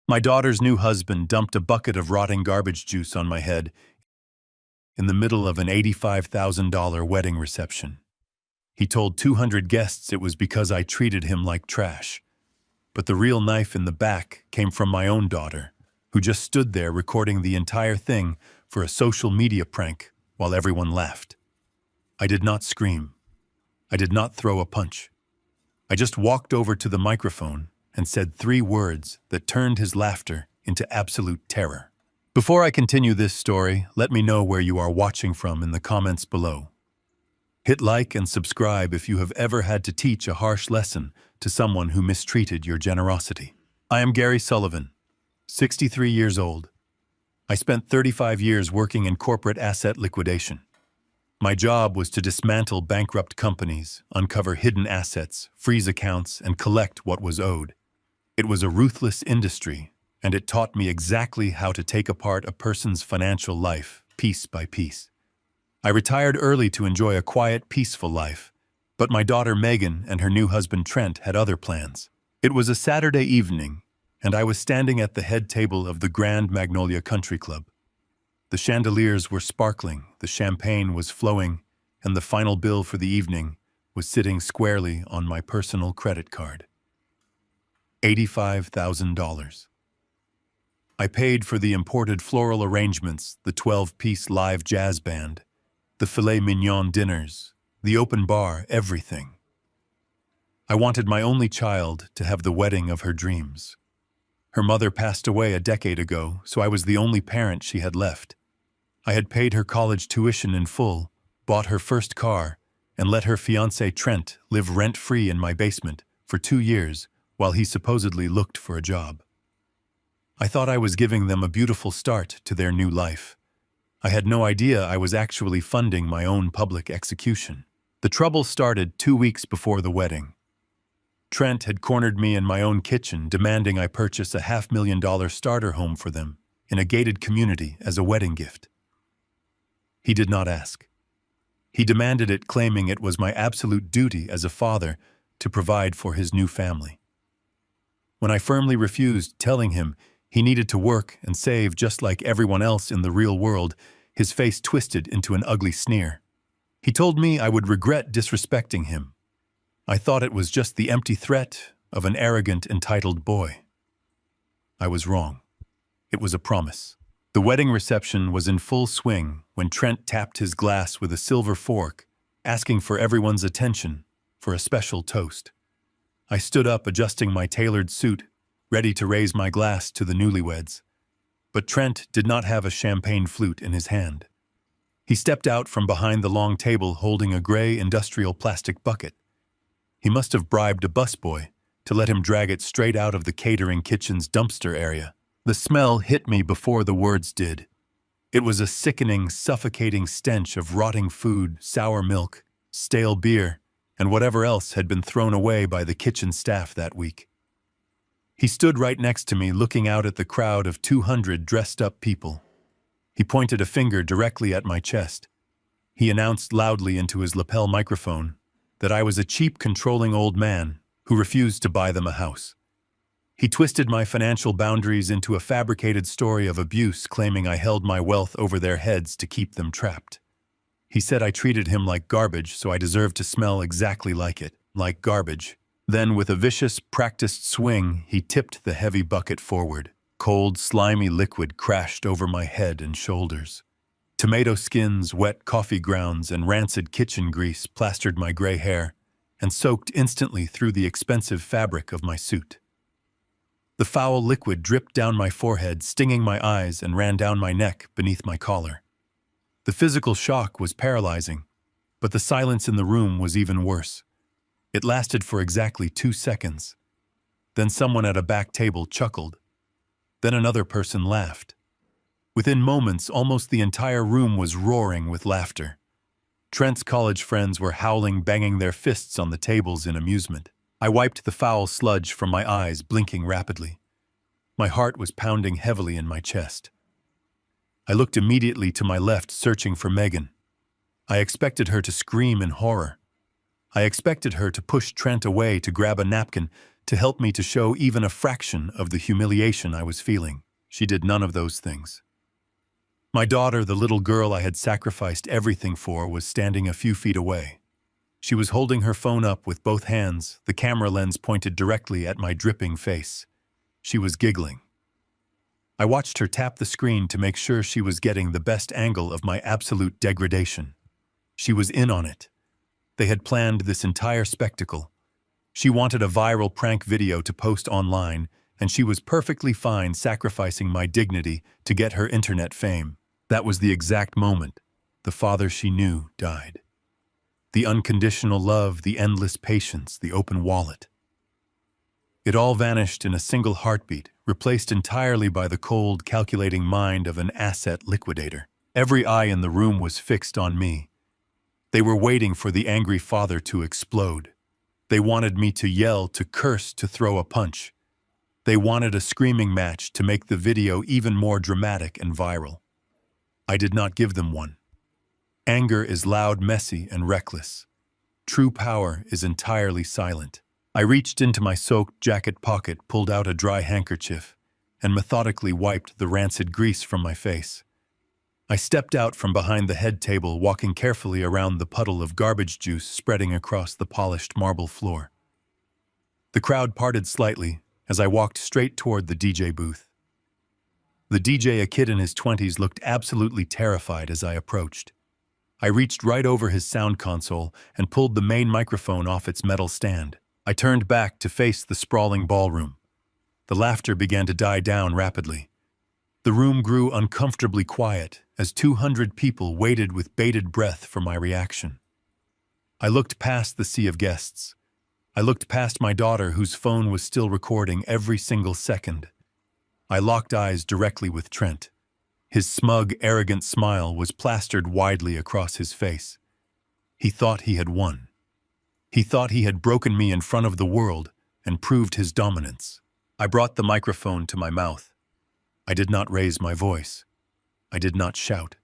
My daughter's new husband dumped a bucket of rotting garbage juice on my head in the middle of an $85,000 wedding reception. He told 200 guests it was because I treated him like trash. But the real knife in the back came from my own daughter, who just stood there recording the entire thing for a social media prank while everyone laughed. I did not scream. I did not throw a punch. I just walked over to the microphone and said 3 words that turned his laughter into absolute terror. Before I continue this story, let me know where you are watching from in the comments below. Hit like and subscribe if you have ever had to teach a harsh lesson to someone who mistreated your generosity. I am Gary Sullivan, 63 years old. I spent 35 years working in corporate asset liquidation. My job was to dismantle bankrupt companies, uncover hidden assets, freeze accounts, and collect what was owed. It was a ruthless industry, and it taught me exactly how to take apart a person's financial life, piece by piece. I retired early to enjoy a quiet, peaceful life, but my daughter Megan and her new husband Trent had other plans. It was a Saturday evening, and I was standing at the head table of the Grand Magnolia Country Club. The chandeliers were sparkling, the champagne was flowing, and the final bill for the evening was sitting squarely on my personal credit card. $85,000. I paid for the imported floral arrangements, the 12-piece live jazz band, the filet mignon dinners, the open bar, everything. I wanted my only child to have the wedding of her dreams. Her mother passed away a decade ago, so I was the only parent she had left. I had paid her college tuition in full, bought her first car, and let her fiancé Trent live rent-free in my basement for 2 years while he supposedly looked for a job. I thought I was giving them a beautiful start to their new life. I had no idea I was actually funding my own public execution. The trouble started 2 weeks before the wedding. Trent had cornered me in my own kitchen, demanding I purchase a $500,000 starter home for them in a gated community as a wedding gift. He did not ask. He demanded it, claiming it was my absolute duty as a father to provide for his new family. When I firmly refused, telling him he needed to work and save just like everyone else in the real world, his face twisted into an ugly sneer. He told me I would regret disrespecting him. I thought it was just the empty threat of an arrogant, entitled boy. I was wrong. It was a promise. The wedding reception was in full swing when Trent tapped his glass with a silver fork, asking for everyone's attention for a special toast. I stood up, adjusting my tailored suit, ready to raise my glass to the newlyweds. But Trent did not have a champagne flute in his hand. He stepped out from behind the long table holding a gray industrial plastic bucket. He must have bribed a busboy to let him drag it straight out of the catering kitchen's dumpster area. The smell hit me before the words did. It was a sickening, suffocating stench of rotting food, sour milk, stale beer, and whatever else had been thrown away by the kitchen staff that week. He stood right next to me, looking out at the crowd of 200 dressed-up people. He pointed a finger directly at my chest. He announced loudly into his lapel microphone that I was a cheap, controlling old man who refused to buy them a house. He twisted my financial boundaries into a fabricated story of abuse, claiming I held my wealth over their heads to keep them trapped. He said I treated him like garbage, so I deserved to smell exactly like it, like garbage. Then, with a vicious, practiced swing, he tipped the heavy bucket forward. Cold, slimy liquid crashed over my head and shoulders. Tomato skins, wet coffee grounds, and rancid kitchen grease plastered my gray hair and soaked instantly through the expensive fabric of my suit. The foul liquid dripped down my forehead, stinging my eyes, and ran down my neck beneath my collar. The physical shock was paralyzing, but the silence in the room was even worse. It lasted for exactly 2 seconds. Then someone at a back table chuckled. Then another person laughed. Within moments, almost the entire room was roaring with laughter. Trent's college friends were howling, banging their fists on the tables in amusement. I wiped the foul sludge from my eyes, blinking rapidly. My heart was pounding heavily in my chest. I looked immediately to my left, searching for Megan. I expected her to scream in horror. I expected her to push Trent away, to grab a napkin, to help me to show even a fraction of the humiliation I was feeling. She did none of those things. My daughter, the little girl I had sacrificed everything for, was standing a few feet away. She was holding her phone up with both hands, the camera lens pointed directly at my dripping face. She was giggling. I watched her tap the screen to make sure she was getting the best angle of my absolute degradation. She was in on it. They had planned this entire spectacle. She wanted a viral prank video to post online, and she was perfectly fine sacrificing my dignity to get her internet fame. That was the exact moment the father she knew died. The unconditional love, the endless patience, the open wallet. It all vanished in a single heartbeat, replaced entirely by the cold, calculating mind of an asset liquidator. Every eye in the room was fixed on me. They were waiting for the angry father to explode. They wanted me to yell, to curse, to throw a punch. They wanted a screaming match to make the video even more dramatic and viral. I did not give them one. Anger is loud, messy, and reckless. True power is entirely silent. I reached into my soaked jacket pocket, pulled out a dry handkerchief, and methodically wiped the rancid grease from my face. I stepped out from behind the head table, walking carefully around the puddle of garbage juice spreading across the polished marble floor. The crowd parted slightly as I walked straight toward the DJ booth. The DJ, a kid in his 20s, looked absolutely terrified as I approached. I reached right over his sound console and pulled the main microphone off its metal stand. I turned back to face the sprawling ballroom. The laughter began to die down rapidly. The room grew uncomfortably quiet as 200 people waited with bated breath for my reaction. I looked past the sea of guests. I looked past my daughter, whose phone was still recording every single second. I locked eyes directly with Trent. His smug, arrogant smile was plastered widely across his face. He thought he had won. He thought he had broken me in front of the world and proved his dominance. I brought the microphone to my mouth. I did not raise my voice. I did not shout.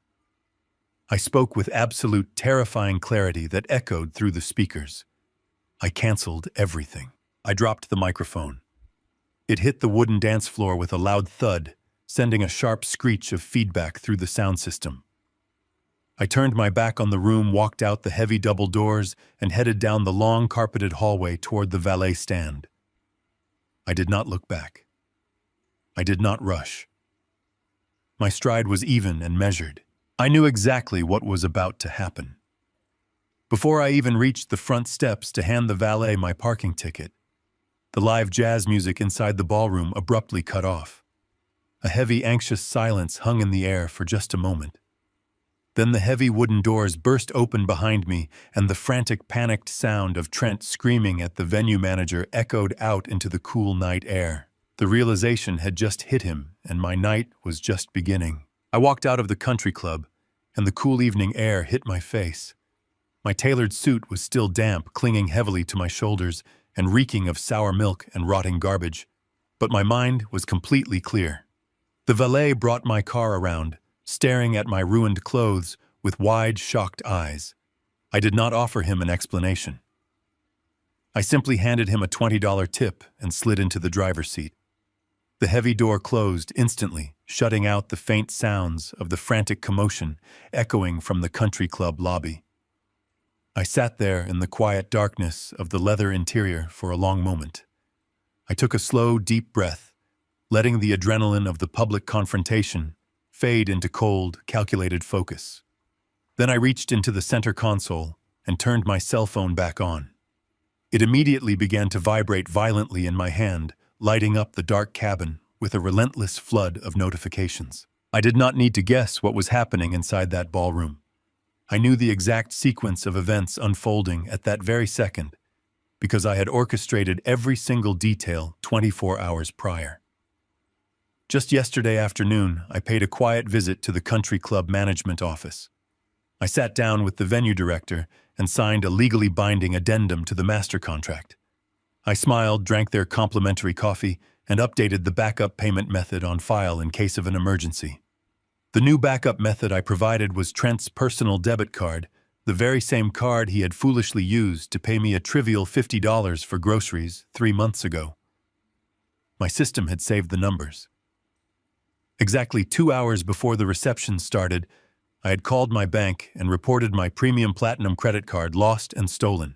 I spoke with absolute, terrifying clarity that echoed through the speakers. I canceled everything. I dropped the microphone. It hit the wooden dance floor with a loud thud, sending a sharp screech of feedback through the sound system. I turned my back on the room, walked out the heavy double doors, and headed down the long carpeted hallway toward the valet stand. I did not look back. I did not rush. My stride was even and measured. I knew exactly what was about to happen. Before I even reached the front steps to hand the valet my parking ticket, the live jazz music inside the ballroom abruptly cut off. A heavy, anxious silence hung in the air for just a moment. Then the heavy wooden doors burst open behind me, and the frantic, panicked sound of Trent screaming at the venue manager echoed out into the cool night air. The realization had just hit him, and my night was just beginning. I walked out of the country club, and the cool evening air hit my face. My tailored suit was still damp, clinging heavily to my shoulders, and reeking of sour milk and rotting garbage, but my mind was completely clear. The valet brought my car around, staring at my ruined clothes with wide, shocked eyes. I did not offer him an explanation. I simply handed him a $20 tip and slid into the driver's seat. The heavy door closed instantly, shutting out the faint sounds of the frantic commotion echoing from the country club lobby. I sat there in the quiet darkness of the leather interior for a long moment. I took a slow, deep breath, letting the adrenaline of the public confrontation fade into cold, calculated focus. Then I reached into the center console and turned my cell phone back on. It immediately began to vibrate violently in my hand, lighting up the dark cabin with a relentless flood of notifications. I did not need to guess what was happening inside that ballroom. I knew the exact sequence of events unfolding at that very second, because I had orchestrated every single detail 24 hours prior. Just yesterday afternoon, I paid a quiet visit to the country club management office. I sat down with the venue director and signed a legally binding addendum to the master contract. I smiled, drank their complimentary coffee, and updated the backup payment method on file in case of an emergency. The new backup method I provided was Trent's personal debit card, the very same card he had foolishly used to pay me a trivial $50 for groceries 3 months ago. My system had saved the numbers. Exactly 2 hours before the reception started, I had called my bank and reported my premium platinum credit card lost and stolen.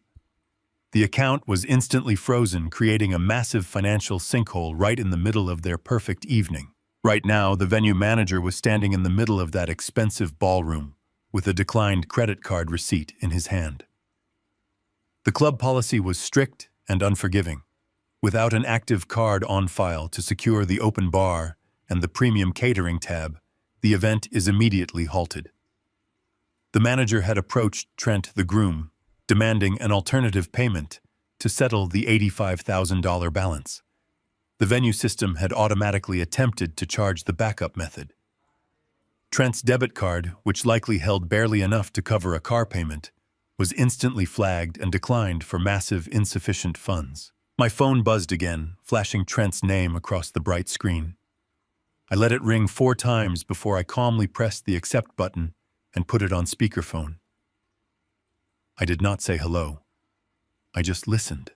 The account was instantly frozen, creating a massive financial sinkhole right in the middle of their perfect evening. Right now, the venue manager was standing in the middle of that expensive ballroom, with a declined credit card receipt in his hand. The club policy was strict and unforgiving. Without an active card on file to secure the open bar and the premium catering tab, the event is immediately halted. The manager had approached Trent, the groom, demanding an alternative payment to settle the $85,000 balance. The venue system had automatically attempted to charge the backup method. Trent's debit card, which likely held barely enough to cover a car payment, was instantly flagged and declined for massive insufficient funds. My phone buzzed again, flashing Trent's name across the bright screen. I let it ring 4 times before I calmly pressed the accept button and put it on speakerphone. I did not say hello. I just listened.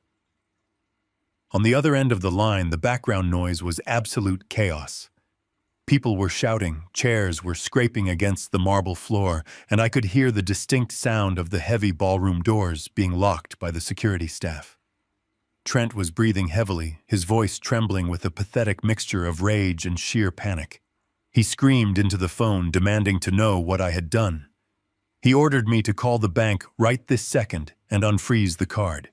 On the other end of the line, the background noise was absolute chaos. People were shouting, chairs were scraping against the marble floor, and I could hear the distinct sound of the heavy ballroom doors being locked by the security staff. Trent was breathing heavily, his voice trembling with a pathetic mixture of rage and sheer panic. He screamed into the phone, demanding to know what I had done. He ordered me to call the bank right this second and unfreeze the card.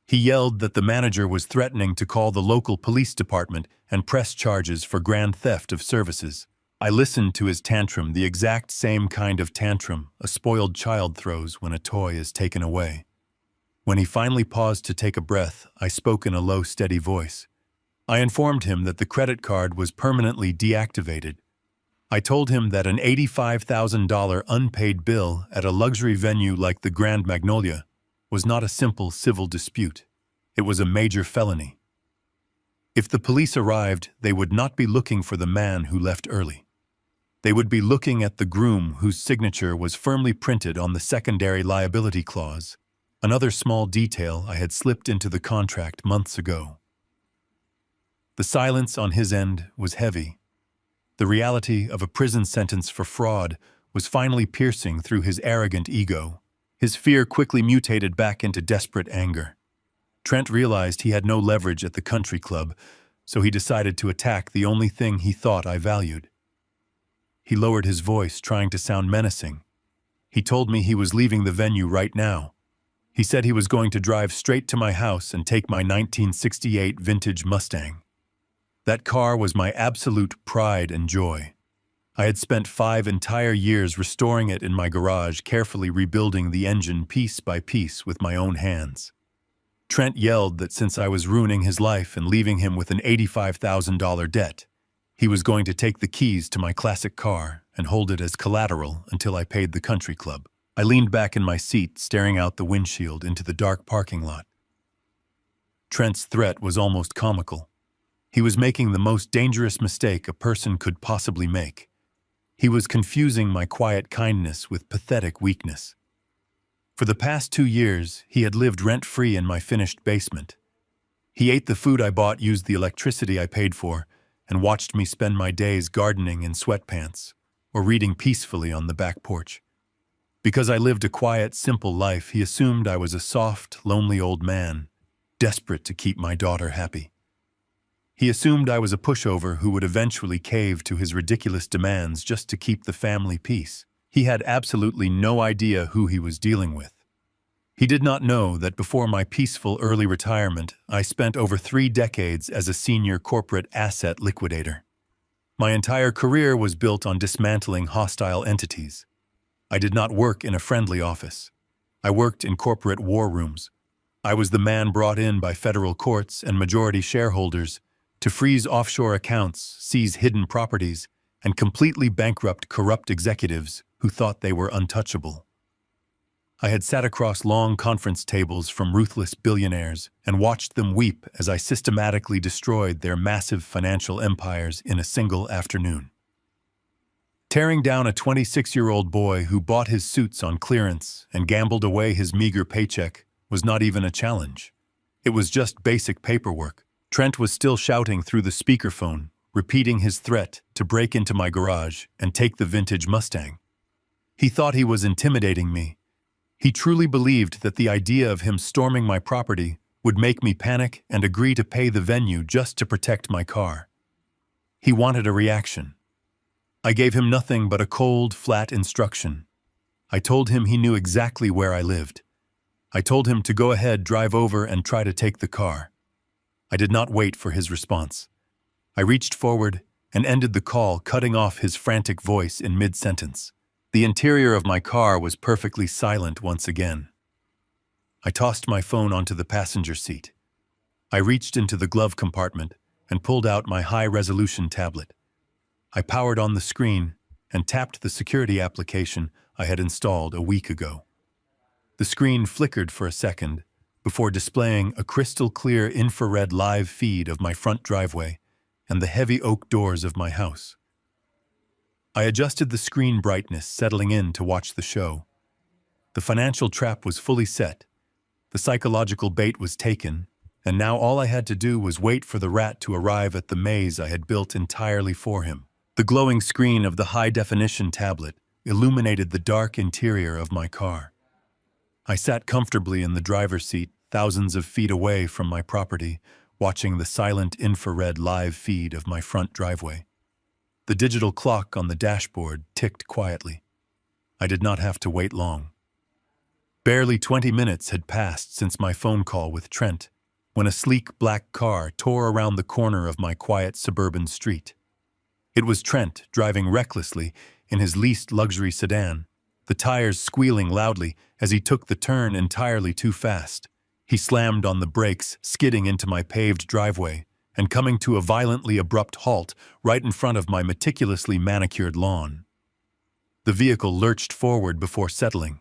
He yelled that the manager was threatening to call the local police department and press charges for grand theft of services. I listened to his tantrum, the exact same kind of tantrum a spoiled child throws when a toy is taken away. When he finally paused to take a breath, I spoke in a low, steady voice. I informed him that the credit card was permanently deactivated. I told him that an $85,000 unpaid bill at a luxury venue like the Grand Magnolia was not a simple civil dispute. It was a major felony. If the police arrived, they would not be looking for the man who left early. They would be looking at the groom whose signature was firmly printed on the secondary liability clause, another small detail I had slipped into the contract months ago. The silence on his end was heavy. The reality of a prison sentence for fraud was finally piercing through his arrogant ego. His fear quickly mutated back into desperate anger. Trent realized he had no leverage at the country club, so he decided to attack the only thing he thought I valued. He lowered his voice, trying to sound menacing. He told me he was leaving the venue right now. He said he was going to drive straight to my house and take my 1968 vintage Mustang. That car was my absolute pride and joy. I had spent 5 entire years restoring it in my garage, carefully rebuilding the engine piece by piece with my own hands. Trent yelled that since I was ruining his life and leaving him with an $85,000 debt, he was going to take the keys to my classic car and hold it as collateral until I paid the country club. I leaned back in my seat, staring out the windshield into the dark parking lot. Trent's threat was almost comical. He was making the most dangerous mistake a person could possibly make. He was confusing my quiet kindness with pathetic weakness. For the past 2 years, he had lived rent-free in my finished basement. He ate the food I bought, used the electricity I paid for, and watched me spend my days gardening in sweatpants or reading peacefully on the back porch. Because I lived a quiet, simple life, he assumed I was a soft, lonely old man, desperate to keep my daughter happy. He assumed I was a pushover who would eventually cave to his ridiculous demands just to keep the family peace. He had absolutely no idea who he was dealing with. He did not know that before my peaceful early retirement, I spent over 3 decades as a senior corporate asset liquidator. My entire career was built on dismantling hostile entities. I did not work in a friendly office. I worked in corporate war rooms. I was the man brought in by federal courts and majority shareholders to freeze offshore accounts, seize hidden properties, and completely bankrupt corrupt executives who thought they were untouchable. I had sat across long conference tables from ruthless billionaires and watched them weep as I systematically destroyed their massive financial empires in a single afternoon. Tearing down a 26-year-old boy who bought his suits on clearance and gambled away his meager paycheck was not even a challenge. It was just basic paperwork. Trent was still shouting through the speakerphone, repeating his threat to break into my garage and take the vintage Mustang. He thought he was intimidating me. He truly believed that the idea of him storming my property would make me panic and agree to pay the venue just to protect my car. He wanted a reaction. I gave him nothing but a cold, flat instruction. I told him he knew exactly where I lived. I told him to go ahead, drive over, and try to take the car. I did not wait for his response. I reached forward and ended the call, cutting off his frantic voice in mid-sentence. The interior of my car was perfectly silent once again. I tossed my phone onto the passenger seat. I reached into the glove compartment and pulled out my high-resolution tablet. I powered on the screen and tapped the security application I had installed a week ago. The screen flickered for a second before displaying a crystal-clear infrared live feed of my front driveway and the heavy oak doors of my house. I adjusted the screen brightness, settling in to watch the show. The financial trap was fully set, the psychological bait was taken, and now all I had to do was wait for the rat to arrive at the maze I had built entirely for him. The glowing screen of the high-definition tablet illuminated the dark interior of my car. I sat comfortably in the driver's seat, thousands of feet away from my property, watching the silent infrared live feed of my front driveway. The digital clock on the dashboard ticked quietly. I did not have to wait long. Barely 20 minutes had passed since my phone call with Trent, when a sleek black car tore around the corner of my quiet suburban street. It was Trent driving recklessly in his leased luxury sedan, the tires squealing loudly as he took the turn entirely too fast. He slammed on the brakes, skidding into my paved driveway and coming to a violently abrupt halt right in front of my meticulously manicured lawn. The vehicle lurched forward before settling.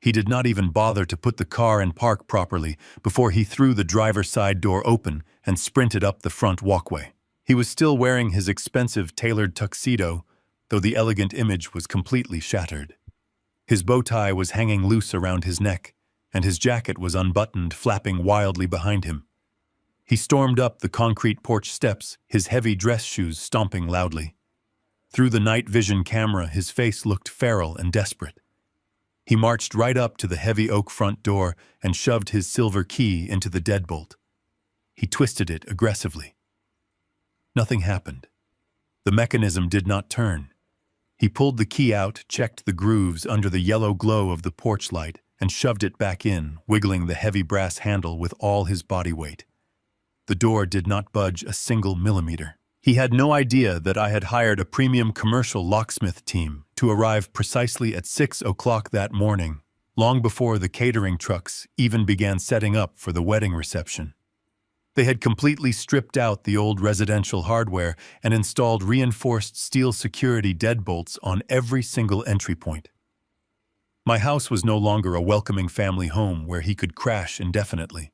He did not even bother to put the car in park properly before he threw the driver's side door open and sprinted up the front walkway. He was still wearing his expensive tailored tuxedo, though the elegant image was completely shattered. His bow tie was hanging loose around his neck, and his jacket was unbuttoned, flapping wildly behind him. He stormed up the concrete porch steps, his heavy dress shoes stomping loudly. Through the night vision camera, his face looked feral and desperate. He marched right up to the heavy oak front door and shoved his silver key into the deadbolt. He twisted it aggressively. Nothing happened. The mechanism did not turn. He pulled the key out, checked the grooves under the yellow glow of the porch light, and shoved it back in, wiggling the heavy brass handle with all his body weight. The door did not budge a single millimeter. He had no idea that I had hired a premium commercial locksmith team to arrive precisely at 6 o'clock that morning, long before the catering trucks even began setting up for the wedding reception. They had completely stripped out the old residential hardware and installed reinforced steel security deadbolts on every single entry point. My house was no longer a welcoming family home where he could crash indefinitely.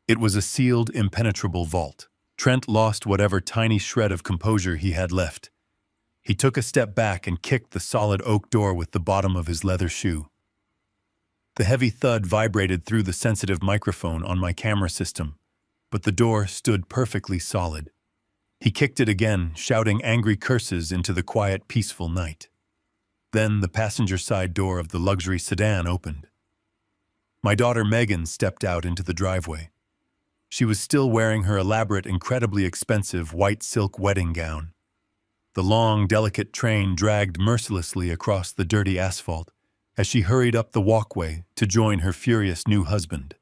It was a sealed, impenetrable vault. Trent lost whatever tiny shred of composure he had left. He took a step back and kicked the solid oak door with the bottom of his leather shoe. The heavy thud vibrated through the sensitive microphone on my camera system, but the door stood perfectly solid. He kicked it again, shouting angry curses into the quiet, peaceful night. Then the passenger side door of the luxury sedan opened. My daughter Megan stepped out into the driveway. She was still wearing her elaborate, incredibly expensive white silk wedding gown. The long, delicate train dragged mercilessly across the dirty asphalt as she hurried up the walkway to join her furious new husband.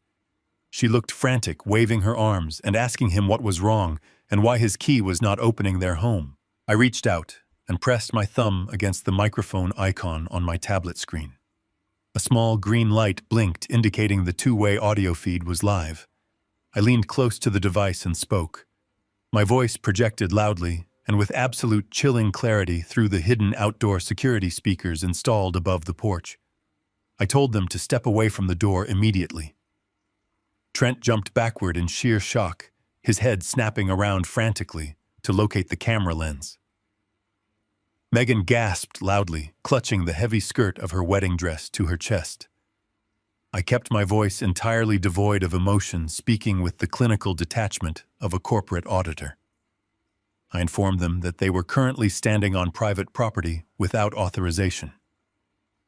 She looked frantic, waving her arms and asking him what was wrong and why his key was not opening their home. I reached out and pressed my thumb against the microphone icon on my tablet screen. A small green light blinked, indicating the two-way audio feed was live. I leaned close to the device and spoke. My voice projected loudly and with absolute chilling clarity through the hidden outdoor security speakers installed above the porch. I told them to step away from the door immediately. Trent jumped backward in sheer shock, his head snapping around frantically to locate the camera lens. Megan gasped loudly, clutching the heavy skirt of her wedding dress to her chest. I kept my voice entirely devoid of emotion, speaking with the clinical detachment of a corporate auditor. I informed them that they were currently standing on private property without authorization.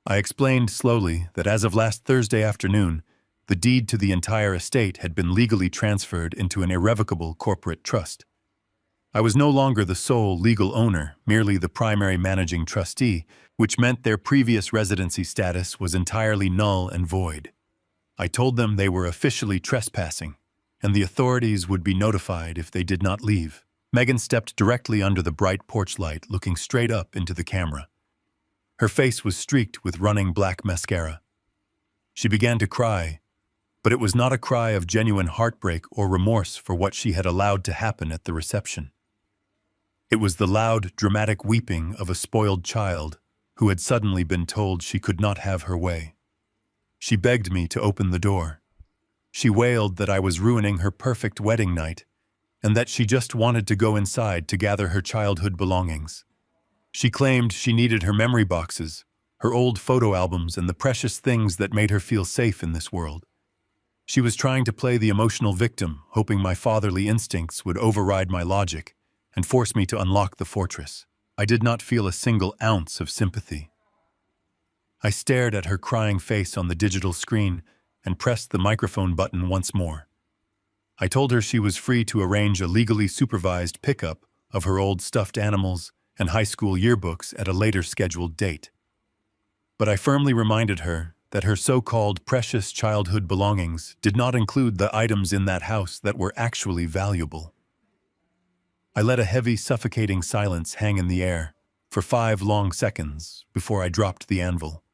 I explained slowly that as of last Thursday afternoon, the deed to the entire estate had been legally transferred into an irrevocable corporate trust. I was no longer the sole legal owner, merely the primary managing trustee, which meant their previous residency status was entirely null and void. I told them they were officially trespassing, and the authorities would be notified if they did not leave. Megan stepped directly under the bright porch light, looking straight up into the camera. Her face was streaked with running black mascara. She began to cry, but it was not a cry of genuine heartbreak or remorse for what she had allowed to happen at the reception. It was the loud, dramatic weeping of a spoiled child who had suddenly been told she could not have her way. She begged me to open the door. She wailed that I was ruining her perfect wedding night and that she just wanted to go inside to gather her childhood belongings. She claimed she needed her memory boxes, her old photo albums, and the precious things that made her feel safe in this world. She was trying to play the emotional victim, hoping my fatherly instincts would override my logic and force me to unlock the fortress. I did not feel a single ounce of sympathy. I stared at her crying face on the digital screen and pressed the microphone button once more. I told her she was free to arrange a legally supervised pickup of her old stuffed animals and high school yearbooks at a later scheduled date. But I firmly reminded her that her so-called precious childhood belongings did not include the items in that house that were actually valuable. I let a heavy, suffocating silence hang in the air for 5 long seconds before I dropped the anvil.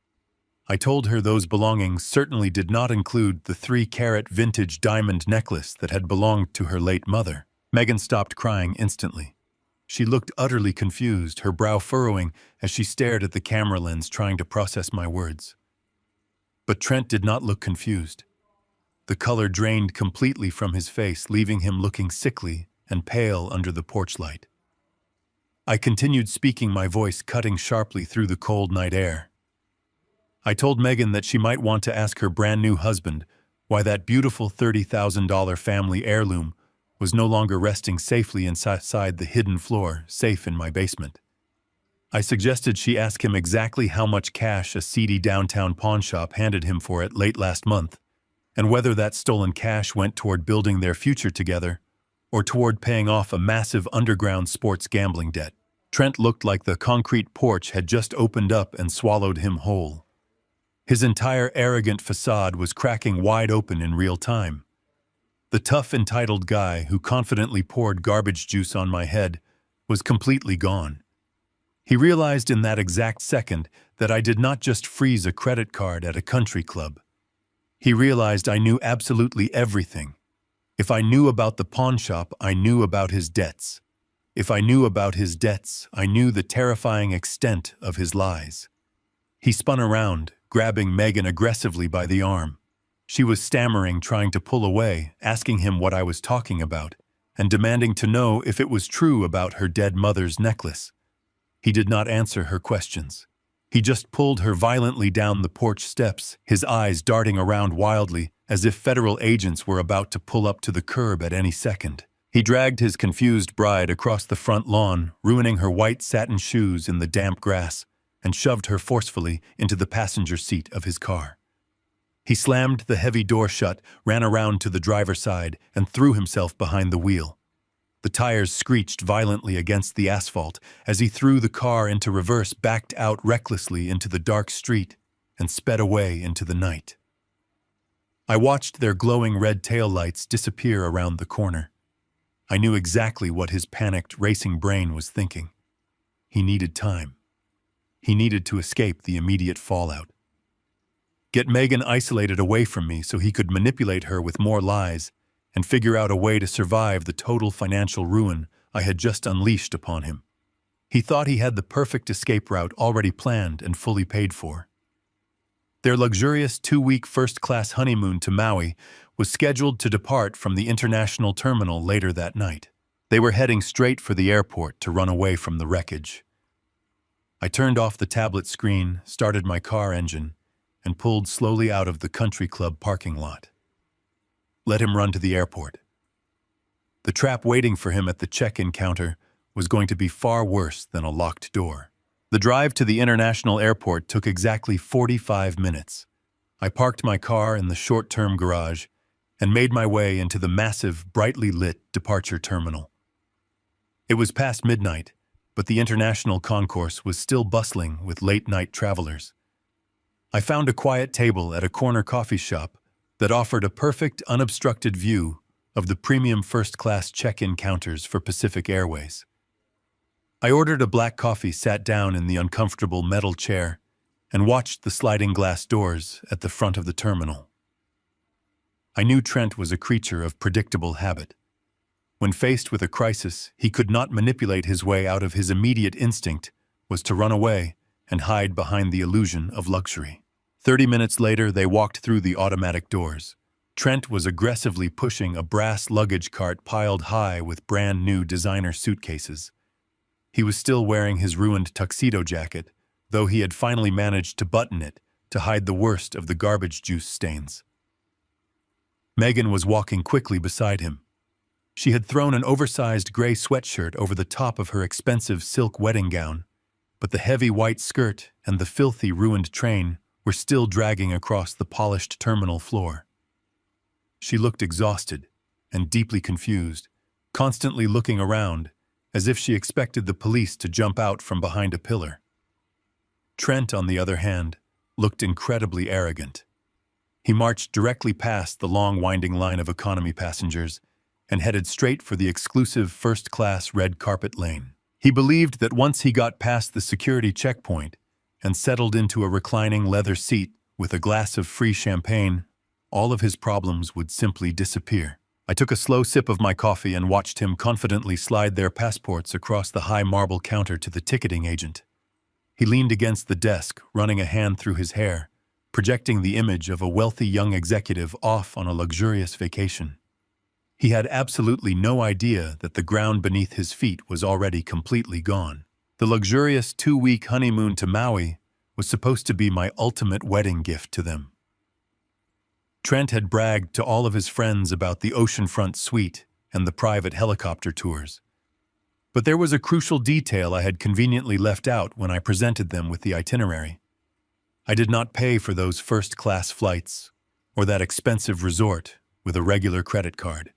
I told her those belongings certainly did not include the 3-carat vintage diamond necklace that had belonged to her late mother. Megan stopped crying instantly. She looked utterly confused, her brow furrowing as she stared at the camera lens trying to process my words. But Trent did not look confused. The color drained completely from his face, leaving him looking sickly and pale under the porch light. I continued speaking, my voice cutting sharply through the cold night air. I told Megan that she might want to ask her brand new husband why that beautiful $30,000 family heirloom was no longer resting safely inside the hidden floor, safe in my basement. I suggested she ask him exactly how much cash a seedy downtown pawnshop handed him for it late last month, and whether that stolen cash went toward building their future together or toward paying off a massive underground sports gambling debt. Trent looked like the concrete porch had just opened up and swallowed him whole. His entire arrogant facade was cracking wide open in real time. The tough, entitled guy who confidently poured garbage juice on my head was completely gone. He realized in that exact second that I did not just freeze a credit card at a country club. He realized I knew absolutely everything. If I knew about the pawn shop, I knew about his debts. If I knew about his debts, I knew the terrifying extent of his lies. He spun around, grabbing Megan aggressively by the arm. She was stammering, trying to pull away, asking him what I was talking about, and demanding to know if it was true about her dead mother's necklace. He did not answer her questions. He just pulled her violently down the porch steps, his eyes darting around wildly, as if federal agents were about to pull up to the curb at any second. He dragged his confused bride across the front lawn, ruining her white satin shoes in the damp grass, and shoved her forcefully into the passenger seat of his car. He slammed the heavy door shut, ran around to the driver's side, and threw himself behind the wheel. The tires screeched violently against the asphalt as he threw the car into reverse, backed out recklessly into the dark street, and sped away into the night. I watched their glowing red taillights disappear around the corner. I knew exactly what his panicked, racing brain was thinking. He needed time. He needed to escape the immediate fallout. Get Megan isolated away from me so he could manipulate her with more lies and figure out a way to survive the total financial ruin I had just unleashed upon him. He thought he had the perfect escape route already planned and fully paid for. Their luxurious 2-week first-class honeymoon to Maui was scheduled to depart from the international terminal later that night. They were heading straight for the airport to run away from the wreckage. I turned off the tablet screen, started my car engine, and pulled slowly out of the country club parking lot. Let him run to the airport. The trap waiting for him at the check-in counter was going to be far worse than a locked door. The drive to the international airport took exactly 45 minutes. I parked my car in the short-term garage and made my way into the massive, brightly lit departure terminal. It was past midnight, but the international concourse was still bustling with late-night travelers. I found a quiet table at a corner coffee shop that offered a perfect, unobstructed view of the premium first-class check-in counters for Pacific Airways. I ordered a black coffee, sat down in the uncomfortable metal chair, and watched the sliding glass doors at the front of the terminal. I knew Trent was a creature of predictable habit. When faced with a crisis, he could not manipulate his way out of his immediate instinct was to run away and hide behind the illusion of luxury. 30 minutes later, they walked through the automatic doors. Trent was aggressively pushing a brass luggage cart piled high with brand-new designer suitcases. He was still wearing his ruined tuxedo jacket, though he had finally managed to button it to hide the worst of the garbage juice stains. Megan was walking quickly beside him. She had thrown an oversized gray sweatshirt over the top of her expensive silk wedding gown, but the heavy white skirt and the filthy, ruined train were still dragging across the polished terminal floor. She looked exhausted and deeply confused, constantly looking around, as if she expected the police to jump out from behind a pillar. Trent, on the other hand, looked incredibly arrogant. He marched directly past the long winding line of economy passengers and headed straight for the exclusive first-class red carpet lane. He believed that once he got past the security checkpoint and settled into a reclining leather seat with a glass of free champagne, all of his problems would simply disappear. I took a slow sip of my coffee and watched him confidently slide their passports across the high marble counter to the ticketing agent. He leaned against the desk, running a hand through his hair, projecting the image of a wealthy young executive off on a luxurious vacation. He had absolutely no idea that the ground beneath his feet was already completely gone. The luxurious 2-week honeymoon to Maui was supposed to be my ultimate wedding gift to them. Trent had bragged to all of his friends about the oceanfront suite and the private helicopter tours. But there was a crucial detail I had conveniently left out when I presented them with the itinerary. I did not pay for those first-class flights or that expensive resort with a regular credit card.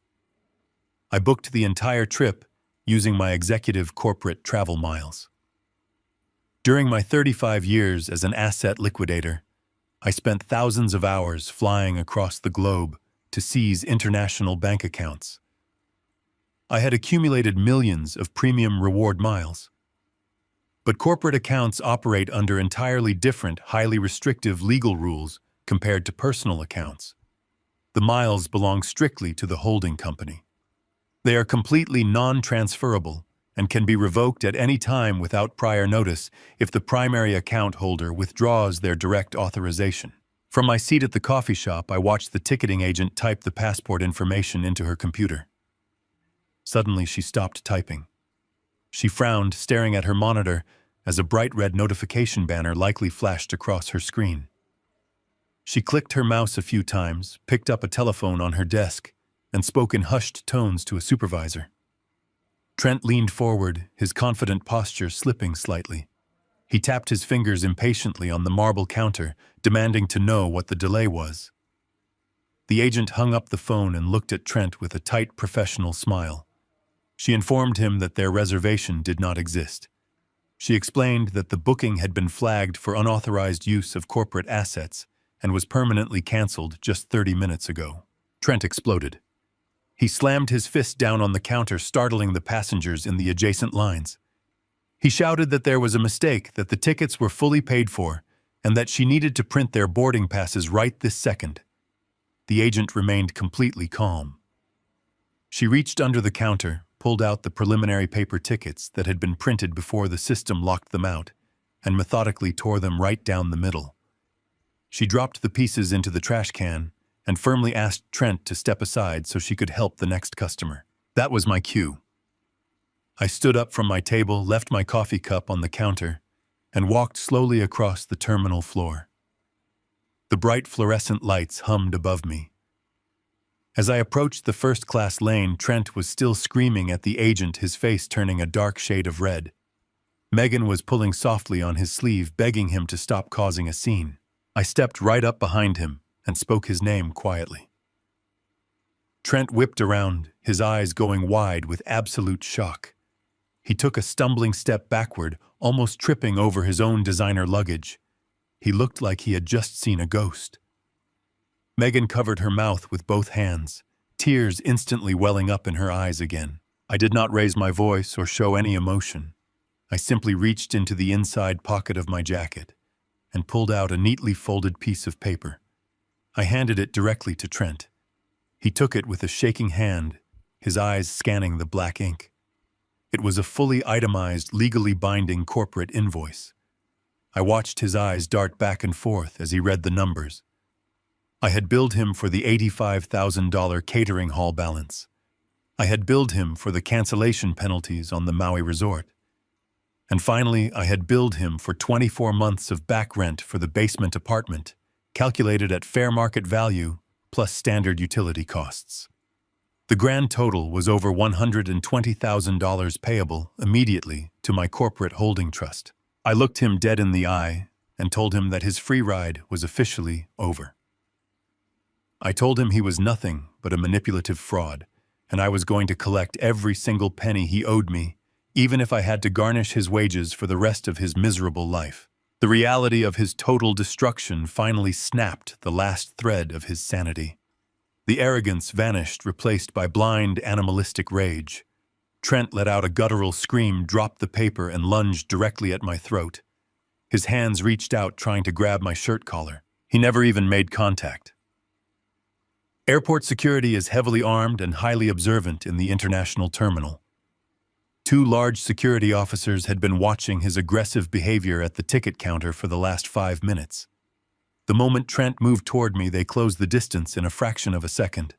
I booked the entire trip using my executive corporate travel miles. During my 35 years as an asset liquidator, I spent thousands of hours flying across the globe to seize international bank accounts. I had accumulated millions of premium reward miles. But corporate accounts operate under entirely different, highly restrictive legal rules compared to personal accounts. The miles belong strictly to the holding company. They are completely non-transferable and can be revoked at any time without prior notice if the primary account holder withdraws their direct authorization. From my seat at the coffee shop, I watched the ticketing agent type the passport information into her computer. Suddenly, she stopped typing. She frowned, staring at her monitor, as a bright red notification banner likely flashed across her screen. She clicked her mouse a few times, picked up a telephone on her desk, and spoke in hushed tones to a supervisor. Trent leaned forward, his confident posture slipping slightly. He tapped his fingers impatiently on the marble counter, demanding to know what the delay was. The agent hung up the phone and looked at Trent with a tight, professional smile. She informed him that their reservation did not exist. She explained that the booking had been flagged for unauthorized use of corporate assets and was permanently canceled just 30 minutes ago. Trent exploded. He slammed his fist down on the counter, startling the passengers in the adjacent lines. He shouted that there was a mistake, that the tickets were fully paid for, and that she needed to print their boarding passes right this second. The agent remained completely calm. She reached under the counter, pulled out the preliminary paper tickets that had been printed before the system locked them out, and methodically tore them right down the middle. She dropped the pieces into the trash can and firmly asked Trent to step aside so she could help the next customer. That was my cue. I stood up from my table, left my coffee cup on the counter, and walked slowly across the terminal floor. The bright fluorescent lights hummed above me. As I approached the first-class lane, Trent was still screaming at the agent, his face turning a dark shade of red. Megan was pulling softly on his sleeve, begging him to stop causing a scene. I stepped right up behind him and spoke his name quietly. Trent whipped around, his eyes going wide with absolute shock. He took a stumbling step backward, almost tripping over his own designer luggage. He looked like he had just seen a ghost. Megan covered her mouth with both hands, tears instantly welling up in her eyes again. I did not raise my voice or show any emotion. I simply reached into the inside pocket of my jacket and pulled out a neatly folded piece of paper. I handed it directly to Trent. He took it with a shaking hand, his eyes scanning the black ink. It was a fully itemized, legally binding corporate invoice. I watched his eyes dart back and forth as he read the numbers. I had billed him for the $85,000 catering hall balance. I had billed him for the cancellation penalties on the Maui resort. And finally, I had billed him for 24 months of back rent for the basement apartment, calculated at fair market value plus standard utility costs. The grand total was over $120,000 payable immediately to my corporate holding trust. I looked him dead in the eye and told him that his free ride was officially over. I told him he was nothing but a manipulative fraud, and I was going to collect every single penny he owed me, even if I had to garnish his wages for the rest of his miserable life. The reality of his total destruction finally snapped the last thread of his sanity. The arrogance vanished, replaced by blind, animalistic rage. Trent let out a guttural scream, dropped the paper, and lunged directly at my throat. His hands reached out, trying to grab my shirt collar. He never even made contact. Airport security is heavily armed and highly observant in the international terminal. 2 large security officers had been watching his aggressive behavior at the ticket counter for the last 5 minutes. The moment Trent moved toward me, they closed the distance in a fraction of a second.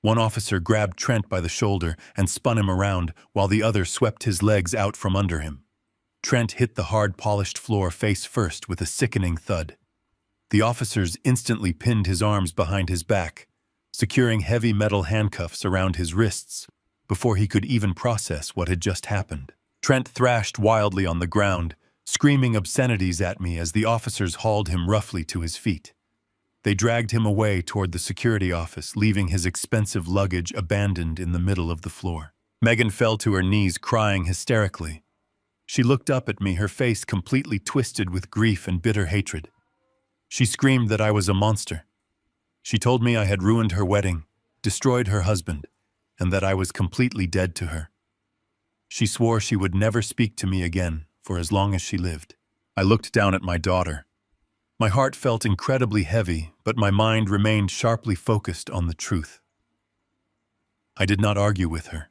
One officer grabbed Trent by the shoulder and spun him around, while the other swept his legs out from under him. Trent hit the hard, polished floor face first with a sickening thud. The officers instantly pinned his arms behind his back, securing heavy metal handcuffs around his wrists before he could even process what had just happened. Trent thrashed wildly on the ground, screaming obscenities at me as the officers hauled him roughly to his feet. They dragged him away toward the security office, leaving his expensive luggage abandoned in the middle of the floor. Megan fell to her knees, crying hysterically. She looked up at me, her face completely twisted with grief and bitter hatred. She screamed that I was a monster. She told me I had ruined her wedding, destroyed her husband, and that I was completely dead to her. She swore she would never speak to me again for as long as she lived. I looked down at my daughter. My heart felt incredibly heavy, but my mind remained sharply focused on the truth. I did not argue with her.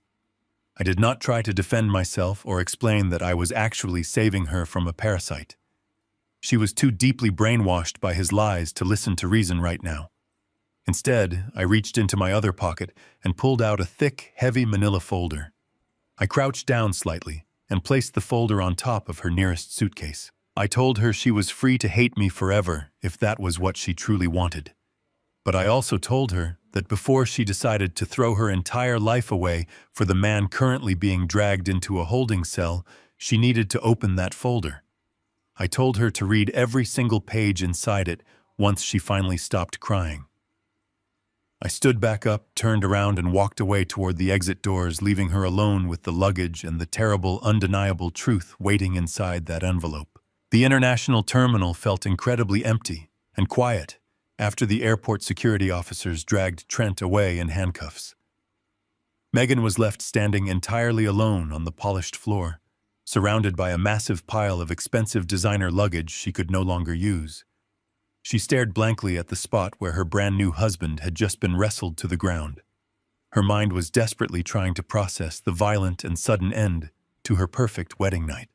I did not try to defend myself or explain that I was actually saving her from a parasite. She was too deeply brainwashed by his lies to listen to reason right now. Instead, I reached into my other pocket and pulled out a thick, heavy manila folder. I crouched down slightly and placed the folder on top of her nearest suitcase. I told her she was free to hate me forever if that was what she truly wanted. But I also told her that before she decided to throw her entire life away for the man currently being dragged into a holding cell, she needed to open that folder. I told her to read every single page inside it once she finally stopped crying. I stood back up, turned around, and walked away toward the exit doors, leaving her alone with the luggage and the terrible, undeniable truth waiting inside that envelope. The international terminal felt incredibly empty and quiet after the airport security officers dragged Trent away in handcuffs. Megan was left standing entirely alone on the polished floor, surrounded by a massive pile of expensive designer luggage she could no longer use. She stared blankly at the spot where her brand-new husband had just been wrestled to the ground. Her mind was desperately trying to process the violent and sudden end to her perfect wedding night.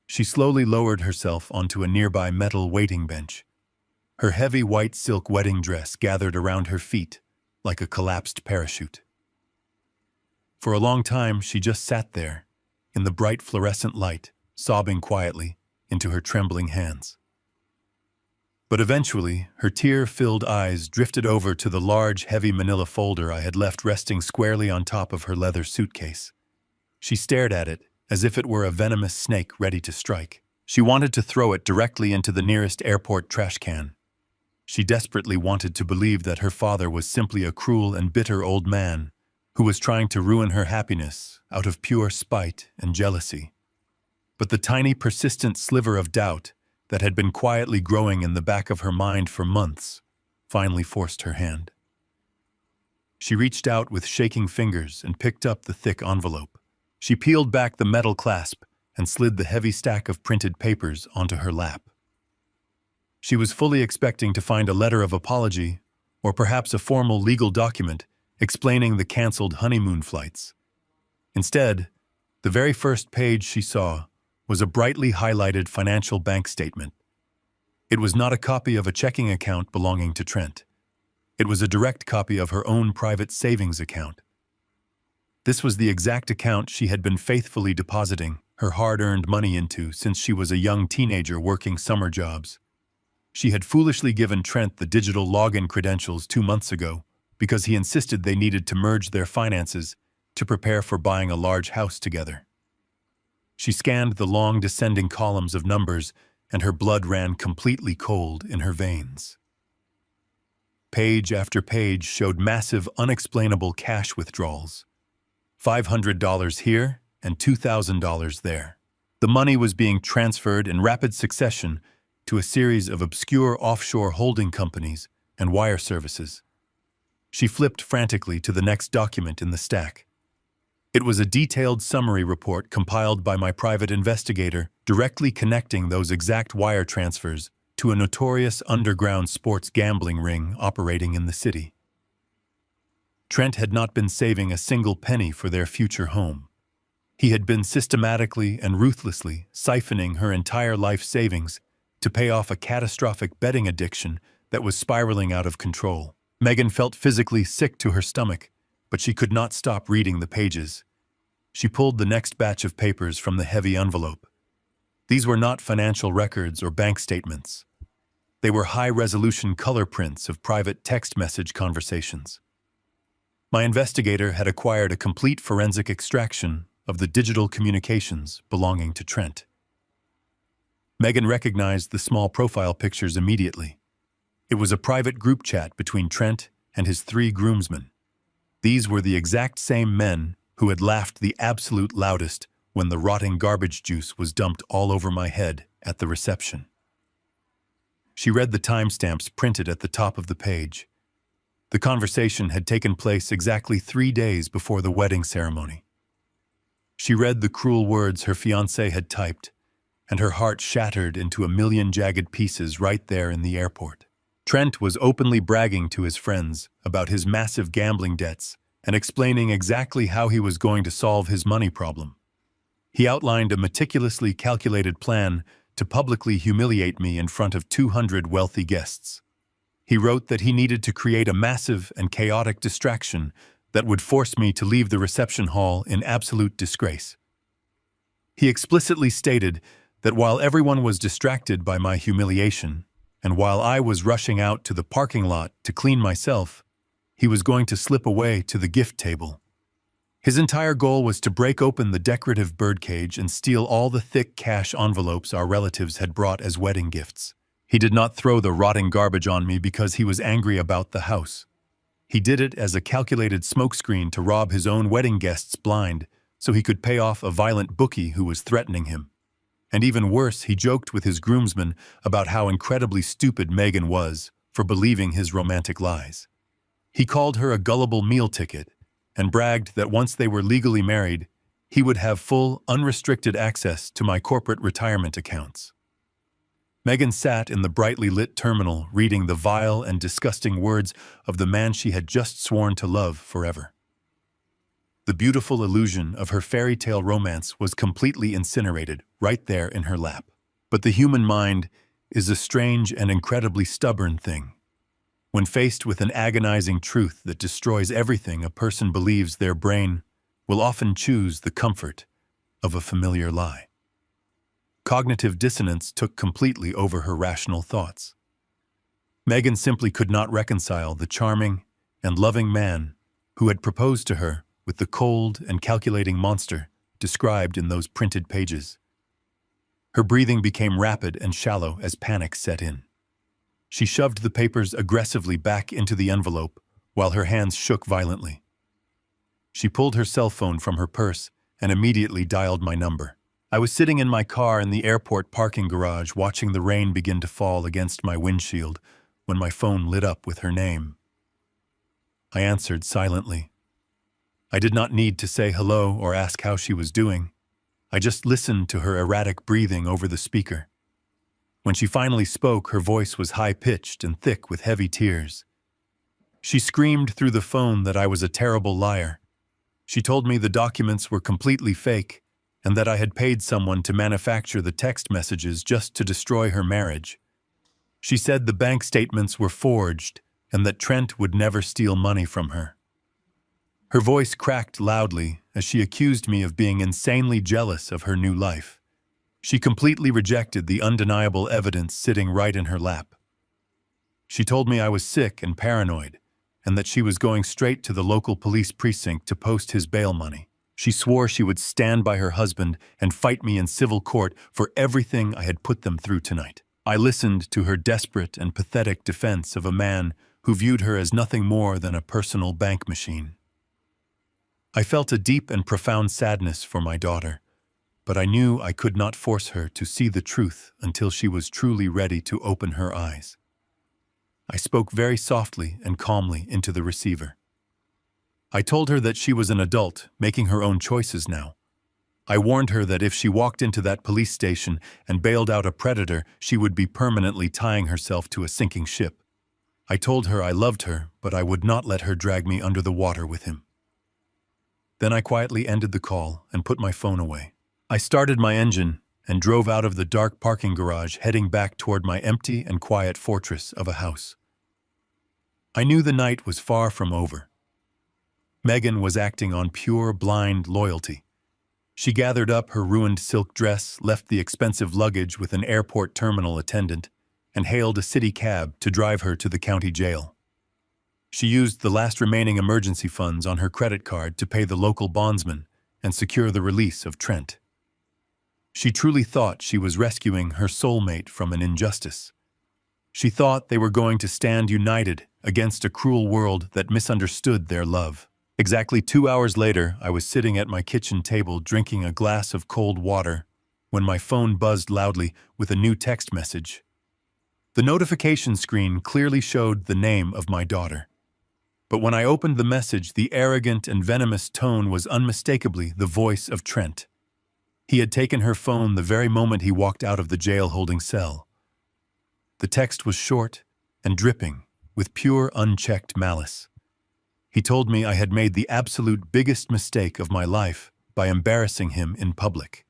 She slowly lowered herself onto a nearby metal waiting bench. Her heavy white silk wedding dress gathered around her feet like a collapsed parachute. For a long time, she just sat there, in the bright fluorescent light, sobbing quietly, into her trembling hands. But eventually, her tear-filled eyes drifted over to the large, heavy manila folder I had left resting squarely on top of her leather suitcase. She stared at it as if it were a venomous snake ready to strike. She wanted to throw it directly into the nearest airport trash can. She desperately wanted to believe that her father was simply a cruel and bitter old man who was trying to ruin her happiness out of pure spite and jealousy. But the tiny, persistent sliver of doubt that had been quietly growing in the back of her mind for months finally forced her hand. She reached out with shaking fingers and picked up the thick envelope. She peeled back the metal clasp and slid the heavy stack of printed papers onto her lap. She was fully expecting to find a letter of apology or perhaps a formal legal document explaining the canceled honeymoon flights. Instead, the very first page she saw was a brightly highlighted financial bank statement. It was not a copy of a checking account belonging to Trent. It was a direct copy of her own private savings account. This was the exact account she had been faithfully depositing her hard-earned money into since she was a young teenager working summer jobs. She had foolishly given Trent the digital login credentials 2 months ago because he insisted they needed to merge their finances to prepare for buying a large house together. She scanned the long descending columns of numbers, and her blood ran completely cold in her veins. Page after page showed massive, unexplainable cash withdrawals. $500 here and $2,000 there. The money was being transferred in rapid succession to a series of obscure offshore holding companies and wire services. She flipped frantically to the next document in the stack. It was a detailed summary report compiled by my private investigator, directly connecting those exact wire transfers to a notorious underground sports gambling ring operating in the city. Trent had not been saving a single penny for their future home. He had been systematically and ruthlessly siphoning her entire life savings to pay off a catastrophic betting addiction that was spiraling out of control. Megan felt physically sick to her stomach, but she could not stop reading the pages. She pulled the next batch of papers from the heavy envelope. These were not financial records or bank statements. They were high-resolution color prints of private text message conversations. My investigator had acquired a complete forensic extraction of the digital communications belonging to Trent. Megan recognized the small profile pictures immediately. It was a private group chat between Trent and his 3 groomsmen. These were the exact same men who had laughed the absolute loudest when the rotting garbage juice was dumped all over my head at the reception. She read the timestamps printed at the top of the page. The conversation had taken place exactly 3 days before the wedding ceremony. She read the cruel words her fiancé had typed, and her heart shattered into a million jagged pieces right there in the airport. Trent was openly bragging to his friends about his massive gambling debts and explaining exactly how he was going to solve his money problem. He outlined a meticulously calculated plan to publicly humiliate me in front of 200 wealthy guests. He wrote that he needed to create a massive and chaotic distraction that would force me to leave the reception hall in absolute disgrace. He explicitly stated that while everyone was distracted by my humiliation, and while I was rushing out to the parking lot to clean myself, he was going to slip away to the gift table. His entire goal was to break open the decorative birdcage and steal all the thick cash envelopes our relatives had brought as wedding gifts. He did not throw the rotting garbage on me because he was angry about the house. He did it as a calculated smokescreen to rob his own wedding guests blind so he could pay off a violent bookie who was threatening him. And even worse, he joked with his groomsmen about how incredibly stupid Megan was for believing his romantic lies. He called her a gullible meal ticket and bragged that once they were legally married, he would have full, unrestricted access to my corporate retirement accounts. Megan sat in the brightly lit terminal reading the vile and disgusting words of the man she had just sworn to love forever. The beautiful illusion of her fairy tale romance was completely incinerated right there in her lap. But the human mind is a strange and incredibly stubborn thing. When faced with an agonizing truth that destroys everything a person believes, their brain will often choose the comfort of a familiar lie. Cognitive dissonance took completely over her rational thoughts. Megan simply could not reconcile the charming and loving man who had proposed to her with the cold and calculating monster described in those printed pages. Her breathing became rapid and shallow as panic set in. She shoved the papers aggressively back into the envelope while her hands shook violently. She pulled her cell phone from her purse and immediately dialed my number. I was sitting in my car in the airport parking garage watching the rain begin to fall against my windshield when my phone lit up with her name. I answered silently. I did not need to say hello or ask how she was doing. I just listened to her erratic breathing over the speaker. When she finally spoke, her voice was high-pitched and thick with heavy tears. She screamed through the phone that I was a terrible liar. She told me the documents were completely fake and that I had paid someone to manufacture the text messages just to destroy her marriage. She said the bank statements were forged and that Trent would never steal money from her. Her voice cracked loudly as she accused me of being insanely jealous of her new life. She completely rejected the undeniable evidence sitting right in her lap. She told me I was sick and paranoid, and that she was going straight to the local police precinct to post his bail money. She swore she would stand by her husband and fight me in civil court for everything I had put them through tonight. I listened to her desperate and pathetic defense of a man who viewed her as nothing more than a personal bank machine. I felt a deep and profound sadness for my daughter, but I knew I could not force her to see the truth until she was truly ready to open her eyes. I spoke very softly and calmly into the receiver. I told her that she was an adult, making her own choices now. I warned her that if she walked into that police station and bailed out a predator, she would be permanently tying herself to a sinking ship. I told her I loved her, but I would not let her drag me under the water with him. Then I quietly ended the call and put my phone away. I started my engine and drove out of the dark parking garage, heading back toward my empty and quiet fortress of a house. I knew the night was far from over. Megan was acting on pure, blind loyalty. She gathered up her ruined silk dress, left the expensive luggage with an airport terminal attendant, and hailed a city cab to drive her to the county jail. She used the last remaining emergency funds on her credit card to pay the local bondsman and secure the release of Trent. She truly thought she was rescuing her soulmate from an injustice. She thought they were going to stand united against a cruel world that misunderstood their love. Exactly 2 hours later, I was sitting at my kitchen table drinking a glass of cold water when my phone buzzed loudly with a new text message. The notification screen clearly showed the name of my daughter. But when I opened the message, the arrogant and venomous tone was unmistakably the voice of Trent. He had taken her phone the very moment he walked out of the jail-holding cell. The text was short and dripping with pure, unchecked malice. He told me I had made the absolute biggest mistake of my life by embarrassing him in public.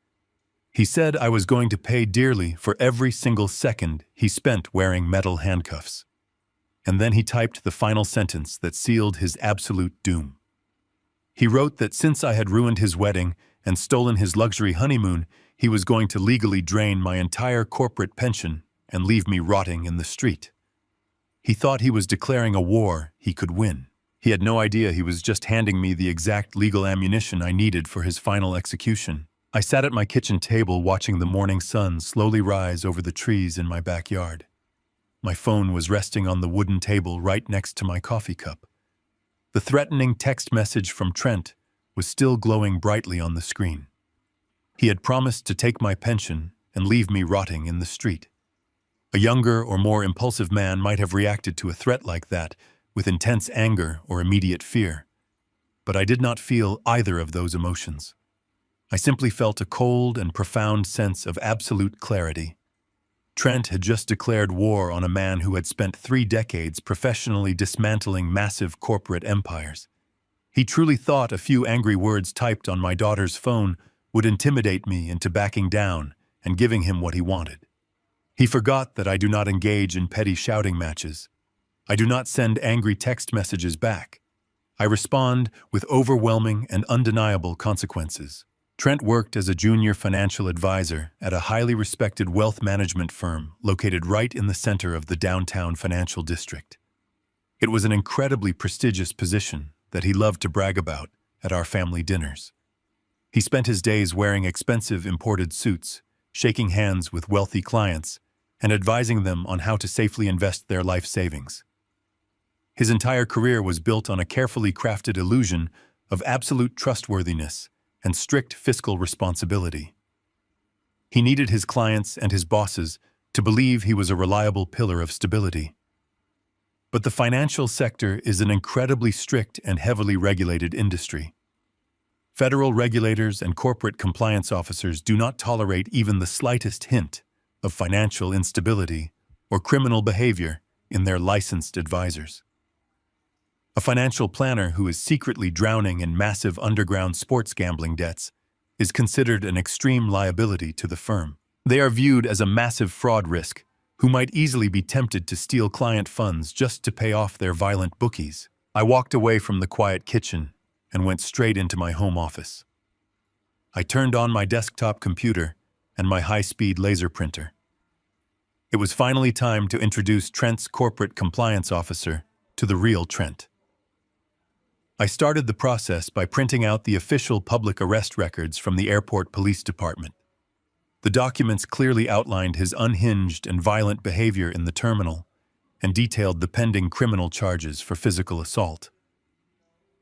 He said I was going to pay dearly for every single second he spent wearing metal handcuffs. And then he typed the final sentence that sealed his absolute doom. He wrote that since I had ruined his wedding and stolen his luxury honeymoon, he was going to legally drain my entire corporate pension and leave me rotting in the street. He thought he was declaring a war he could win. He had no idea he was just handing me the exact legal ammunition I needed for his final execution. I sat at my kitchen table watching the morning sun slowly rise over the trees in my backyard. My phone was resting on the wooden table right next to my coffee cup. The threatening text message from Trent was still glowing brightly on the screen. He had promised to take my pension and leave me rotting in the street. A younger or more impulsive man might have reacted to a threat like that with intense anger or immediate fear. But I did not feel either of those emotions. I simply felt a cold and profound sense of absolute clarity. Trent had just declared war on a man who had spent 3 decades professionally dismantling massive corporate empires. He truly thought a few angry words typed on my daughter's phone would intimidate me into backing down and giving him what he wanted. He forgot that I do not engage in petty shouting matches. I do not send angry text messages back. I respond with overwhelming and undeniable consequences. Trent worked as a junior financial advisor at a highly respected wealth management firm located right in the center of the downtown financial district. It was an incredibly prestigious position that he loved to brag about at our family dinners. He spent his days wearing expensive imported suits, shaking hands with wealthy clients, and advising them on how to safely invest their life savings. His entire career was built on a carefully crafted illusion of absolute trustworthiness and strict fiscal responsibility. He needed his clients and his bosses to believe he was a reliable pillar of stability. But the financial sector is an incredibly strict and heavily regulated industry. Federal regulators and corporate compliance officers do not tolerate even the slightest hint of financial instability or criminal behavior in their licensed advisors. A financial planner who is secretly drowning in massive underground sports gambling debts is considered an extreme liability to the firm. They are viewed as a massive fraud risk who might easily be tempted to steal client funds just to pay off their violent bookies. I walked away from the quiet kitchen and went straight into my home office. I turned on my desktop computer and my high-speed laser printer. It was finally time to introduce Trent's corporate compliance officer to the real Trent. I started the process by printing out the official public arrest records from the airport police department. The documents clearly outlined his unhinged and violent behavior in the terminal and detailed the pending criminal charges for physical assault.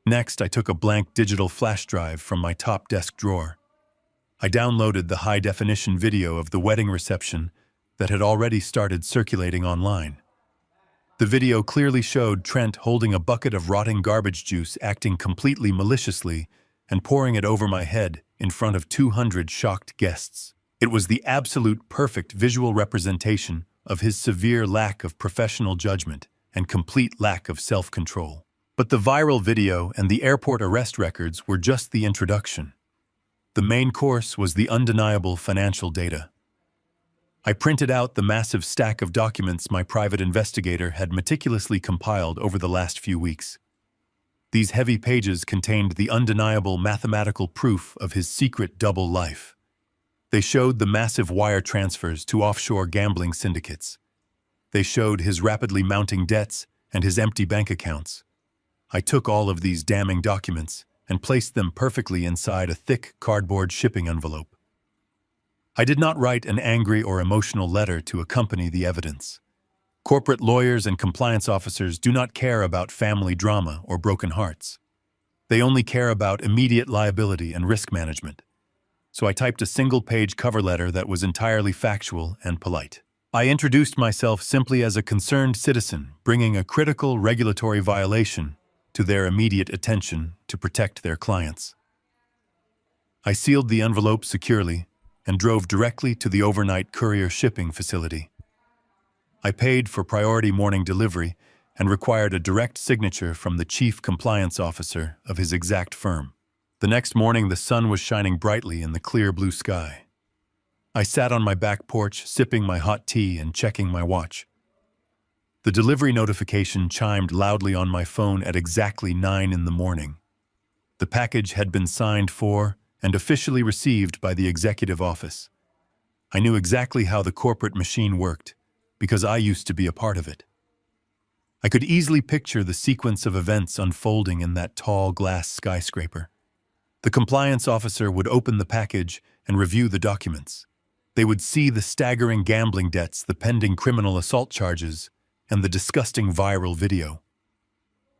Next, I took a blank digital flash drive from my top desk drawer. I downloaded the high-definition video of the wedding reception that had already started circulating online. The video clearly showed Trent holding a bucket of rotting garbage juice, acting completely maliciously, and pouring it over my head in front of 200 shocked guests. It was the absolute perfect visual representation of his severe lack of professional judgment and complete lack of self-control. But the viral video and the airport arrest records were just the introduction. The main course was the undeniable financial data. I printed out the massive stack of documents my private investigator had meticulously compiled over the last few weeks. These heavy pages contained the undeniable mathematical proof of his secret double life. They showed the massive wire transfers to offshore gambling syndicates. They showed his rapidly mounting debts and his empty bank accounts. I took all of these damning documents and placed them perfectly inside a thick cardboard shipping envelope. I did not write an angry or emotional letter to accompany the evidence. Corporate lawyers and compliance officers do not care about family drama or broken hearts. They only care about immediate liability and risk management. So I typed a single-page cover letter that was entirely factual and polite. I introduced myself simply as a concerned citizen bringing a critical regulatory violation to their immediate attention to protect their clients. I sealed the envelope securely and drove directly to the overnight courier shipping facility. I paid for priority morning delivery and required a direct signature from the chief compliance officer of his exact firm. The next morning, the sun was shining brightly in the clear blue sky. I sat on my back porch, sipping my hot tea and checking my watch. The delivery notification chimed loudly on my phone at exactly 9 in the morning. The package had been signed for and officially received by the executive office. I knew exactly how the corporate machine worked, because I used to be a part of it. I could easily picture the sequence of events unfolding in that tall glass skyscraper. The compliance officer would open the package and review the documents. They would see the staggering gambling debts, the pending criminal assault charges, and the disgusting viral video.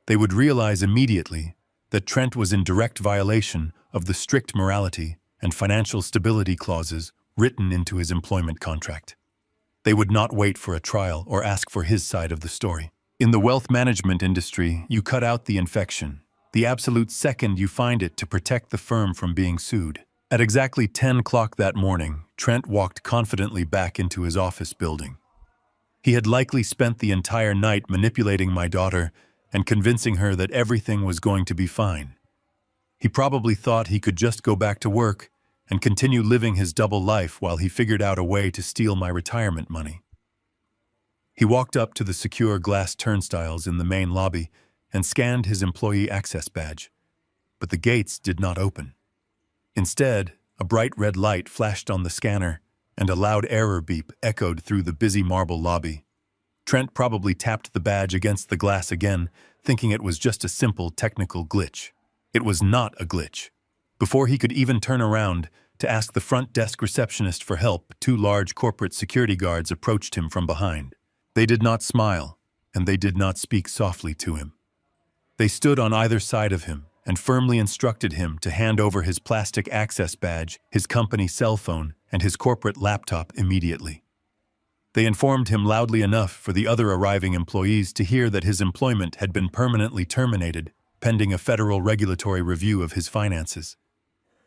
They would realize immediately that Trent was in direct violation of the strict morality and financial stability clauses written into his employment contract. They would not wait for a trial or ask for his side of the story. In the wealth management industry, you cut out the infection, the absolute second you find it, to protect the firm from being sued. At exactly 10 o'clock that morning, Trent walked confidently back into his office building. He had likely spent the entire night manipulating my daughter and convincing her that everything was going to be fine. He probably thought he could just go back to work and continue living his double life while he figured out a way to steal my retirement money. He walked up to the secure glass turnstiles in the main lobby and scanned his employee access badge, but the gates did not open. Instead, A bright red light flashed on the scanner, and a loud error beep echoed through the busy marble lobby. Trent probably tapped the badge against the glass again, thinking it was just a simple technical glitch. It was not a glitch. Before he could even turn around to ask the front desk receptionist for help, two large corporate security guards approached him from behind. They did not smile, and they did not speak softly to him. They stood on either side of him and firmly instructed him to hand over his plastic access badge, his company cell phone, and his corporate laptop immediately. They informed him loudly enough for the other arriving employees to hear that his employment had been permanently terminated, pending a federal regulatory review of his finances.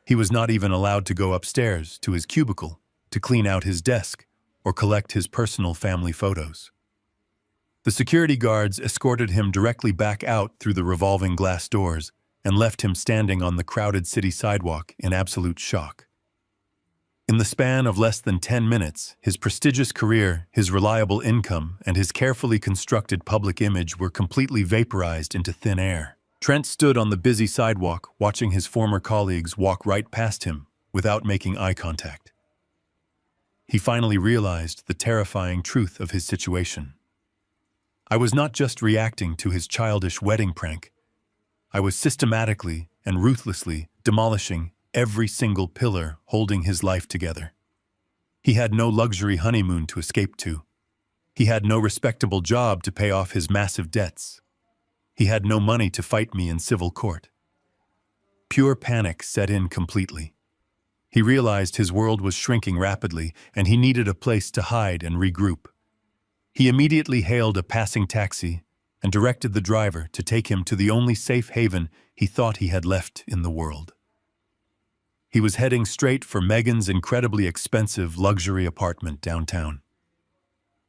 He was not even allowed to go upstairs to his cubicle to clean out his desk or collect his personal family photos. The security guards escorted him directly back out through the revolving glass doors and left him standing on the crowded city sidewalk in absolute shock. In the span of less than 10 minutes, his prestigious career, his reliable income, and his carefully constructed public image were completely vaporized into thin air. Trent stood on the busy sidewalk, watching his former colleagues walk right past him without making eye contact. He finally realized the terrifying truth of his situation. I was not just reacting to his childish wedding prank. I was systematically and ruthlessly demolishing every single pillar holding his life together. He had no luxury honeymoon to escape to. He had no respectable job to pay off his massive debts. He had no money to fight me in civil court. Pure panic set in completely. He realized his world was shrinking rapidly, and he needed a place to hide and regroup. He immediately hailed a passing taxi and directed the driver to take him to the only safe haven he thought he had left in the world. He was heading straight for Megan's incredibly expensive luxury apartment downtown.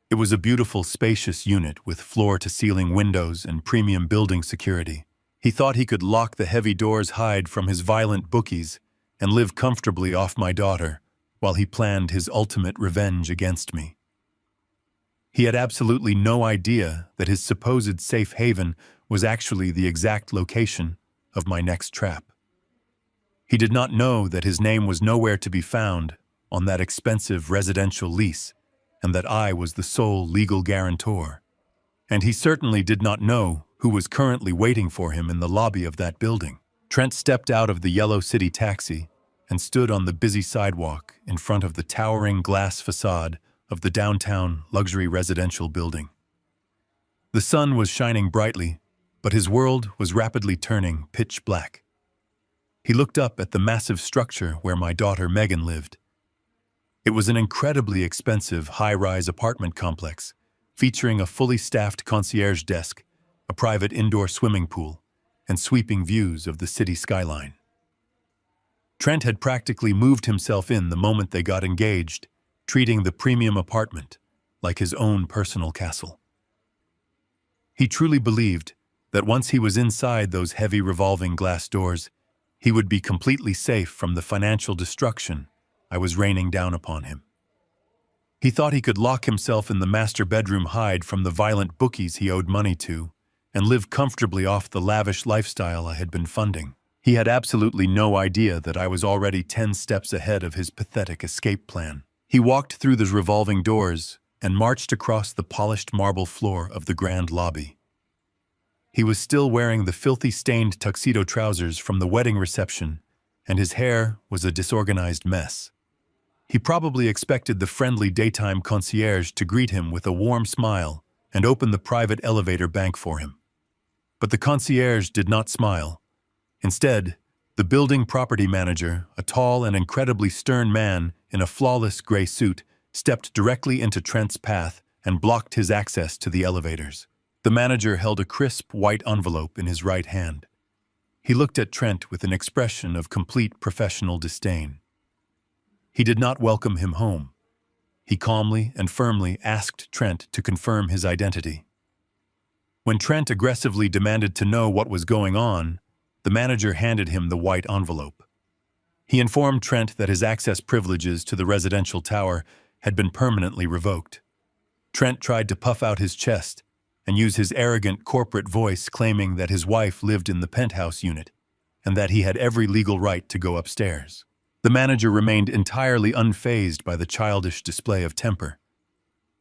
It was a beautiful, spacious unit with floor-to-ceiling windows and premium building security. He thought he could lock the heavy doors, hide from his violent bookies, and live comfortably off my daughter while he planned his ultimate revenge against me. He had absolutely no idea that his supposed safe haven was actually the exact location of my next trap. He did not know that his name was nowhere to be found on that expensive residential lease, and that I was the sole legal guarantor. And he certainly did not know who was currently waiting for him in the lobby of that building. Trent stepped out of the yellow city taxi and stood on the busy sidewalk in front of the towering glass facade of the downtown luxury residential building. The sun was shining brightly, but his world was rapidly turning pitch black. He looked up at the massive structure where my daughter Megan lived. It was an incredibly expensive high-rise apartment complex, featuring a fully staffed concierge desk, a private indoor swimming pool, and sweeping views of the city skyline. Trent had practically moved himself in the moment they got engaged, treating the premium apartment like his own personal castle. He truly believed that once he was inside those heavy revolving glass doors, he would be completely safe from the financial destruction I was raining down upon him. He thought he could lock himself in the master bedroom, hide from the violent bookies he owed money to, and live comfortably off the lavish lifestyle I had been funding. He had absolutely no idea that I was already 10 steps ahead of his pathetic escape plan. He walked through those revolving doors and marched across the polished marble floor of the grand lobby. He was still wearing the filthy stained tuxedo trousers from the wedding reception, and his hair was a disorganized mess. He probably expected the friendly daytime concierge to greet him with a warm smile and open the private elevator bank for him. But the concierge did not smile. Instead, the building property manager, a tall and incredibly stern man in a flawless gray suit, stepped directly into Trent's path and blocked his access to the elevators. The manager held a crisp white envelope in his right hand. He looked at Trent with an expression of complete professional disdain. He did not welcome him home. He calmly and firmly asked Trent to confirm his identity. When Trent aggressively demanded to know what was going on, the manager handed him the white envelope. He informed Trent that his access privileges to the residential tower had been permanently revoked. Trent tried to puff out his chest and use his arrogant corporate voice, claiming that his wife lived in the penthouse unit and that he had every legal right to go upstairs. The manager remained entirely unfazed by the childish display of temper.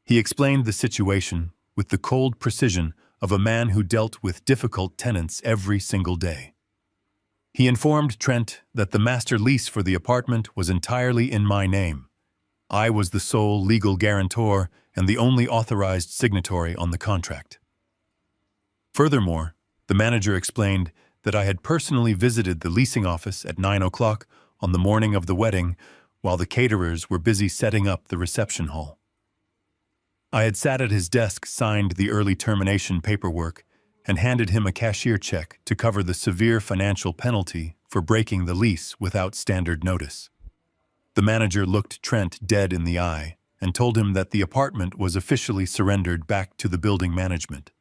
He explained the situation with the cold precision of a man who dealt with difficult tenants every single day. He informed Trent that the master lease for the apartment was entirely in my name. I was the sole legal guarantor and the only authorized signatory on the contract. Furthermore, the manager explained that I had personally visited the leasing office at 9 o'clock on the morning of the wedding while the caterers were busy setting up the reception hall. I had sat at his desk, signed the early termination paperwork, and handed him a cashier check to cover the severe financial penalty for breaking the lease without standard notice. The manager looked Trent dead in the eye and told him that the apartment was officially surrendered back to the building management.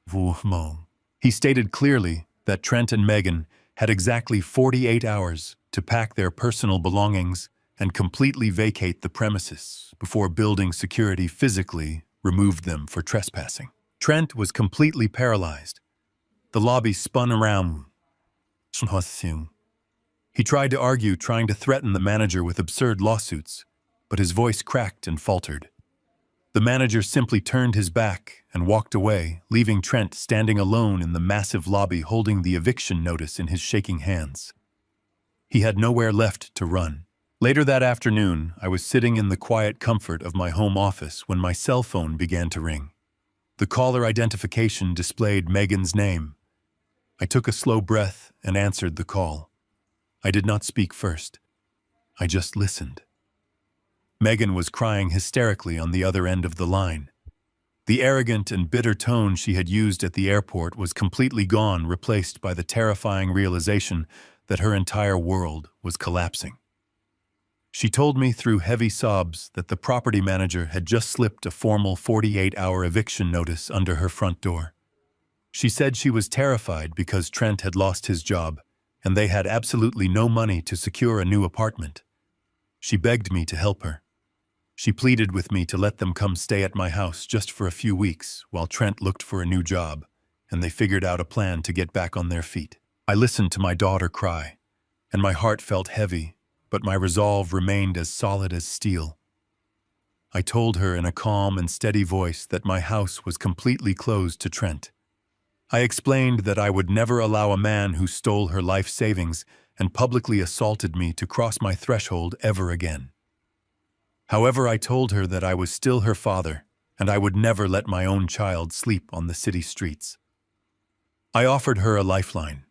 He stated clearly that Trent and Megan had exactly 48 hours to pack their personal belongings and completely vacate the premises before building security physically removed them for trespassing. Trent was completely paralyzed. The lobby spun around. He tried to argue, trying to threaten the manager with absurd lawsuits, but his voice cracked and faltered. The manager simply turned his back and walked away, leaving Trent standing alone in the massive lobby holding the eviction notice in his shaking hands. He had nowhere left to run. Later that afternoon, I was sitting in the quiet comfort of my home office when my cell phone began to ring. The caller identification displayed Megan's name. I took a slow breath and answered the call. I did not speak first. I just listened. Megan was crying hysterically on the other end of the line. The arrogant and bitter tone she had used at the airport was completely gone, replaced by the terrifying realization that her entire world was collapsing. She told me through heavy sobs that the property manager had just slipped a formal 48-hour eviction notice under her front door. She said she was terrified because Trent had lost his job, and they had absolutely no money to secure a new apartment. She begged me to help her. She pleaded with me to let them come stay at my house just for a few weeks while Trent looked for a new job, and they figured out a plan to get back on their feet. I listened to my daughter cry, and my heart felt heavy, but my resolve remained as solid as steel. I told her in a calm and steady voice that my house was completely closed to Trent. I explained that I would never allow a man who stole her life savings and publicly assaulted me to cross my threshold ever again. However, I told her that I was still her father, and I would never let my own child sleep on the city streets. I offered her a lifeline.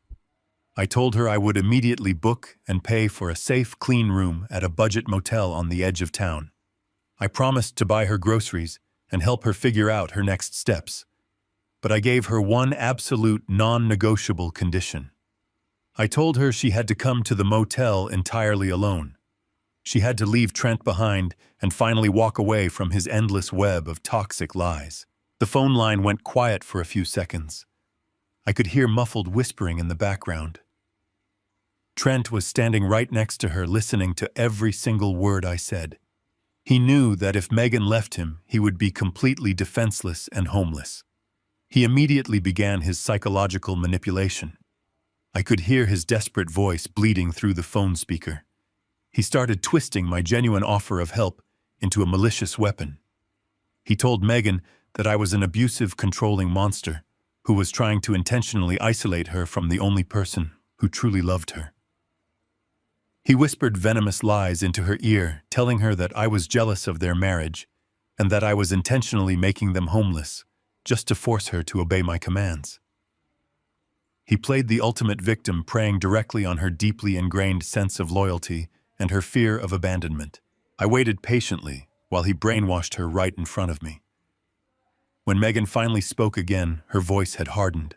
I told her I would immediately book and pay for a safe, clean room at a budget motel on the edge of town. I promised to buy her groceries and help her figure out her next steps. But I gave her one absolute non-negotiable condition. I told her she had to come to the motel entirely alone. She had to leave Trent behind and finally walk away from his endless web of toxic lies. The phone line went quiet for a few seconds. I could hear muffled whispering in the background. Trent was standing right next to her, listening to every single word I said. He knew that if Megan left him, he would be completely defenseless and homeless. He immediately began his psychological manipulation. I could hear his desperate voice bleeding through the phone speaker. He started twisting my genuine offer of help into a malicious weapon. He told Megan that I was an abusive, controlling monster who was trying to intentionally isolate her from the only person who truly loved her. He whispered venomous lies into her ear, telling her that I was jealous of their marriage and that I was intentionally making them homeless just to force her to obey my commands. He played the ultimate victim, preying directly on her deeply ingrained sense of loyalty and her fear of abandonment. I waited patiently while he brainwashed her right in front of me. When Megan finally spoke again, her voice had hardened.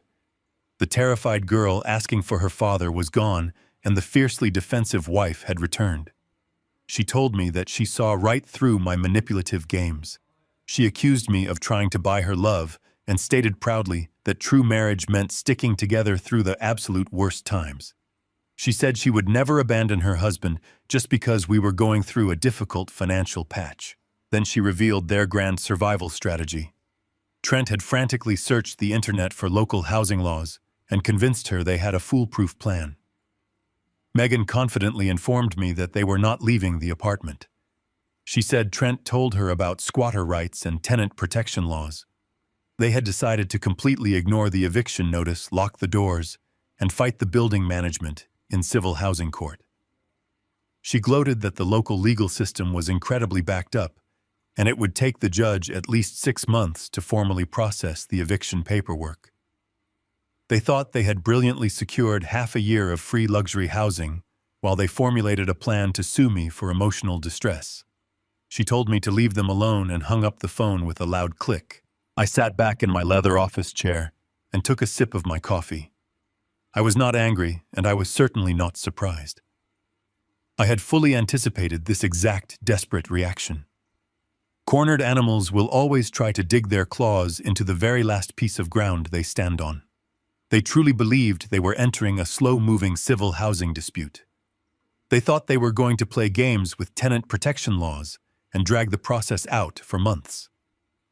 The terrified girl asking for her father was gone, and the fiercely defensive wife had returned. She told me that she saw right through my manipulative games. She accused me of trying to buy her love and stated proudly that true marriage meant sticking together through the absolute worst times. She said she would never abandon her husband just because we were going through a difficult financial patch. Then she revealed their grand survival strategy. Trent had frantically searched the internet for local housing laws and convinced her they had a foolproof plan. Megan confidently informed me that they were not leaving the apartment. She said Trent told her about squatter rights and tenant protection laws. They had decided to completely ignore the eviction notice, lock the doors, and fight the building management in civil housing court. She gloated that the local legal system was incredibly backed up, and it would take the judge at least 6 months to formally process the eviction paperwork. They thought they had brilliantly secured half a year of free luxury housing while they formulated a plan to sue me for emotional distress. She told me to leave them alone and hung up the phone with a loud click. I sat back in my leather office chair and took a sip of my coffee. I was not angry, and I was certainly not surprised. I had fully anticipated this exact desperate reaction. Cornered animals will always try to dig their claws into the very last piece of ground they stand on. They truly believed they were entering a slow-moving civil housing dispute. They thought they were going to play games with tenant protection laws and drag the process out for months.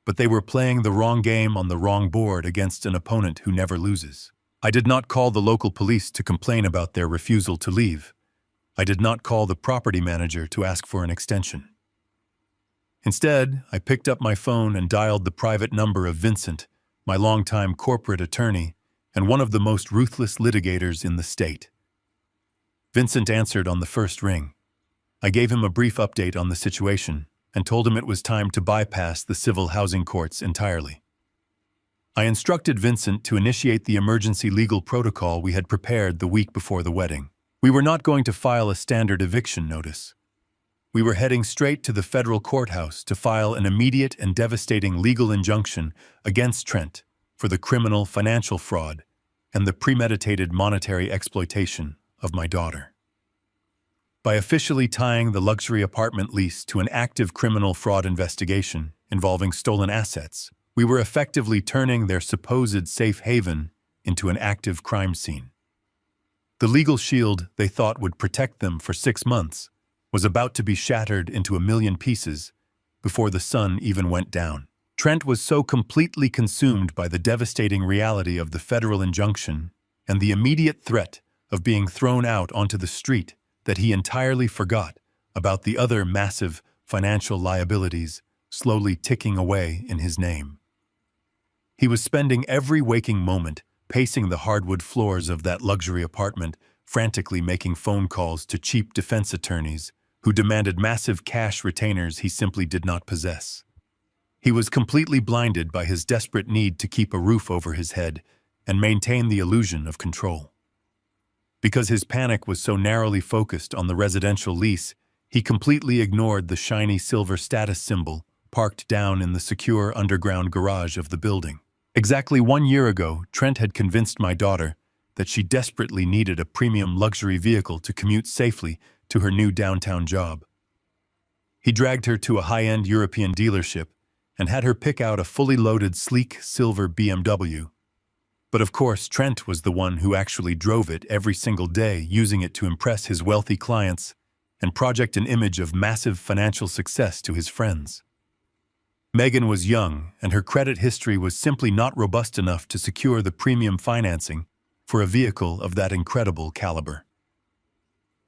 But they were playing the wrong game on the wrong board against an opponent who never loses. I did not call the local police to complain about their refusal to leave. I did not call the property manager to ask for an extension. Instead, I picked up my phone and dialed the private number of Vincent, my longtime corporate attorney, and one of the most ruthless litigators in the state. Vincent answered on the first ring. I gave him a brief update on the situation and told him it was time to bypass the civil housing courts entirely. I instructed Vincent to initiate the emergency legal protocol we had prepared the week before the wedding. We were not going to file a standard eviction notice. We were heading straight to the federal courthouse to file an immediate and devastating legal injunction against Trent for the criminal financial fraud and the premeditated monetary exploitation of my daughter. By officially tying the luxury apartment lease to an active criminal fraud investigation involving stolen assets, we were effectively turning their supposed safe haven into an active crime scene. The legal shield they thought would protect them for 6 months was about to be shattered into a million pieces before the sun even went down. Trent was so completely consumed by the devastating reality of the federal injunction and the immediate threat of being thrown out onto the street that he entirely forgot about the other massive financial liabilities slowly ticking away in his name. He was spending every waking moment pacing the hardwood floors of that luxury apartment, frantically making phone calls to cheap defense attorneys who demanded massive cash retainers he simply did not possess. He was completely blinded by his desperate need to keep a roof over his head and maintain the illusion of control. Because his panic was so narrowly focused on the residential lease, he completely ignored the shiny silver status symbol parked down in the secure underground garage of the building. Exactly 1 year ago, Trent had convinced my daughter that she desperately needed a premium luxury vehicle to commute safely to her new downtown job. He dragged her to a high-end European dealership and had her pick out a fully loaded, sleek silver BMW. But of course, Trent was the one who actually drove it every single day, using it to impress his wealthy clients and project an image of massive financial success to his friends. Megan was young, and her credit history was simply not robust enough to secure the premium financing for a vehicle of that incredible caliber.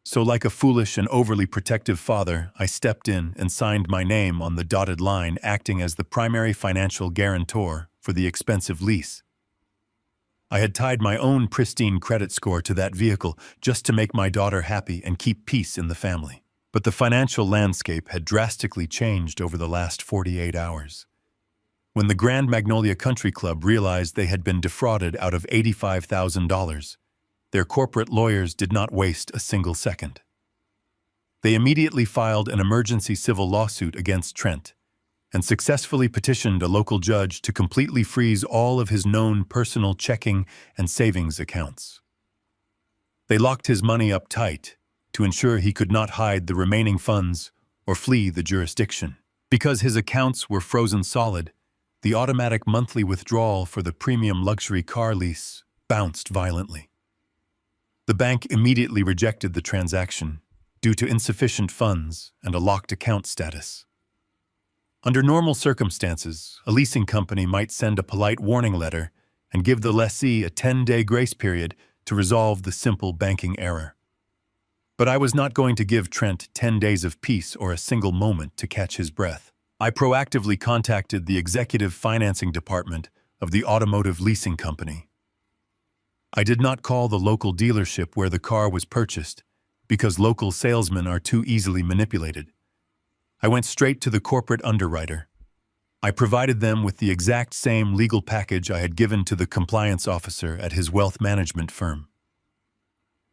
So like a foolish and overly protective father, I stepped in and signed my name on the dotted line, acting as the primary financial guarantor for the expensive lease. I had tied my own pristine credit score to that vehicle just to make my daughter happy and keep peace in the family. But the financial landscape had drastically changed over the last 48 hours. When the Grand Magnolia Country Club realized they had been defrauded out of $85,000, their corporate lawyers did not waste a single second. They immediately filed an emergency civil lawsuit against Trent and successfully petitioned a local judge to completely freeze all of his known personal checking and savings accounts. They locked his money up tight to ensure he could not hide the remaining funds or flee the jurisdiction. Because his accounts were frozen solid, the automatic monthly withdrawal for the premium luxury car lease bounced violently. The bank immediately rejected the transaction due to insufficient funds and a locked account status. Under normal circumstances, a leasing company might send a polite warning letter and give the lessee a 10-day grace period to resolve the simple banking error. But I was not going to give Trent 10 days of peace or a single moment to catch his breath. I proactively contacted the executive financing department of the automotive leasing company. I did not call the local dealership where the car was purchased because local salesmen are too easily manipulated. I went straight to the corporate underwriter. I provided them with the exact same legal package I had given to the compliance officer at his wealth management firm.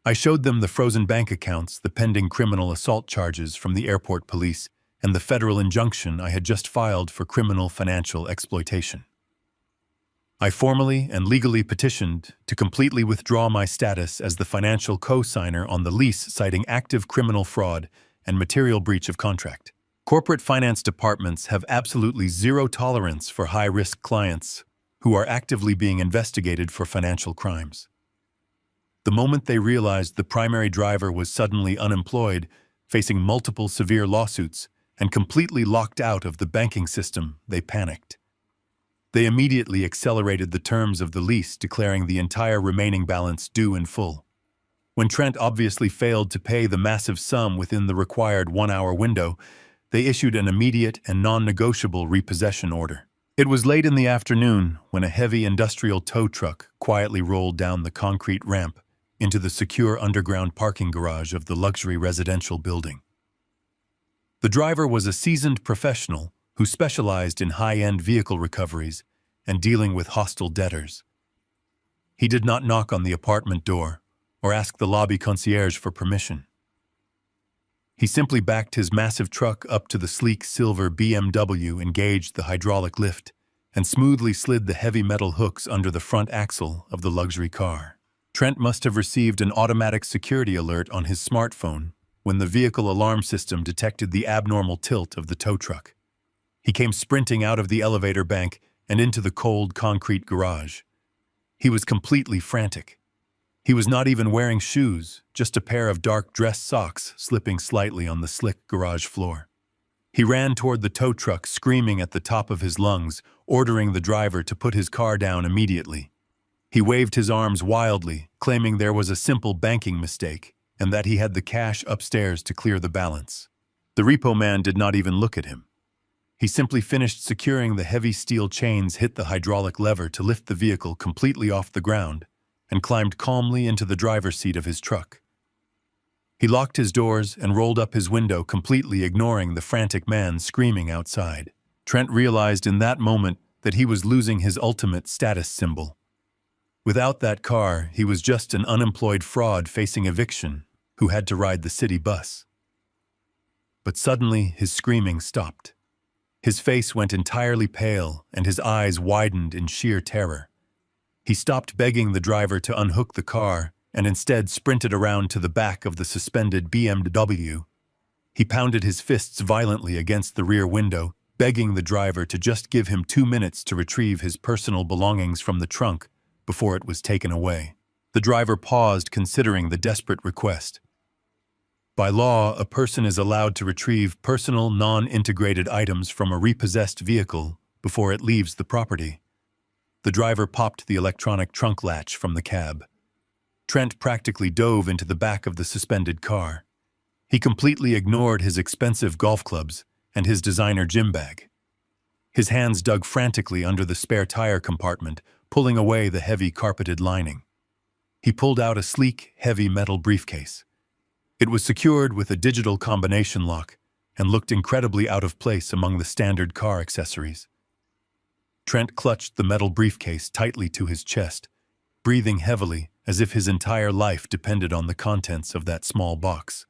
I showed them the frozen bank accounts, the pending criminal assault charges from the airport police, and the federal injunction I had just filed for criminal financial exploitation. I formally and legally petitioned to completely withdraw my status as the financial co-signer on the lease, citing active criminal fraud and material breach of contract. Corporate finance departments have absolutely zero tolerance for high-risk clients who are actively being investigated for financial crimes. The moment they realized the primary driver was suddenly unemployed, facing multiple severe lawsuits, and completely locked out of the banking system, they panicked. They immediately accelerated the terms of the lease, declaring the entire remaining balance due in full. When Trent obviously failed to pay the massive sum within the required 1-hour window, they issued an immediate and non-negotiable repossession order. It was late in the afternoon when a heavy industrial tow truck quietly rolled down the concrete ramp into the secure underground parking garage of the luxury residential building. The driver was a seasoned professional who specialized in high-end vehicle recoveries and dealing with hostile debtors. He did not knock on the apartment door or ask the lobby concierge for permission. He simply backed his massive truck up to the sleek silver BMW, engaged the hydraulic lift, and smoothly slid the heavy metal hooks under the front axle of the luxury car. Trent must have received an automatic security alert on his smartphone when the vehicle alarm system detected the abnormal tilt of the tow truck. He came sprinting out of the elevator bank and into the cold concrete garage. He was completely frantic. He was not even wearing shoes, just a pair of dark dress socks slipping slightly on the slick garage floor. He ran toward the tow truck, screaming at the top of his lungs, ordering the driver to put his car down immediately. He waved his arms wildly, claiming there was a simple banking mistake and that he had the cash upstairs to clear the balance. The repo man did not even look at him. He simply finished securing the heavy steel chains, hit the hydraulic lever to lift the vehicle completely off the ground, and climbed calmly into the driver's seat of his truck. He locked his doors and rolled up his window, completely ignoring the frantic man screaming outside. Trent realized in that moment that he was losing his ultimate status symbol. Without that car, he was just an unemployed fraud facing eviction who had to ride the city bus. But suddenly, his screaming stopped. His face went entirely pale and his eyes widened in sheer terror. He stopped begging the driver to unhook the car and instead sprinted around to the back of the suspended BMW. He pounded his fists violently against the rear window, begging the driver to just give him 2 minutes to retrieve his personal belongings from the trunk before it was taken away. The driver paused, considering the desperate request. By law, a person is allowed to retrieve personal, non-integrated items from a repossessed vehicle before it leaves the property. The driver popped the electronic trunk latch from the cab. Trent practically dove into the back of the suspended car. He completely ignored his expensive golf clubs and his designer gym bag. His hands dug frantically under the spare tire compartment, pulling away the heavy carpeted lining. He pulled out a sleek, heavy metal briefcase. It was secured with a digital combination lock and looked incredibly out of place among the standard car accessories. Trent clutched the metal briefcase tightly to his chest, breathing heavily as if his entire life depended on the contents of that small box.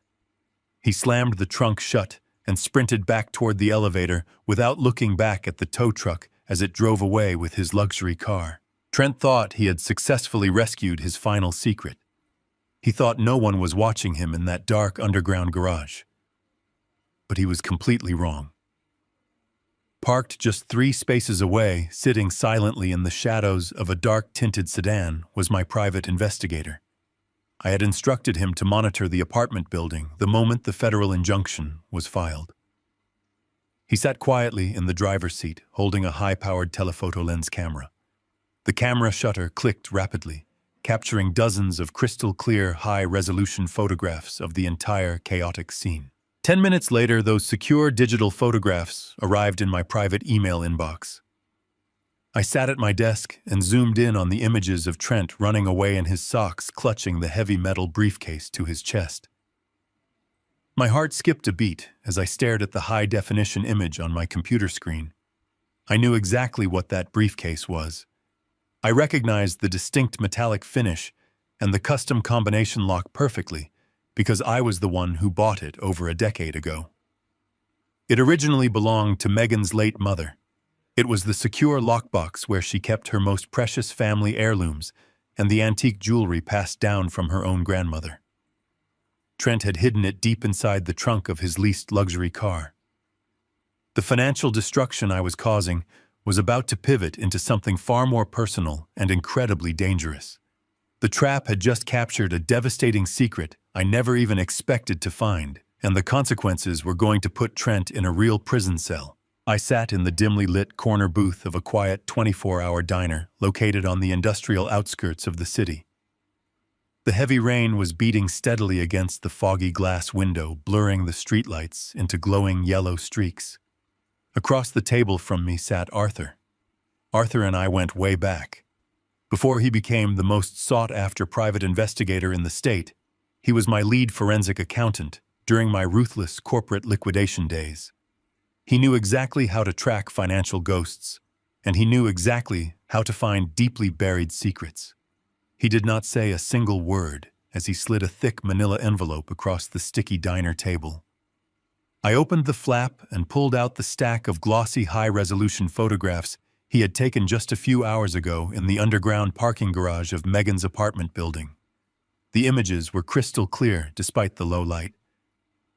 He slammed the trunk shut and sprinted back toward the elevator without looking back at the tow truck as it drove away with his luxury car. Trent thought he had successfully rescued his final secret. He thought no one was watching him in that dark underground garage. But he was completely wrong. Parked just 3 spaces away, sitting silently in the shadows of a dark-tinted sedan, was my private investigator. I had instructed him to monitor the apartment building the moment the federal injunction was filed. He sat quietly in the driver's seat, holding a high-powered telephoto lens camera. The camera shutter clicked rapidly, capturing dozens of crystal-clear, high-resolution photographs of the entire chaotic scene. 10 minutes later, those secure digital photographs arrived in my private email inbox. I sat at my desk and zoomed in on the images of Trent running away in his socks, clutching the heavy metal briefcase to his chest. My heart skipped a beat as I stared at the high-definition image on my computer screen. I knew exactly what that briefcase was. I recognized the distinct metallic finish and the custom combination lock perfectly because I was the one who bought it over a decade ago. It originally belonged to Megan's late mother. It was the secure lockbox where she kept her most precious family heirlooms and the antique jewelry passed down from her own grandmother. Trent had hidden it deep inside the trunk of his leased luxury car. The financial destruction I was causing was about to pivot into something far more personal and incredibly dangerous. The trap had just captured a devastating secret I never even expected to find, and the consequences were going to put Trent in a real prison cell. I sat in the dimly lit corner booth of a quiet 24-hour diner located on the industrial outskirts of the city. The heavy rain was beating steadily against the foggy glass window, blurring the streetlights into glowing yellow streaks. Across the table from me sat Arthur. Arthur and I went way back. Before he became the most sought-after private investigator in the state, he was my lead forensic accountant during my ruthless corporate liquidation days. He knew exactly how to track financial ghosts, and he knew exactly how to find deeply buried secrets. He did not say a single word as he slid a thick manila envelope across the sticky diner table. I opened the flap and pulled out the stack of glossy high-resolution photographs he had taken just a few hours ago in the underground parking garage of Megan's apartment building. The images were crystal clear despite the low light.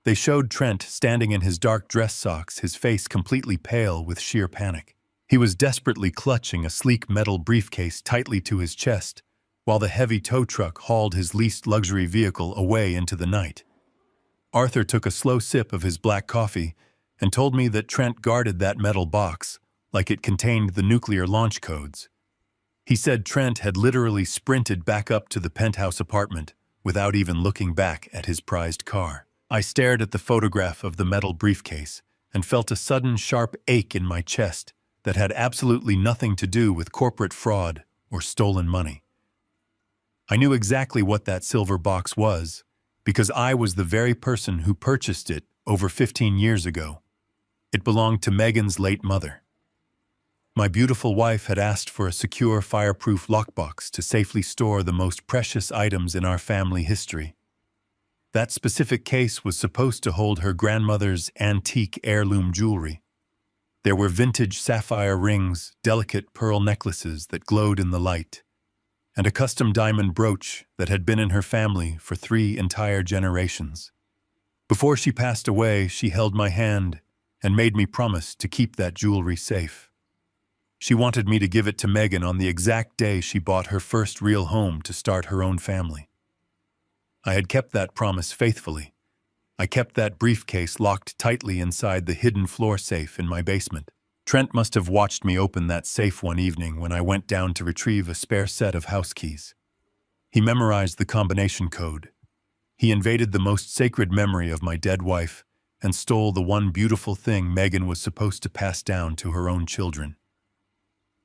They showed Trent standing in his dark dress socks, his face completely pale with sheer panic. He was desperately clutching a sleek metal briefcase tightly to his chest, while the heavy tow truck hauled his leased luxury vehicle away into the night. Arthur took a slow sip of his black coffee and told me that Trent guarded that metal box like it contained the nuclear launch codes. He said Trent had literally sprinted back up to the penthouse apartment without even looking back at his prized car. I stared at the photograph of the metal briefcase and felt a sudden sharp ache in my chest that had absolutely nothing to do with corporate fraud or stolen money. I knew exactly what that silver box was because I was the very person who purchased it over 15 years ago. It belonged to Megan's late mother. My beautiful wife had asked for a secure, fireproof lockbox to safely store the most precious items in our family history. That specific case was supposed to hold her grandmother's antique heirloom jewelry. There were vintage sapphire rings, delicate pearl necklaces that glowed in the light, and a custom diamond brooch that had been in her family for 3 entire generations. Before she passed away, she held my hand and made me promise to keep that jewelry safe. She wanted me to give it to Megan on the exact day she bought her first real home to start her own family. I had kept that promise faithfully. I kept that briefcase locked tightly inside the hidden floor safe in my basement. Trent must have watched me open that safe one evening when I went down to retrieve a spare set of house keys. He memorized the combination code. He invaded the most sacred memory of my dead wife and stole the one beautiful thing Megan was supposed to pass down to her own children.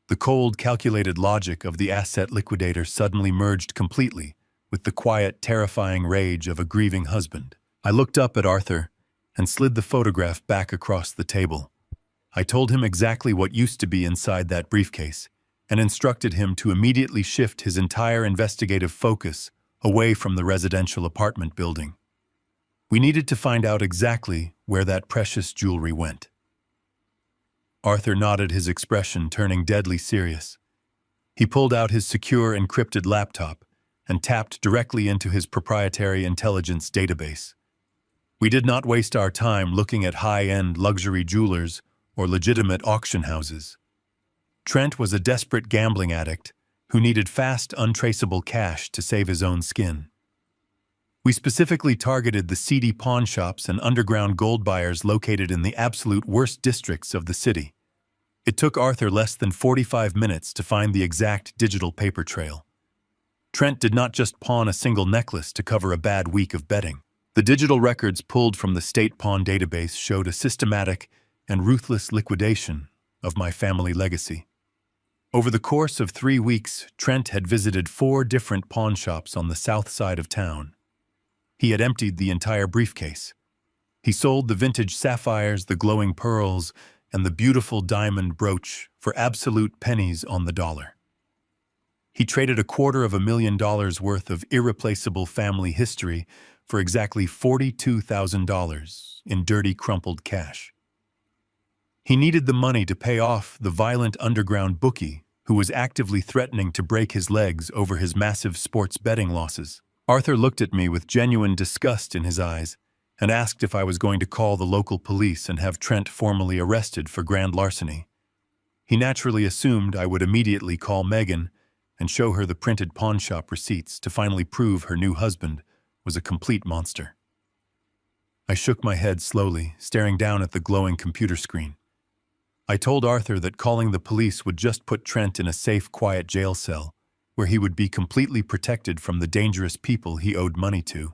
The cold, calculated logic of the asset liquidator suddenly merged completely with the quiet, terrifying rage of a grieving husband. I looked up at Arthur and slid the photograph back across the table. I told him exactly what used to be inside that briefcase and instructed him to immediately shift his entire investigative focus away from the residential apartment building. We needed to find out exactly where that precious jewelry went. Arthur nodded, his expression turning deadly serious. He pulled out his secure encrypted laptop and tapped directly into his proprietary intelligence database. We did not waste our time looking at high-end luxury jewelers or legitimate auction houses. Trent was a desperate gambling addict who needed fast, untraceable cash to save his own skin. We specifically targeted the seedy pawn shops and underground gold buyers located in the absolute worst districts of the city. It took Arthur less than 45 minutes to find the exact digital paper trail. Trent did not just pawn a single necklace to cover a bad week of betting. The digital records pulled from the state pawn database showed a systematic and ruthless liquidation of my family legacy. Over the course of 3 weeks, Trent had visited 4 different pawn shops on the south side of town. He had emptied the entire briefcase. He sold the vintage sapphires, the glowing pearls, and the beautiful diamond brooch for absolute pennies on the dollar. He traded $250,000 worth of irreplaceable family history for exactly $42,000 in dirty, crumpled cash. He needed the money to pay off the violent underground bookie who was actively threatening to break his legs over his massive sports betting losses. Arthur looked at me with genuine disgust in his eyes and asked if I was going to call the local police and have Trent formally arrested for grand larceny. He naturally assumed I would immediately call Megan and show her the printed pawnshop receipts to finally prove her new husband was a complete monster. I shook my head slowly, staring down at the glowing computer screen. I told Arthur that calling the police would just put Trent in a safe, quiet jail cell, where he would be completely protected from the dangerous people he owed money to.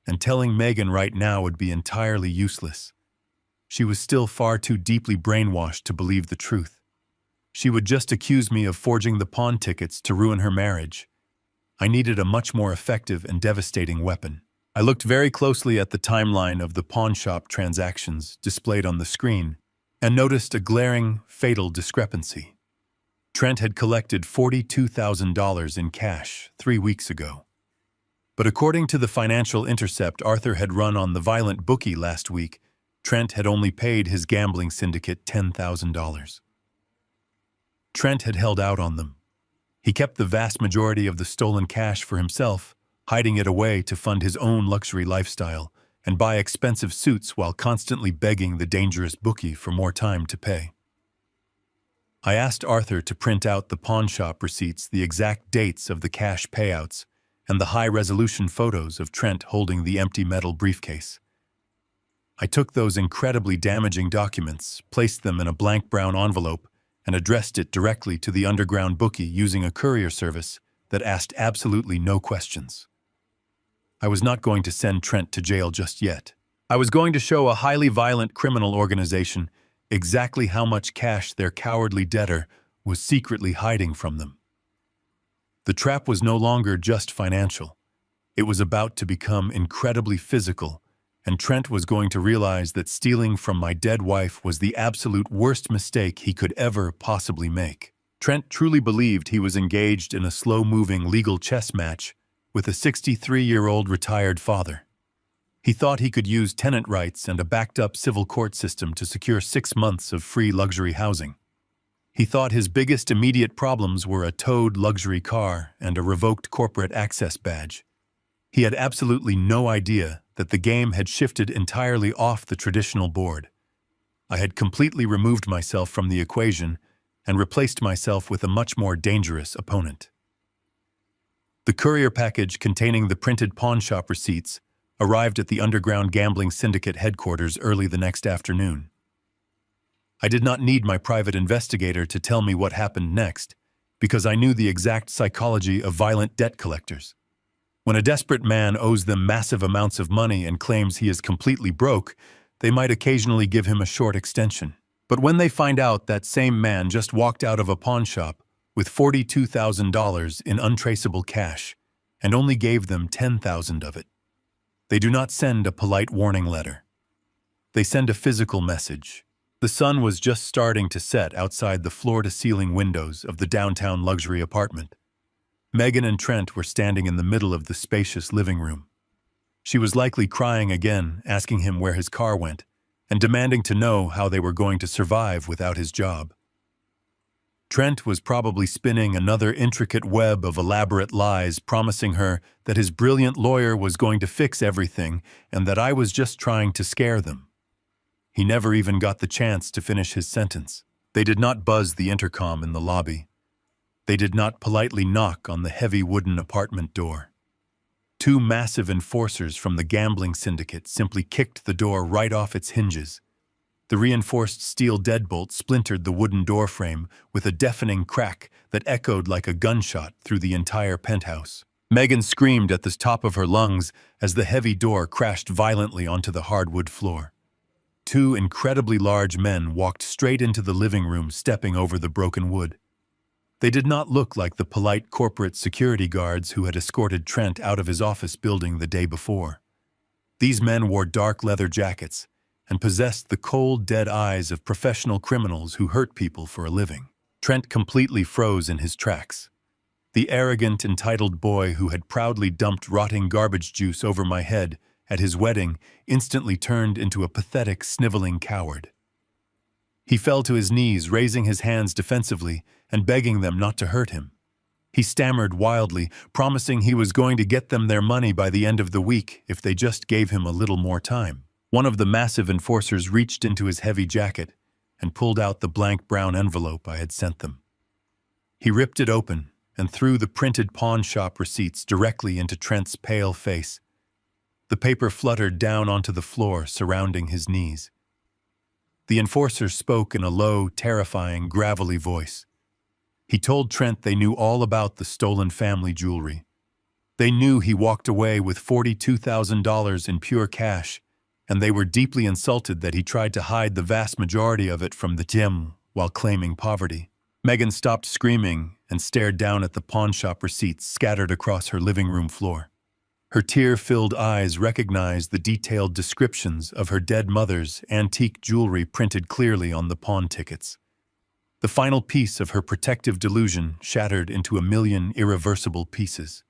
And telling Megan right now would be entirely useless. She was still far too deeply brainwashed to believe the truth. She would just accuse me of forging the pawn tickets to ruin her marriage. I needed a much more effective and devastating weapon. I looked very closely at the timeline of the pawnshop transactions displayed on the screen and noticed a glaring, fatal discrepancy. Trent had collected $42,000 in cash 3 weeks ago. But according to the financial intercept Arthur had run on the violent bookie last week, Trent had only paid his gambling syndicate $10,000. Trent had held out on them. He kept the vast majority of the stolen cash for himself, hiding it away to fund his own luxury lifestyle and buy expensive suits while constantly begging the dangerous bookie for more time to pay. I asked Arthur to print out the pawnshop receipts, the exact dates of the cash payouts, and the high-resolution photos of Trent holding the empty metal briefcase. I took those incredibly damaging documents, placed them in a blank brown envelope, and addressed it directly to the underground bookie using a courier service that asked absolutely no questions. I was not going to send Trent to jail just yet. I was going to show a highly violent criminal organization exactly how much cash their cowardly debtor was secretly hiding from them. The trap was no longer just financial. It was about to become incredibly physical, and Trent was going to realize that stealing from my dead wife was the absolute worst mistake he could ever possibly make. Trent truly believed he was engaged in a slow-moving legal chess match with a 63-year-old retired father. He thought he could use tenant rights and a backed-up civil court system to secure 6 months of free luxury housing. He thought his biggest immediate problems were a towed luxury car and a revoked corporate access badge. He had absolutely no idea that the game had shifted entirely off the traditional board. I had completely removed myself from the equation and replaced myself with a much more dangerous opponent. The courier package containing the printed pawnshop receipts arrived at the underground gambling syndicate headquarters early the next afternoon. I did not need my private investigator to tell me what happened next, because I knew the exact psychology of violent debt collectors. When a desperate man owes them massive amounts of money and claims he is completely broke, they might occasionally give him a short extension. But when they find out that same man just walked out of a pawn shop with $42,000 in untraceable cash and only gave them $10,000 of it, they do not send a polite warning letter. They send a physical message. The sun was just starting to set outside the floor-to-ceiling windows of the downtown luxury apartment. Megan and Trent were standing in the middle of the spacious living room. She was likely crying again, asking him where his car went, and demanding to know how they were going to survive without his job. Trent was probably spinning another intricate web of elaborate lies, promising her that his brilliant lawyer was going to fix everything and that I was just trying to scare them. He never even got the chance to finish his sentence. They did not buzz the intercom in the lobby. They did not politely knock on the heavy wooden apartment door. 2 massive enforcers from the gambling syndicate simply kicked the door right off its hinges. The reinforced steel deadbolt splintered the wooden doorframe with a deafening crack that echoed like a gunshot through the entire penthouse. Megan screamed at the top of her lungs as the heavy door crashed violently onto the hardwood floor. Two incredibly large men walked straight into the living room, stepping over the broken wood. They did not look like the polite corporate security guards who had escorted Trent out of his office building the day before. These men wore dark leather jackets and possessed the cold, dead eyes of professional criminals who hurt people for a living. Trent completely froze in his tracks. The arrogant, entitled boy who had proudly dumped rotting garbage juice over my head at his wedding instantly turned into a pathetic, sniveling coward. He fell to his knees, raising his hands defensively and begging them not to hurt him. He stammered wildly, promising he was going to get them their money by the end of the week if they just gave him a little more time. One of the massive enforcers reached into his heavy jacket and pulled out the blank brown envelope I had sent them. He ripped it open and threw the printed pawn shop receipts directly into Trent's pale face. The paper fluttered down onto the floor surrounding his knees. The enforcer spoke in a low, terrifying, gravelly voice. He told Trent they knew all about the stolen family jewelry. They knew he walked away with $42,000 in pure cash, and they were deeply insulted that he tried to hide the vast majority of it from the gem while claiming poverty. Megan stopped screaming and stared down at the pawnshop receipts scattered across her living room floor. Her tear-filled eyes recognized the detailed descriptions of her dead mother's antique jewelry printed clearly on the pawn tickets. The final piece of her protective delusion shattered into a million irreversible pieces.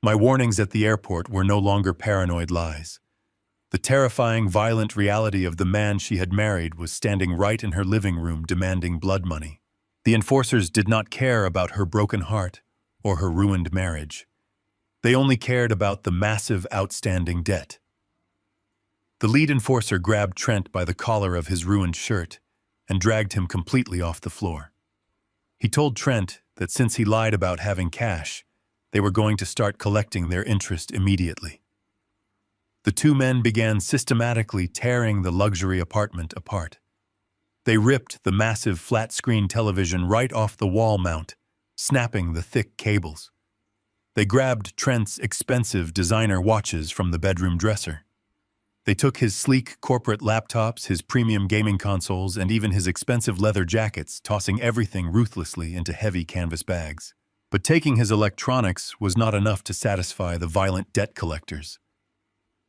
My warnings at the airport were no longer paranoid lies. The terrifying, violent reality of the man she had married was standing right in her living room demanding blood money. The enforcers did not care about her broken heart or her ruined marriage. They only cared about the massive outstanding debt. The lead enforcer grabbed Trent by the collar of his ruined shirt and dragged him completely off the floor. He told Trent that since he lied about having cash, they were going to start collecting their interest immediately. The two men began systematically tearing the luxury apartment apart. They ripped the massive flat-screen television right off the wall mount, snapping the thick cables. They grabbed Trent's expensive designer watches from the bedroom dresser. They took his sleek corporate laptops, his premium gaming consoles, and even his expensive leather jackets, tossing everything ruthlessly into heavy canvas bags. But taking his electronics was not enough to satisfy the violent debt collectors.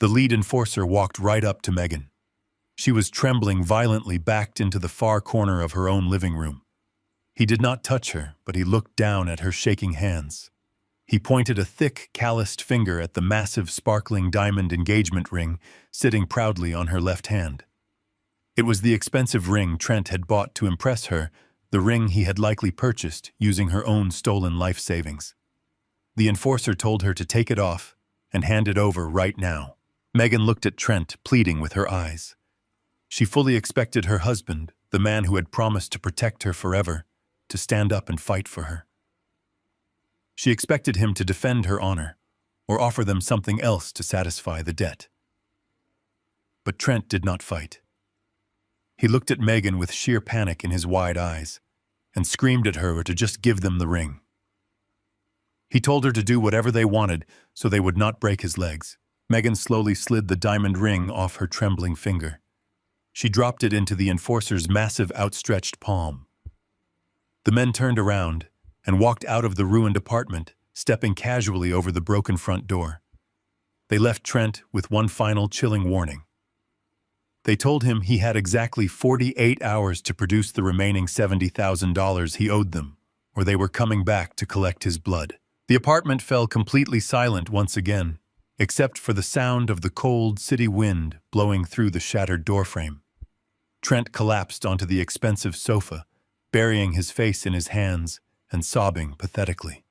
The lead enforcer walked right up to Megan. She was trembling violently, backed into the far corner of her own living room. He did not touch her, but he looked down at her shaking hands. He pointed a thick, calloused finger at the massive, sparkling diamond engagement ring sitting proudly on her left hand. It was the expensive ring Trent had bought to impress her, the ring he had likely purchased using her own stolen life savings. The enforcer told her to take it off and hand it over right now. Megan looked at Trent, pleading with her eyes. She fully expected her husband, the man who had promised to protect her forever, to stand up and fight for her. She expected him to defend her honor, or offer them something else to satisfy the debt. But Trent did not fight. He looked at Megan with sheer panic in his wide eyes, and screamed at her to just give them the ring. He told her to do whatever they wanted so they would not break his legs. Megan slowly slid the diamond ring off her trembling finger. She dropped it into the enforcer's massive outstretched palm. The men turned around and walked out of the ruined apartment, stepping casually over the broken front door. They left Trent with one final chilling warning. They told him he had exactly 48 hours to produce the remaining $70,000 he owed them, or they were coming back to collect his blood. The apartment fell completely silent once again, except for the sound of the cold city wind blowing through the shattered doorframe. Trent collapsed onto the expensive sofa, burying his face in his hands and sobbing pathetically.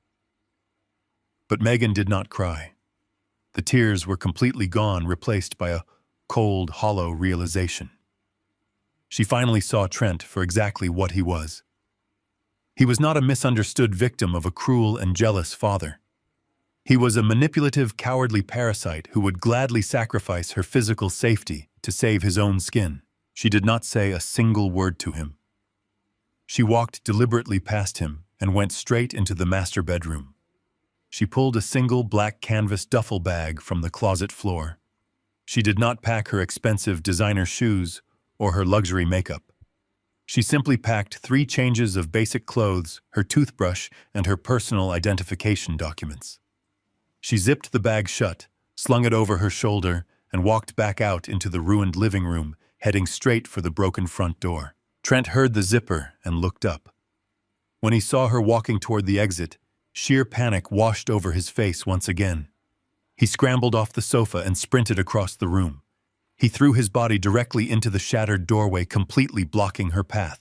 But Megan did not cry. The tears were completely gone, replaced by a cold, hollow realization. She finally saw Trent for exactly what he was. He was not a misunderstood victim of a cruel and jealous father. He was a manipulative, cowardly parasite who would gladly sacrifice her physical safety to save his own skin. She did not say a single word to him. She walked deliberately past him and went straight into the master bedroom. She pulled a single black canvas duffel bag from the closet floor. She did not pack her expensive designer shoes or her luxury makeup. She simply packed 3 changes of basic clothes, her toothbrush, and her personal identification documents. She zipped the bag shut, slung it over her shoulder, and walked back out into the ruined living room, heading straight for the broken front door. Trent heard the zipper and looked up. When he saw her walking toward the exit, sheer panic washed over his face once again. He scrambled off the sofa and sprinted across the room. He threw his body directly into the shattered doorway, completely blocking her path.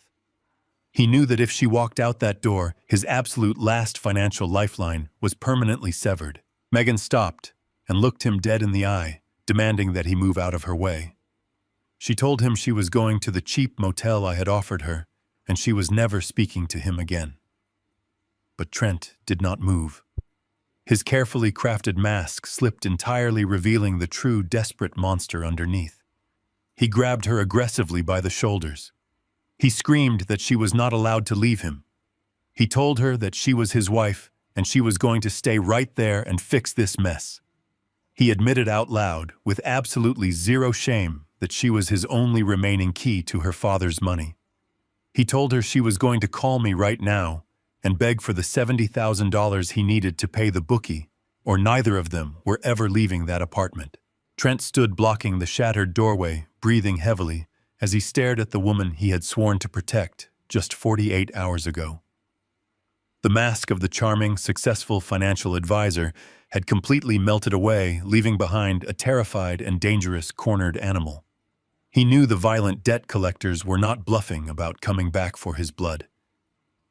He knew that if she walked out that door, his absolute last financial lifeline was permanently severed. Megan stopped and looked him dead in the eye, demanding that he move out of her way. She told him she was going to the cheap motel I had offered her, and she was never speaking to him again. But Trent did not move. His carefully crafted mask slipped entirely, revealing the true desperate monster underneath. He grabbed her aggressively by the shoulders. He screamed that she was not allowed to leave him. He told her that she was his wife and she was going to stay right there and fix this mess. He admitted out loud, with absolutely zero shame, that she was his only remaining key to her father's money. He told her she was going to call me right now and beg for the $70,000 he needed to pay the bookie, or neither of them were ever leaving that apartment. Trent stood blocking the shattered doorway, breathing heavily, as he stared at the woman he had sworn to protect just 48 hours ago. The mask of the charming, successful financial advisor had completely melted away, leaving behind a terrified and dangerous cornered animal. He knew the violent debt collectors were not bluffing about coming back for his blood.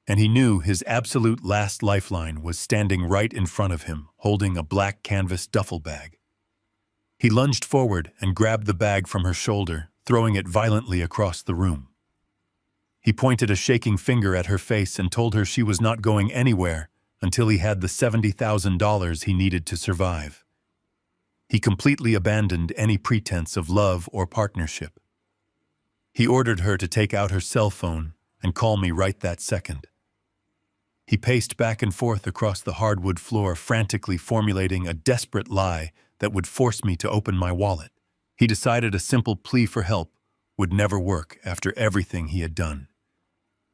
And he knew his absolute last lifeline was standing right in front of him, holding a black canvas duffel bag. He lunged forward and grabbed the bag from her shoulder, throwing it violently across the room. He pointed a shaking finger at her face and told her she was not going anywhere until he had the $70,000 he needed to survive. He completely abandoned any pretense of love or partnership. He ordered her to take out her cell phone and call me right that second. He paced back and forth across the hardwood floor, frantically formulating a desperate lie that would force me to open my wallet. He decided a simple plea for help would never work after everything he had done.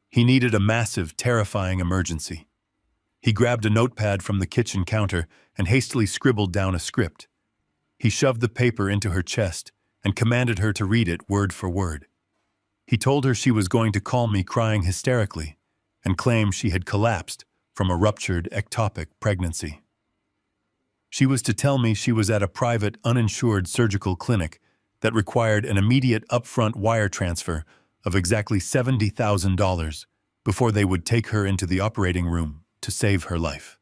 He needed a massive, terrifying emergency. He grabbed a notepad from the kitchen counter and hastily scribbled down a script. He shoved the paper into her chest and commanded her to read it word for word. He told her she was going to call me crying hysterically and claim she had collapsed from a ruptured ectopic pregnancy. She was to tell me she was at a private, uninsured surgical clinic that required an immediate upfront wire transfer of exactly $70,000 before they would take her into the operating room to save her life.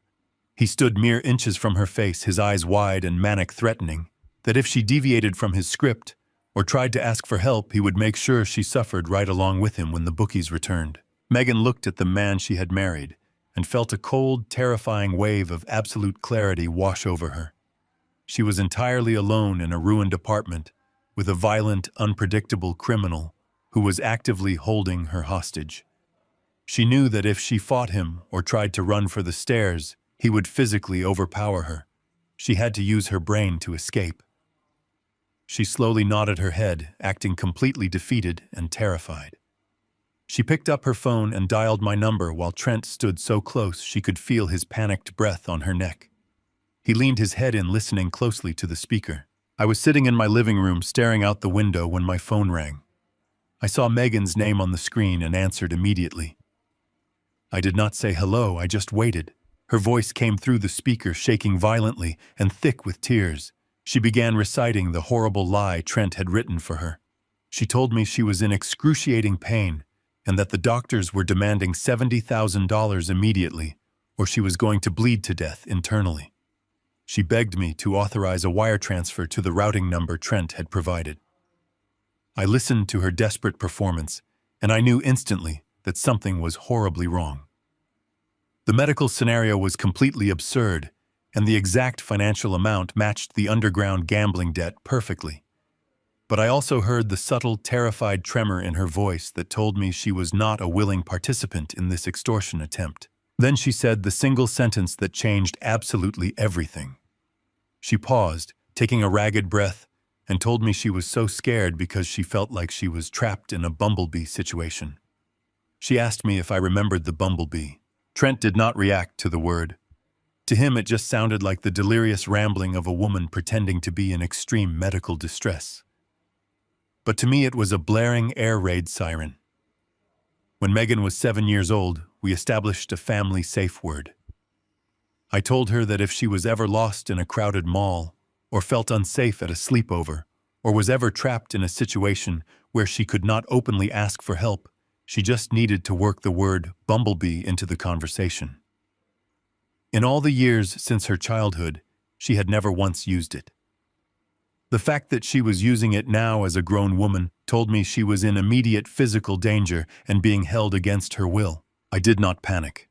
He stood mere inches from her face, his eyes wide and manic, threatening that if she deviated from his script or tried to ask for help, he would make sure she suffered right along with him when the bookies returned. Megan looked at the man she had married and felt a cold, terrifying wave of absolute clarity wash over her. She was entirely alone in a ruined apartment with a violent, unpredictable criminal who was actively holding her hostage. She knew that if she fought him or tried to run for the stairs, he would physically overpower her. She had to use her brain to escape. She slowly nodded her head, acting completely defeated and terrified. She picked up her phone and dialed my number while Trent stood so close she could feel his panicked breath on her neck. He leaned his head in, listening closely to the speaker. I was sitting in my living room staring out the window when my phone rang. I saw Megan's name on the screen and answered immediately. I did not say hello, I just waited. Her voice came through the speaker, shaking violently and thick with tears. She began reciting the horrible lie Trent had written for her. She told me she was in excruciating pain and that the doctors were demanding $70,000 immediately, or she was going to bleed to death internally. She begged me to authorize a wire transfer to the routing number Trent had provided. I listened to her desperate performance, and I knew instantly that something was horribly wrong. The medical scenario was completely absurd, and the exact financial amount matched the underground gambling debt perfectly. But I also heard the subtle, terrified tremor in her voice that told me she was not a willing participant in this extortion attempt. Then she said the single sentence that changed absolutely everything. She paused, taking a ragged breath, and told me she was so scared because she felt like she was trapped in a bumblebee situation. She asked me if I remembered the bumblebee. Trent did not react to the word. To him, it just sounded like the delirious rambling of a woman pretending to be in extreme medical distress. But to me, it was a blaring air raid siren. When Megan was 7 years old, we established a family safe word. I told her that if she was ever lost in a crowded mall, or felt unsafe at a sleepover, or was ever trapped in a situation where she could not openly ask for help, she just needed to work the word bumblebee into the conversation. In all the years since her childhood, she had never once used it. The fact that she was using it now as a grown woman told me she was in immediate physical danger and being held against her will. I did not panic.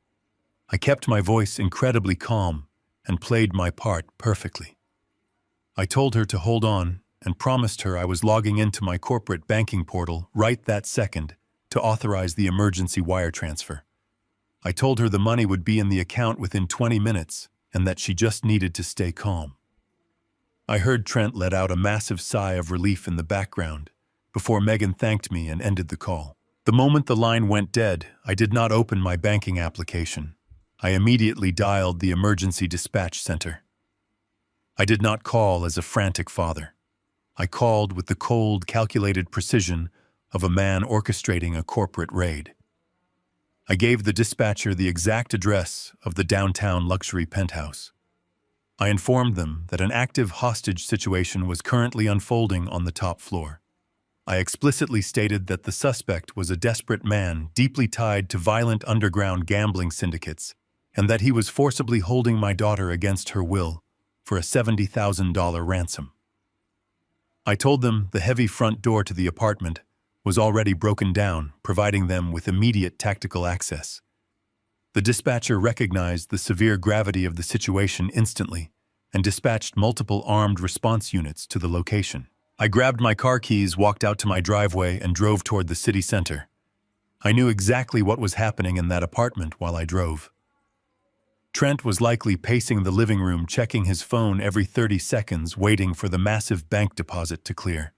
I kept my voice incredibly calm and played my part perfectly. I told her to hold on and promised her I was logging into my corporate banking portal right that second to authorize the emergency wire transfer. I told her the money would be in the account within 20 minutes and that she just needed to stay calm. I heard Trent let out a massive sigh of relief in the background before Megan thanked me and ended the call. The moment the line went dead, I did not open my banking application. I immediately dialed the emergency dispatch center. I did not call as a frantic father. I called with the cold, calculated precision of a man orchestrating a corporate raid. I gave the dispatcher the exact address of the downtown luxury penthouse. I informed them that an active hostage situation was currently unfolding on the top floor. I explicitly stated that the suspect was a desperate man deeply tied to violent underground gambling syndicates, and that he was forcibly holding my daughter against her will for a $70,000 ransom. I told them the heavy front door to the apartment was already broken down, providing them with immediate tactical access. The dispatcher recognized the severe gravity of the situation instantly and dispatched multiple armed response units to the location. I grabbed my car keys, walked out to my driveway, and drove toward the city center. I knew exactly what was happening in that apartment while I drove. Trent was likely pacing the living room, checking his phone every 30 seconds, waiting for the massive bank deposit to clear.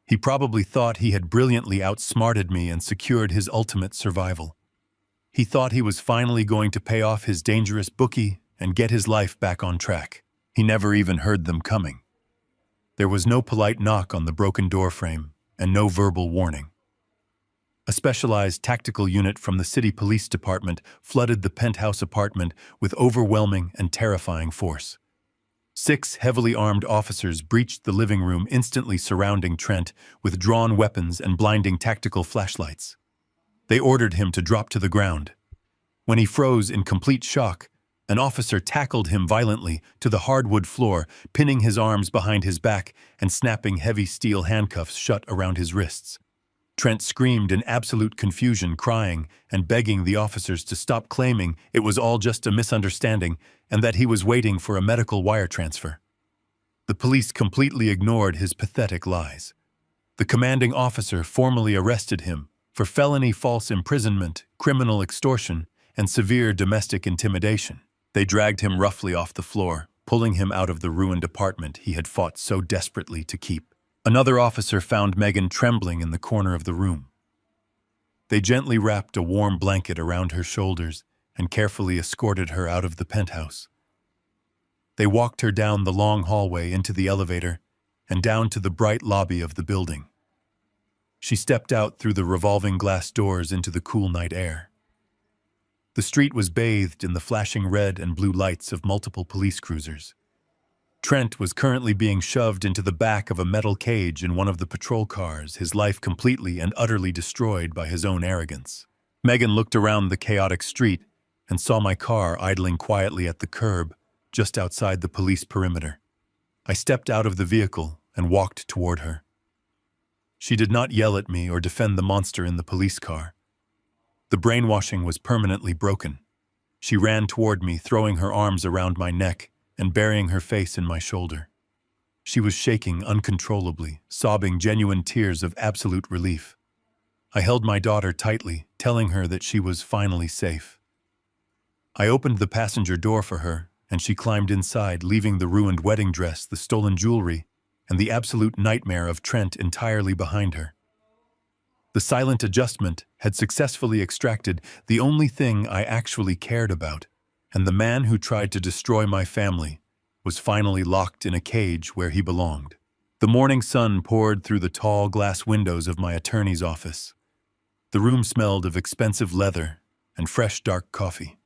He probably thought he had brilliantly outsmarted me and secured his ultimate survival. He thought he was finally going to pay off his dangerous bookie and get his life back on track. He never even heard them coming. There was no polite knock on the broken door frame and no verbal warning. A specialized tactical unit from the city police department flooded the penthouse apartment with overwhelming and terrifying force. 6 heavily armed officers breached the living room, instantly surrounding Trent with drawn weapons and blinding tactical flashlights. They ordered him to drop to the ground. When he froze in complete shock, an officer tackled him violently to the hardwood floor, pinning his arms behind his back and snapping heavy steel handcuffs shut around his wrists. Trent screamed in absolute confusion, crying and begging the officers to stop, claiming it was all just a misunderstanding and that he was waiting for a medical wire transfer. The police completely ignored his pathetic lies. The commanding officer formally arrested him for felony false imprisonment, criminal extortion, and severe domestic intimidation. They dragged him roughly off the floor, pulling him out of the ruined apartment he had fought so desperately to keep. Another officer found Megan trembling in the corner of the room. They gently wrapped a warm blanket around her shoulders and carefully escorted her out of the penthouse. They walked her down the long hallway into the elevator and down to the bright lobby of the building. She stepped out through the revolving glass doors into the cool night air. The street was bathed in the flashing red and blue lights of multiple police cruisers. Trent was currently being shoved into the back of a metal cage in one of the patrol cars, his life completely and utterly destroyed by his own arrogance. Megan looked around the chaotic street and saw my car idling quietly at the curb just outside the police perimeter. I stepped out of the vehicle and walked toward her. She did not yell at me or defend the monster in the police car. The brainwashing was permanently broken. She ran toward me, throwing her arms around my neck and burying her face in my shoulder. She was shaking uncontrollably, sobbing genuine tears of absolute relief. I held my daughter tightly, telling her that she was finally safe. I opened the passenger door for her, and she climbed inside, leaving the ruined wedding dress, the stolen jewelry, and the absolute nightmare of Trent entirely behind her. The silent adjustment had successfully extracted the only thing I actually cared about, and the man who tried to destroy my family was finally locked in a cage where he belonged. The morning sun poured through the tall glass windows of my attorney's office. The room smelled of expensive leather and fresh dark coffee.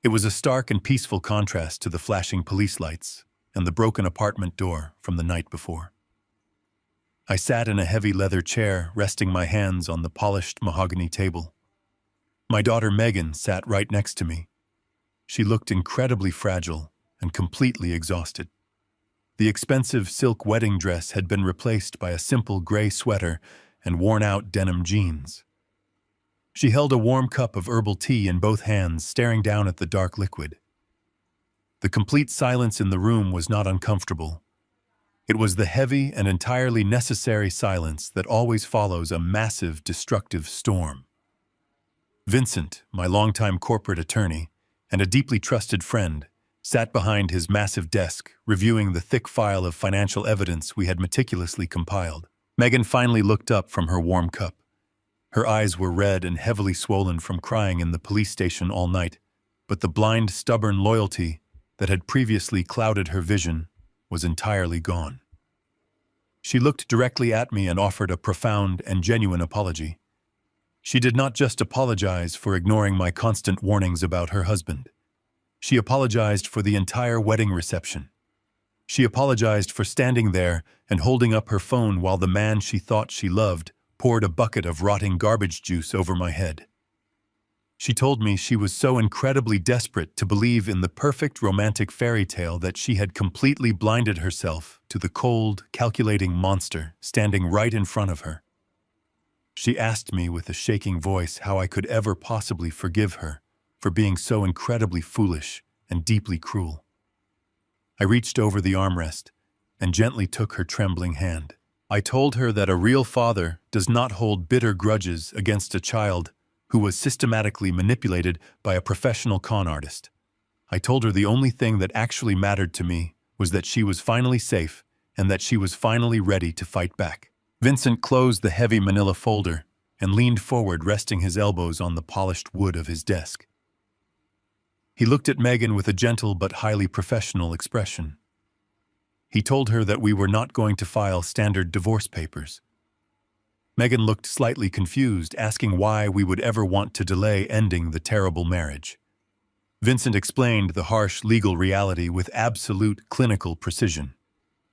It was a stark and peaceful contrast to the flashing police lights and the broken apartment door from the night before. I sat in a heavy leather chair, resting my hands on the polished mahogany table. My daughter Megan sat right next to me. She looked incredibly fragile and completely exhausted. The expensive silk wedding dress had been replaced by a simple gray sweater and worn-out denim jeans. She held a warm cup of herbal tea in both hands, staring down at the dark liquid. The complete silence in the room was not uncomfortable. It was the heavy and entirely necessary silence that always follows a massive, destructive storm. Vincent, my longtime corporate attorney, and a deeply trusted friend, sat behind his massive desk, reviewing the thick file of financial evidence we had meticulously compiled. Megan finally looked up from her warm cup. Her eyes were red and heavily swollen from crying in the police station all night, but the blind, stubborn loyalty that had previously clouded her vision was entirely gone. She looked directly at me and offered a profound and genuine apology. She did not just apologize for ignoring my constant warnings about her husband. She apologized for the entire wedding reception. She apologized for standing there and holding up her phone while the man she thought she loved poured a bucket of rotting garbage juice over my head. She told me she was so incredibly desperate to believe in the perfect romantic fairy tale that she had completely blinded herself to the cold, calculating monster standing right in front of her. She asked me with a shaking voice how I could ever possibly forgive her for being so incredibly foolish and deeply cruel. I reached over the armrest and gently took her trembling hand. I told her that a real father does not hold bitter grudges against a child who was systematically manipulated by a professional con artist. I told her the only thing that actually mattered to me was that she was finally safe and that she was finally ready to fight back. Vincent closed the heavy manila folder and leaned forward, resting his elbows on the polished wood of his desk. He looked at Megan with a gentle but highly professional expression. He told her that we were not going to file standard divorce papers. Megan looked slightly confused, asking why we would ever want to delay ending the terrible marriage. Vincent explained the harsh legal reality with absolute clinical precision.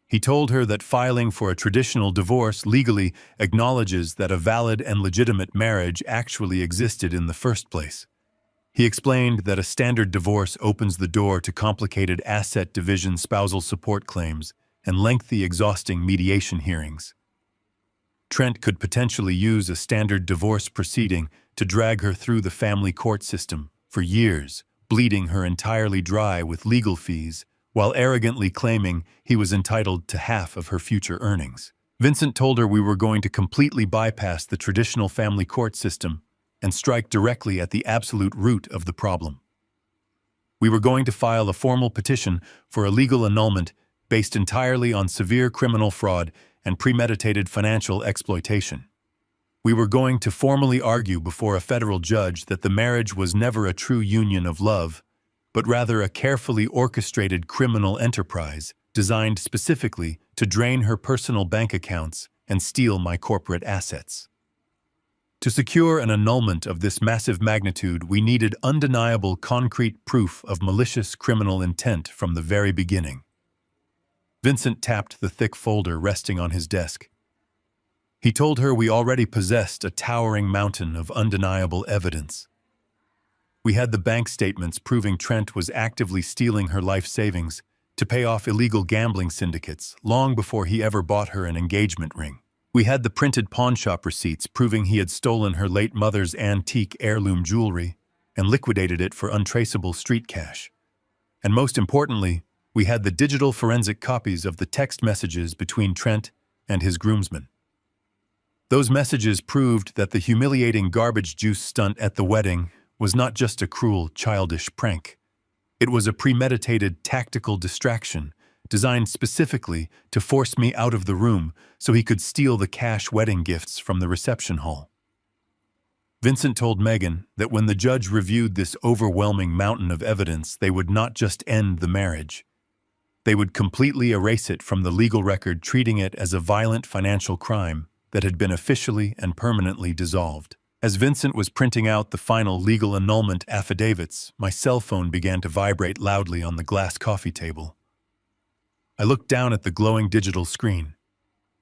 He told her that filing for a traditional divorce legally acknowledges that a valid and legitimate marriage actually existed in the first place. He explained that a standard divorce opens the door to complicated asset division, spousal support claims, and lengthy, exhausting mediation hearings. Trent could potentially use a standard divorce proceeding to drag her through the family court system for years, bleeding her entirely dry with legal fees, while arrogantly claiming he was entitled to half of her future earnings. Vincent told her we were going to completely bypass the traditional family court system and strike directly at the absolute root of the problem. We were going to file a formal petition for a legal annulment based entirely on severe criminal fraud and premeditated financial exploitation. We were going to formally argue before a federal judge that the marriage was never a true union of love, but rather a carefully orchestrated criminal enterprise designed specifically to drain her personal bank accounts and steal my corporate assets. To secure an annulment of this massive magnitude, we needed undeniable concrete proof of malicious criminal intent from the very beginning. Vincent tapped the thick folder resting on his desk. He told her we already possessed a towering mountain of undeniable evidence. We had the bank statements proving Trent was actively stealing her life savings to pay off illegal gambling syndicates long before he ever bought her an engagement ring. We had the printed pawnshop receipts proving he had stolen her late mother's antique heirloom jewelry and liquidated it for untraceable street cash. And most importantly, We had the digital forensic copies of the text messages between Trent and his groomsmen. Those messages proved that the humiliating garbage juice stunt at the wedding was not just a cruel, childish prank. It was a premeditated, tactical distraction designed specifically to force me out of the room so he could steal the cash wedding gifts from the reception hall. Vincent told Megan that when the judge reviewed this overwhelming mountain of evidence, they would not just end the marriage. They would completely erase it from the legal record, treating it as a violent financial crime that had been officially and permanently dissolved. As Vincent was printing out the final legal annulment affidavits, my cell phone began to vibrate loudly on the glass coffee table. I looked down at the glowing digital screen.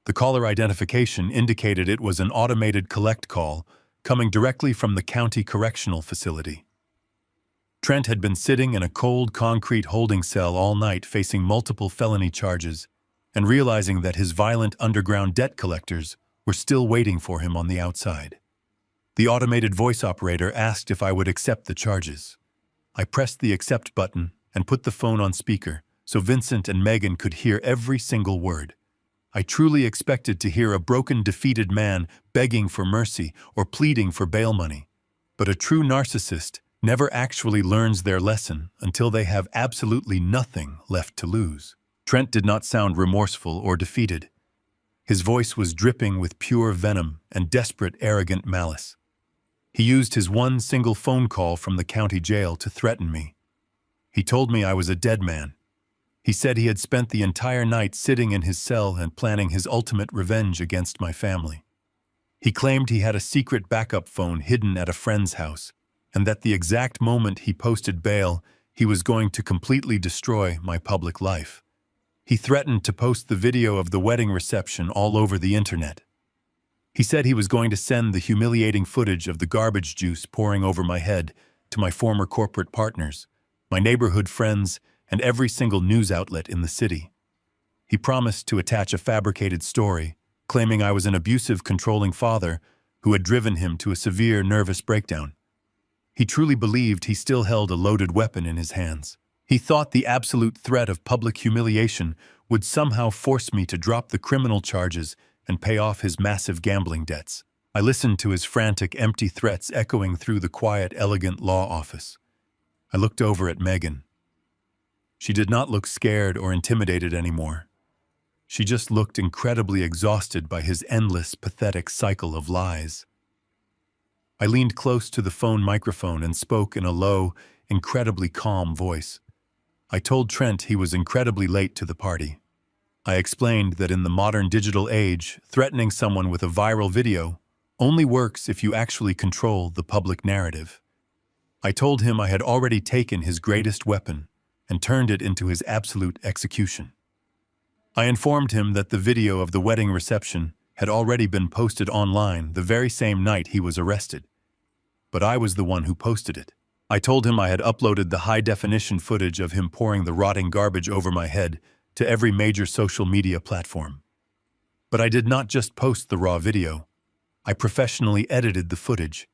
The caller identification indicated it was an automated collect call coming directly from the county correctional facility. Trent had been sitting in a cold concrete holding cell all night facing multiple felony charges and realizing that his violent underground debt collectors were still waiting for him on the outside. The automated voice operator asked if I would accept the charges. I pressed the accept button and put the phone on speaker so Vincent and Megan could hear every single word. I truly expected to hear a broken, defeated man begging for mercy or pleading for bail money. But a true narcissist never actually learns their lesson until they have absolutely nothing left to lose. Trent did not sound remorseful or defeated. His voice was dripping with pure venom and desperate, arrogant malice. He used his one single phone call from the county jail to threaten me. He told me I was a dead man. He said he had spent the entire night sitting in his cell and planning his ultimate revenge against my family. He claimed he had a secret backup phone hidden at a friend's house, and that the exact moment he posted bail, he was going to completely destroy my public life. He threatened to post the video of the wedding reception all over the internet. He said he was going to send the humiliating footage of the garbage juice pouring over my head to my former corporate partners, my neighborhood friends, and every single news outlet in the city. He promised to attach a fabricated story, claiming I was an abusive, controlling father who had driven him to a severe nervous breakdown. He truly believed he still held a loaded weapon in his hands. He thought the absolute threat of public humiliation would somehow force me to drop the criminal charges and pay off his massive gambling debts. I listened to his frantic, empty threats echoing through the quiet, elegant law office. I looked over at Megan. She did not look scared or intimidated anymore. She just looked incredibly exhausted by his endless, pathetic cycle of lies. I leaned close to the phone microphone and spoke in a low, incredibly calm voice. I told Trent he was incredibly late to the party. I explained that in the modern digital age, threatening someone with a viral video only works if you actually control the public narrative. I told him I had already taken his greatest weapon and turned it into his absolute execution. I informed him that the video of the wedding reception had already been posted online the very same night he was arrested, but I was the one who posted it. I told him I had uploaded the high-definition footage of him pouring the rotting garbage over my head to every major social media platform. But I did not just post the raw video. I professionally edited the footage.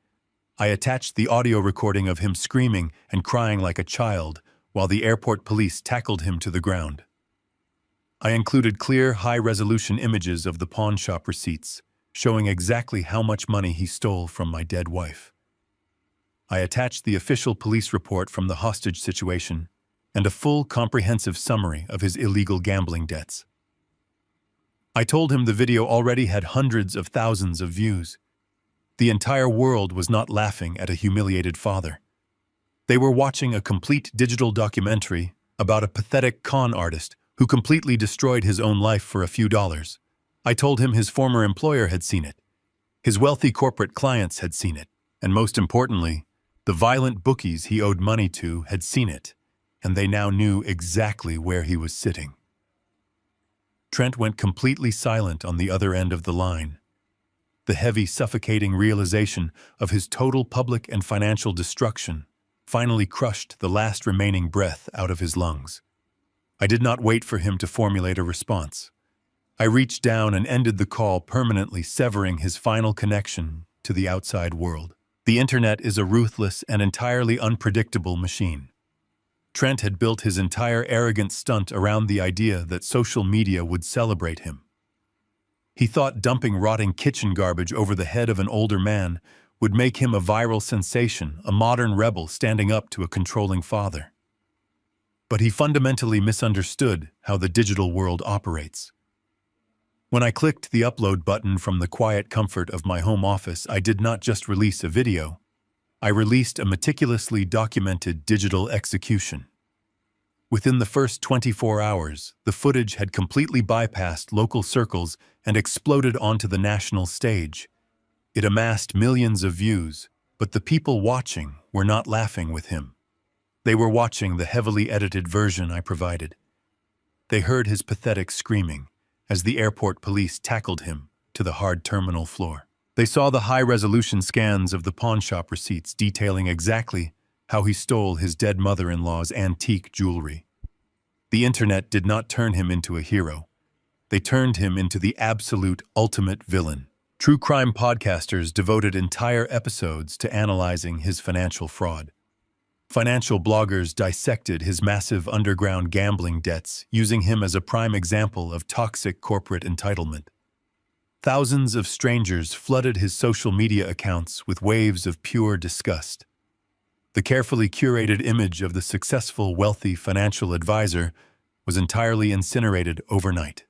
I attached the audio recording of him screaming and crying like a child while the airport police tackled him to the ground. I included clear, high-resolution images of the pawn shop receipts, showing exactly how much money he stole from my dead wife. I attached the official police report from the hostage situation and a full, comprehensive summary of his illegal gambling debts. I told him the video already had hundreds of thousands of views. The entire world was not laughing at a humiliated father. They were watching a complete digital documentary about a pathetic con artist who completely destroyed his own life for a few dollars. I told him his former employer had seen it. His wealthy corporate clients had seen it. And most importantly, the violent bookies he owed money to had seen it, and they now knew exactly where he was sitting. Trent went completely silent on the other end of the line. The heavy, suffocating realization of his total public and financial destruction finally crushed the last remaining breath out of his lungs. I did not wait for him to formulate a response. I reached down and ended the call, permanently severing his final connection to the outside world. The internet is a ruthless and entirely unpredictable machine. Trent had built his entire arrogant stunt around the idea that social media would celebrate him. He thought dumping rotting kitchen garbage over the head of an older man would make him a viral sensation, a modern rebel standing up to a controlling father. But he fundamentally misunderstood how the digital world operates. When I clicked the upload button from the quiet comfort of my home office, I did not just release a video. I released a meticulously documented digital execution. Within the first 24 hours, the footage had completely bypassed local circles and exploded onto the national stage. It amassed millions of views, but the people watching were not laughing with him. They were watching the heavily edited version I provided. They heard his pathetic screaming as the airport police tackled him to the hard terminal floor. They saw the high-resolution scans of the pawnshop receipts detailing exactly how he stole his dead mother-in-law's antique jewelry. The internet did not turn him into a hero. They turned him into the absolute ultimate villain. True crime podcasters devoted entire episodes to analyzing his financial fraud. Financial bloggers dissected his massive underground gambling debts, using him as a prime example of toxic corporate entitlement. Thousands of strangers flooded his social media accounts with waves of pure disgust. The carefully curated image of the successful, wealthy financial advisor was entirely incinerated overnight.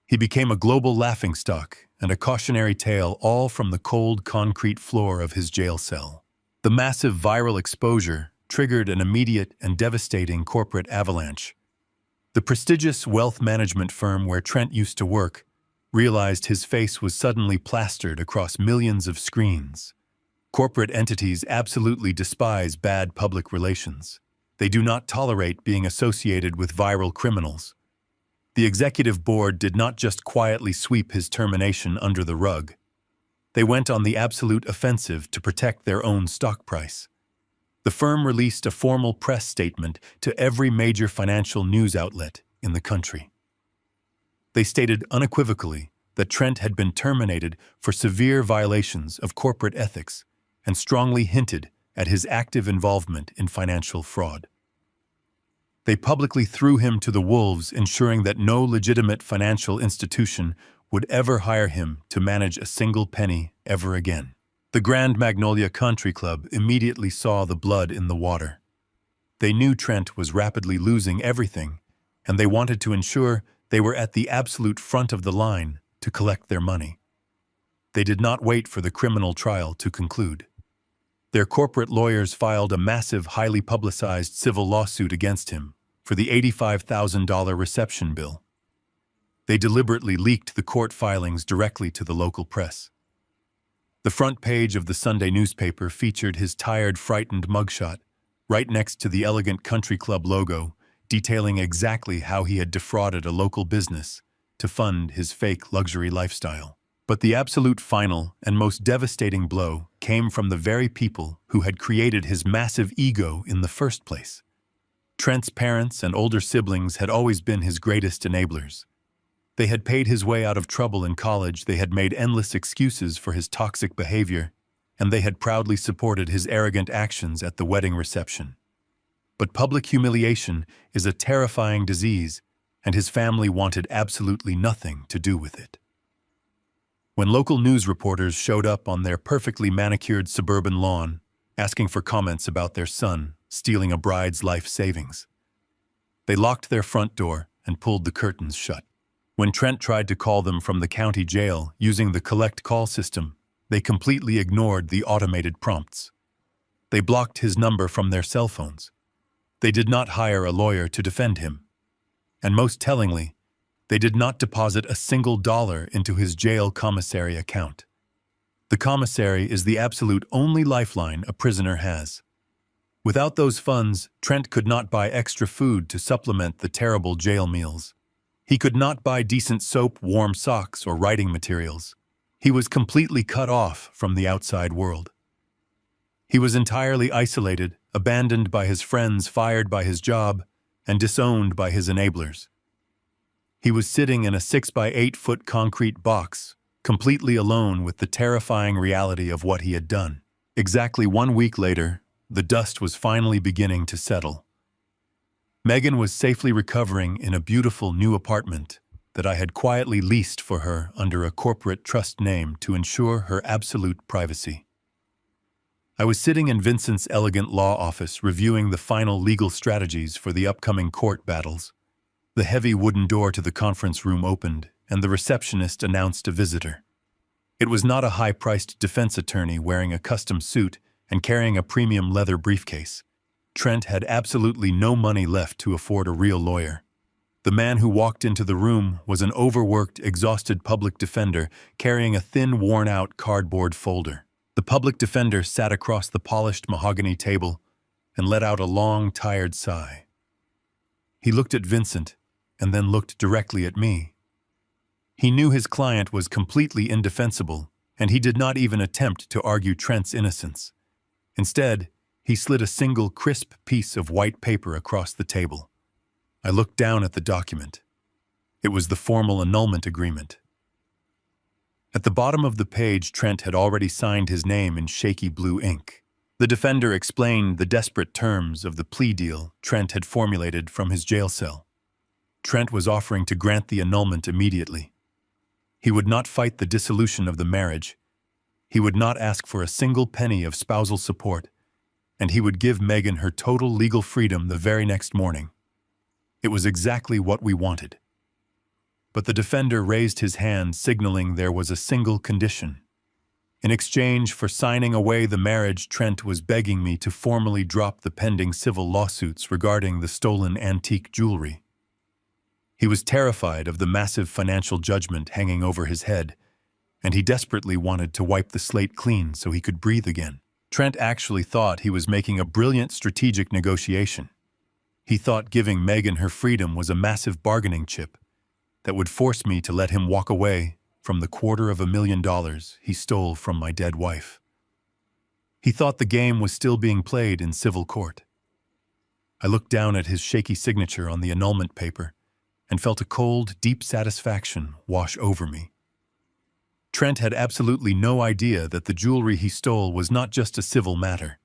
He became a global laughingstock and a cautionary tale, all from the cold concrete floor of his jail cell. The massive viral exposure triggered an immediate and devastating corporate avalanche. The prestigious wealth management firm where Trent used to work realized his face was suddenly plastered across millions of screens. Corporate entities absolutely despise bad public relations. They do not tolerate being associated with viral criminals. The executive board did not just quietly sweep his termination under the rug. They went on the absolute offensive to protect their own stock price. The firm released a formal press statement to every major financial news outlet in the country. They stated unequivocally that Trent had been terminated for severe violations of corporate ethics and strongly hinted at his active involvement in financial fraud. They publicly threw him to the wolves, ensuring that no legitimate financial institution would ever hire him to manage a single penny ever again. The Grand Magnolia Country Club immediately saw the blood in the water. They knew Trent was rapidly losing everything, and they wanted to ensure they were at the absolute front of the line to collect their money. They did not wait for the criminal trial to conclude. Their corporate lawyers filed a massive, highly publicized civil lawsuit against him for the $85,000 reception bill. They deliberately leaked the court filings directly to the local press. The front page of the Sunday newspaper featured his tired, frightened mugshot, right next to the elegant country club logo, detailing exactly how he had defrauded a local business to fund his fake luxury lifestyle. But the absolute final and most devastating blow came from the very people who had created his massive ego in the first place. Trent's parents and older siblings had always been his greatest enablers. They had paid his way out of trouble in college, they had made endless excuses for his toxic behavior, and they had proudly supported his arrogant actions at the wedding reception. But public humiliation is a terrifying disease, and his family wanted absolutely nothing to do with it. When local news reporters showed up on their perfectly manicured suburban lawn, asking for comments about their son stealing a bride's life savings, they locked their front door and pulled the curtains shut. When Trent tried to call them from the county jail using the collect call system, they completely ignored the automated prompts. They blocked his number from their cell phones. They did not hire a lawyer to defend him. And most tellingly, they did not deposit a single dollar into his jail commissary account. The commissary is the absolute only lifeline a prisoner has. Without those funds, Trent could not buy extra food to supplement the terrible jail meals. He could not buy decent soap, warm socks, or writing materials. He was completely cut off from the outside world. He was entirely isolated, abandoned by his friends, fired by his job, and disowned by his enablers. He was sitting in a 6-by-8-foot concrete box, completely alone with the terrifying reality of what he had done. Exactly 1 week later, the dust was finally beginning to settle. Megan was safely recovering in a beautiful new apartment that I had quietly leased for her under a corporate trust name to ensure her absolute privacy. I was sitting in Vincent's elegant law office reviewing the final legal strategies for the upcoming court battles. The heavy wooden door to the conference room opened, and the receptionist announced a visitor. It was not a high-priced defense attorney wearing a custom suit and carrying a premium leather briefcase. Trent had absolutely no money left to afford a real lawyer. The man who walked into the room was an overworked, exhausted public defender carrying a thin, worn-out cardboard folder. The public defender sat across the polished mahogany table and let out a long, tired sigh. He looked at Vincent and then looked directly at me. He knew his client was completely indefensible, and he did not even attempt to argue Trent's innocence. Instead, he slid a single crisp piece of white paper across the table. I looked down at the document. It was the formal annulment agreement. At the bottom of the page, Trent had already signed his name in shaky blue ink. The defender explained the desperate terms of the plea deal Trent had formulated from his jail cell. Trent was offering to grant the annulment immediately. He would not fight the dissolution of the marriage. He would not ask for a single penny of spousal support, and he would give Megan her total legal freedom the very next morning. It was exactly what we wanted. But the defender raised his hand, signaling there was a single condition. In exchange for signing away the marriage, Trent was begging me to formally drop the pending civil lawsuits regarding the stolen antique jewelry. He was terrified of the massive financial judgment hanging over his head, and he desperately wanted to wipe the slate clean so he could breathe again. Trent actually thought he was making a brilliant strategic negotiation. He thought giving Megan her freedom was a massive bargaining chip that would force me to let him walk away from the $250,000 he stole from my dead wife. He thought the game was still being played in civil court. I looked down at his shaky signature on the annulment paper and felt a cold, deep satisfaction wash over me. Trent had absolutely no idea that the jewelry he stole was not just a civil matter.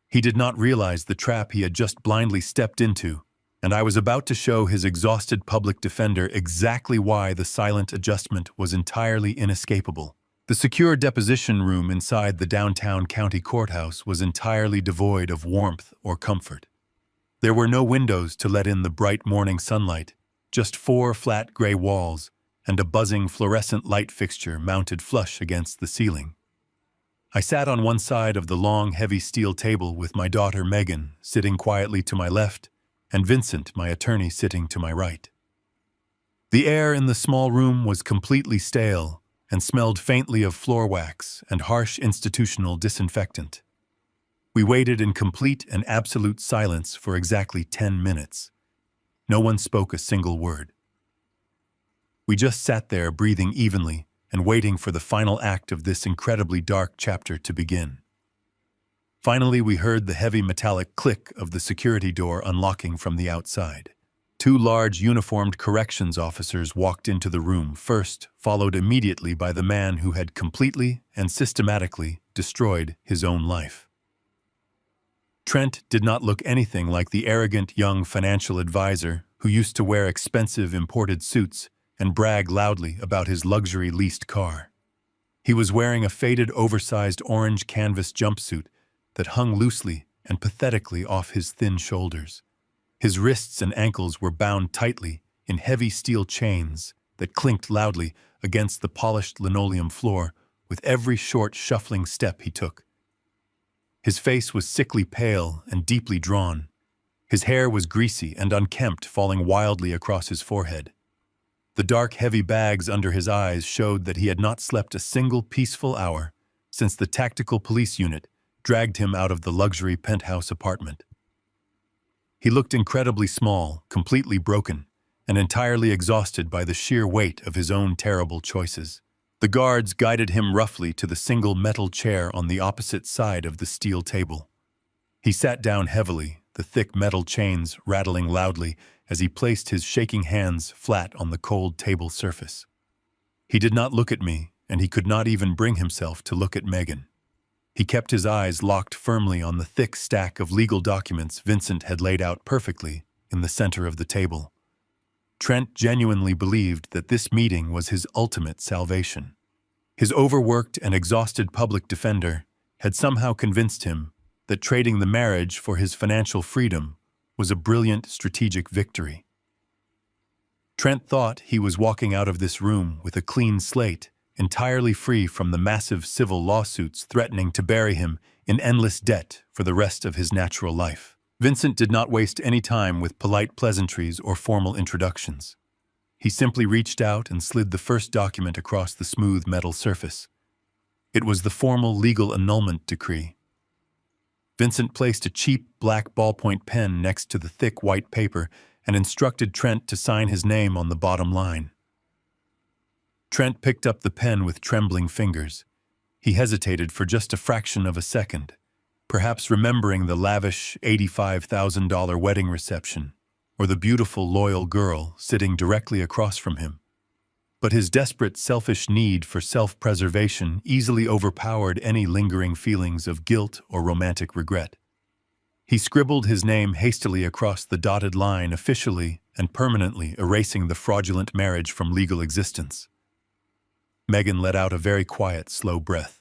He did not realize the trap he had just blindly stepped into, and I was about to show his exhausted public defender exactly why the silent adjustment was entirely inescapable. The secure deposition room inside the downtown county courthouse was entirely devoid of warmth or comfort. There were no windows to let in the bright morning sunlight, just 4 flat gray walls and a buzzing fluorescent light fixture mounted flush against the ceiling. I sat on one side of the long, heavy steel table with my daughter Megan sitting quietly to my left and Vincent, my attorney, sitting to my right. The air in the small room was completely stale and smelled faintly of floor wax and harsh institutional disinfectant. We waited in complete and absolute silence for exactly 10 minutes. No one spoke a single word. We just sat there breathing evenly and waiting for the final act of this incredibly dark chapter to begin. Finally, we heard the heavy metallic click of the security door unlocking from the outside. 2 large uniformed corrections officers walked into the room first, followed immediately by the man who had completely and systematically destroyed his own life. Trent did not look anything like the arrogant young financial advisor who used to wear expensive imported suits and brag loudly about his luxury leased car. He was wearing a faded, oversized orange canvas jumpsuit that hung loosely and pathetically off his thin shoulders. His wrists and ankles were bound tightly in heavy steel chains that clinked loudly against the polished linoleum floor with every short, shuffling step he took. His face was sickly pale and deeply drawn. His hair was greasy and unkempt, falling wildly across his forehead. The dark, heavy bags under his eyes showed that he had not slept a single peaceful hour since the tactical police unit dragged him out of the luxury penthouse apartment. He looked incredibly small, completely broken, and entirely exhausted by the sheer weight of his own terrible choices. The guards guided him roughly to the single metal chair on the opposite side of the steel table. He sat down heavily, the thick metal chains rattling loudly as he placed his shaking hands flat on the cold table surface. He did not look at me, and he could not even bring himself to look at Megan. He kept his eyes locked firmly on the thick stack of legal documents Vincent had laid out perfectly in the center of the table. Trent genuinely believed that this meeting was his ultimate salvation. His overworked and exhausted public defender had somehow convinced him that trading the marriage for his financial freedom was a brilliant strategic victory. Trent thought he was walking out of this room with a clean slate, entirely free from the massive civil lawsuits threatening to bury him in endless debt for the rest of his natural life. Vincent did not waste any time with polite pleasantries or formal introductions. He simply reached out and slid the first document across the smooth metal surface. It was the formal legal annulment decree. Vincent placed a cheap black ballpoint pen next to the thick white paper and instructed Trent to sign his name on the bottom line. Trent picked up the pen with trembling fingers. He hesitated for just a fraction of a second, perhaps remembering the lavish $85,000 wedding reception or the beautiful, loyal girl sitting directly across from him. But his desperate, selfish need for self-preservation easily overpowered any lingering feelings of guilt or romantic regret. He scribbled his name hastily across the dotted line, officially and permanently erasing the fraudulent marriage from legal existence. Megan let out a very quiet, slow breath.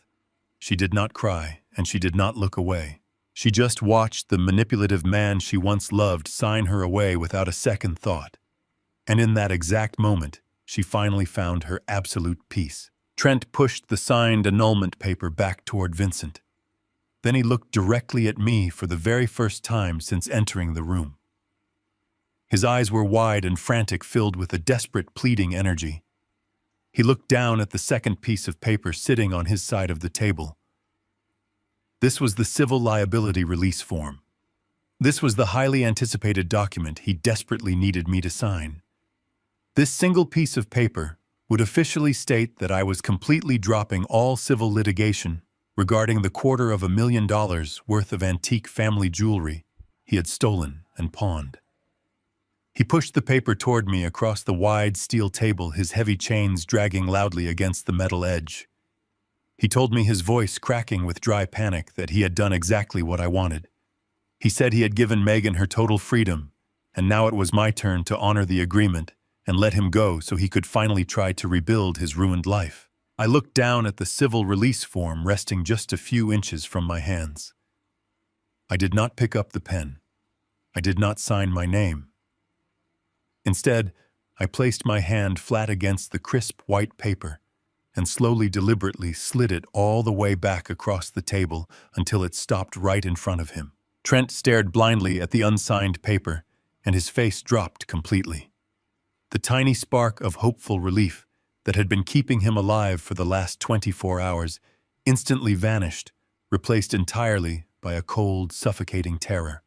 She did not cry, and she did not look away. She just watched the manipulative man she once loved sign her away without a second thought. And in that exact moment, she finally found her absolute peace. Trent pushed the signed annulment paper back toward Vincent. Then he looked directly at me for the very first time since entering the room. His eyes were wide and frantic, filled with a desperate, pleading energy. He looked down at the second piece of paper sitting on his side of the table. This was the civil liability release form. This was the highly anticipated document he desperately needed me to sign. This single piece of paper would officially state that I was completely dropping all civil litigation regarding the $250,000 worth of antique family jewelry he had stolen and pawned. He pushed the paper toward me across the wide steel table, his heavy chains dragging loudly against the metal edge. He told me, his voice cracking with dry panic, that he had done exactly what I wanted. He said he had given Megan her total freedom, and now it was my turn to honor the agreement and let him go so he could finally try to rebuild his ruined life. I looked down at the civil release form resting just a few inches from my hands. I did not pick up the pen. I did not sign my name. Instead, I placed my hand flat against the crisp white paper and slowly, deliberately slid it all the way back across the table until it stopped right in front of him. Trent stared blindly at the unsigned paper, and his face dropped completely. The tiny spark of hopeful relief that had been keeping him alive for the last 24 hours instantly vanished, replaced entirely by a cold, suffocating terror.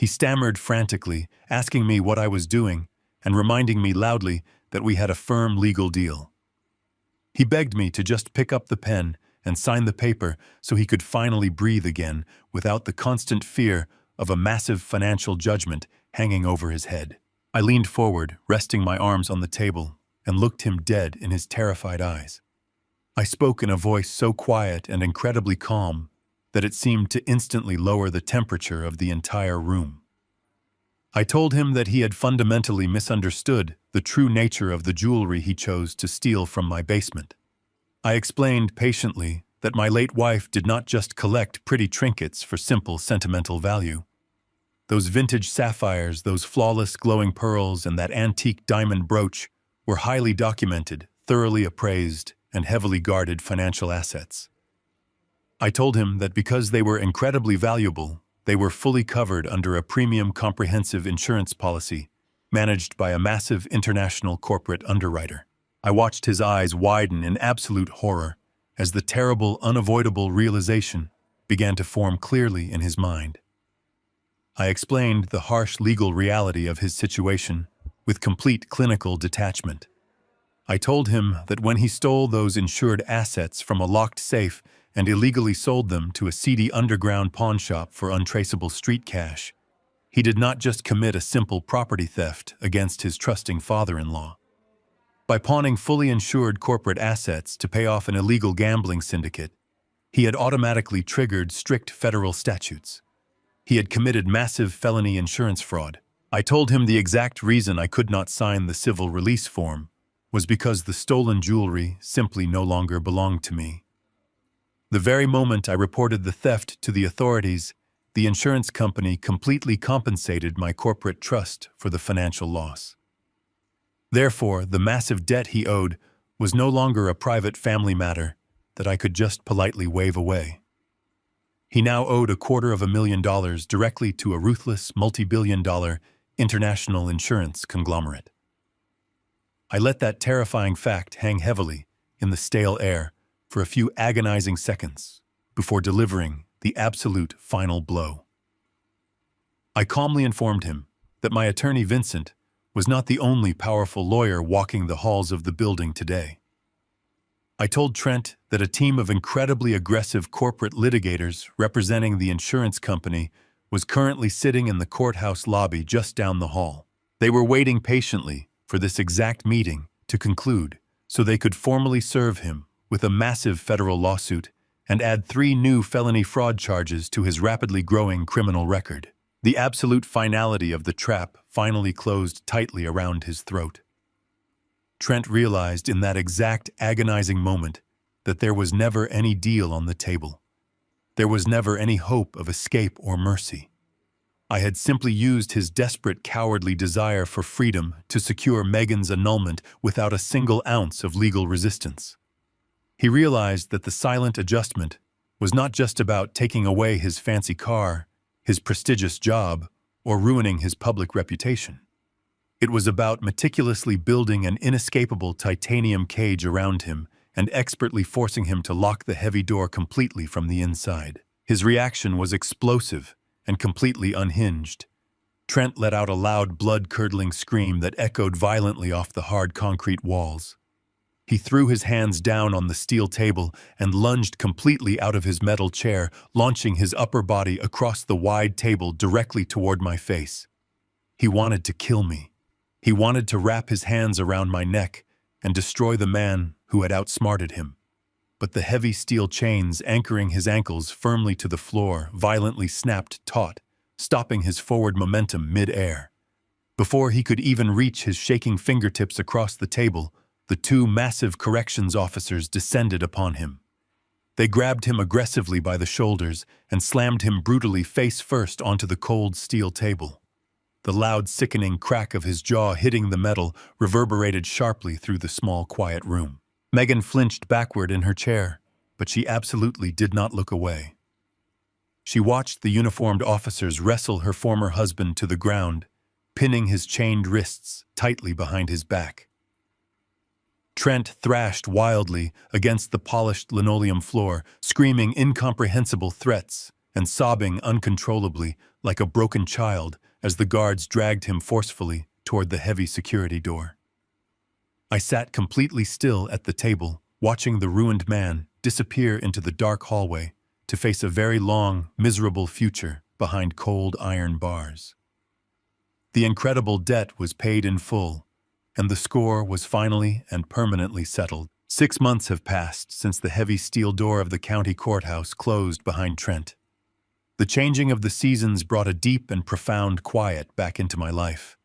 He stammered frantically, asking me what I was doing and reminding me loudly that we had a firm legal deal. He begged me to just pick up the pen and sign the paper so he could finally breathe again without the constant fear of a massive financial judgment hanging over his head. I leaned forward, resting my arms on the table, and looked him dead in his terrified eyes. I spoke in a voice so quiet and incredibly calm that it seemed to instantly lower the temperature of the entire room. I told him that he had fundamentally misunderstood the true nature of the jewelry he chose to steal from my basement. I explained patiently that my late wife did not just collect pretty trinkets for simple sentimental value. Those vintage sapphires, those flawless glowing pearls, and that antique diamond brooch were highly documented, thoroughly appraised, and heavily guarded financial assets. I told him that because they were incredibly valuable, they were fully covered under a premium comprehensive insurance policy managed by a massive international corporate underwriter. I watched his eyes widen in absolute horror as the terrible, unavoidable realization began to form clearly in his mind. I explained the harsh legal reality of his situation with complete clinical detachment. I told him that when he stole those insured assets from a locked safe and illegally sold them to a seedy underground pawn shop for untraceable street cash, he did not just commit a simple property theft against his trusting father-in-law. By pawning fully insured corporate assets to pay off an illegal gambling syndicate, He had automatically triggered strict federal statutes. He had committed massive felony insurance fraud. I told him the exact reason I could not sign the civil release form was because the stolen jewelry simply no longer belonged to me. The very moment I reported the theft to the authorities, the insurance company completely compensated my corporate trust for the financial loss. Therefore, the massive debt he owed was no longer a private family matter that I could just politely wave away. He now owed $250,000 directly to a ruthless, multi-billion-dollar international insurance conglomerate. I let that terrifying fact hang heavily in the stale air for a few agonizing seconds before delivering the absolute final blow. I calmly informed him that my attorney Vincent was not the only powerful lawyer walking the halls of the building today. I told Trent that a team of incredibly aggressive corporate litigators representing the insurance company was currently sitting in the courthouse lobby just down the hall. They were waiting patiently for this exact meeting to conclude so they could formally serve him with a massive federal lawsuit and add 3 new felony fraud charges to his rapidly growing criminal record. The absolute finality of the trap finally closed tightly around his throat. Trent realized in that exact agonizing moment that there was never any deal on the table. There was never any hope of escape or mercy. I had simply used his desperate, cowardly desire for freedom to secure Megan's annulment without a single ounce of legal resistance. He realized that the silent adjustment was not just about taking away his fancy car, his prestigious job, or ruining his public reputation. It was about meticulously building an inescapable titanium cage around him and expertly forcing him to lock the heavy door completely from the inside. His reaction was explosive and completely unhinged. Trent let out a loud, blood-curdling scream that echoed violently off the hard concrete walls. He threw his hands down on the steel table and lunged completely out of his metal chair, launching his upper body across the wide table directly toward my face. He wanted to kill me. He wanted to wrap his hands around my neck and destroy the man who had outsmarted him. But the heavy steel chains anchoring his ankles firmly to the floor violently snapped taut, stopping his forward momentum mid-air. Before he could even reach his shaking fingertips across the table, the 2 massive corrections officers descended upon him. They grabbed him aggressively by the shoulders and slammed him brutally face first onto the cold steel table. The loud, sickening crack of his jaw hitting the metal reverberated sharply through the small, quiet room. Megan flinched backward in her chair, but she absolutely did not look away. She watched the uniformed officers wrestle her former husband to the ground, pinning his chained wrists tightly behind his back. Trent thrashed wildly against the polished linoleum floor, screaming incomprehensible threats and sobbing uncontrollably like a broken child as the guards dragged him forcefully toward the heavy security door. I sat completely still at the table, watching the ruined man disappear into the dark hallway to face a very long, miserable future behind cold iron bars. The incredible debt was paid in full, and the score was finally and permanently settled. 6 months have passed since the heavy steel door of the county courthouse closed behind Trent. The changing of the seasons brought a deep and profound quiet back into my life.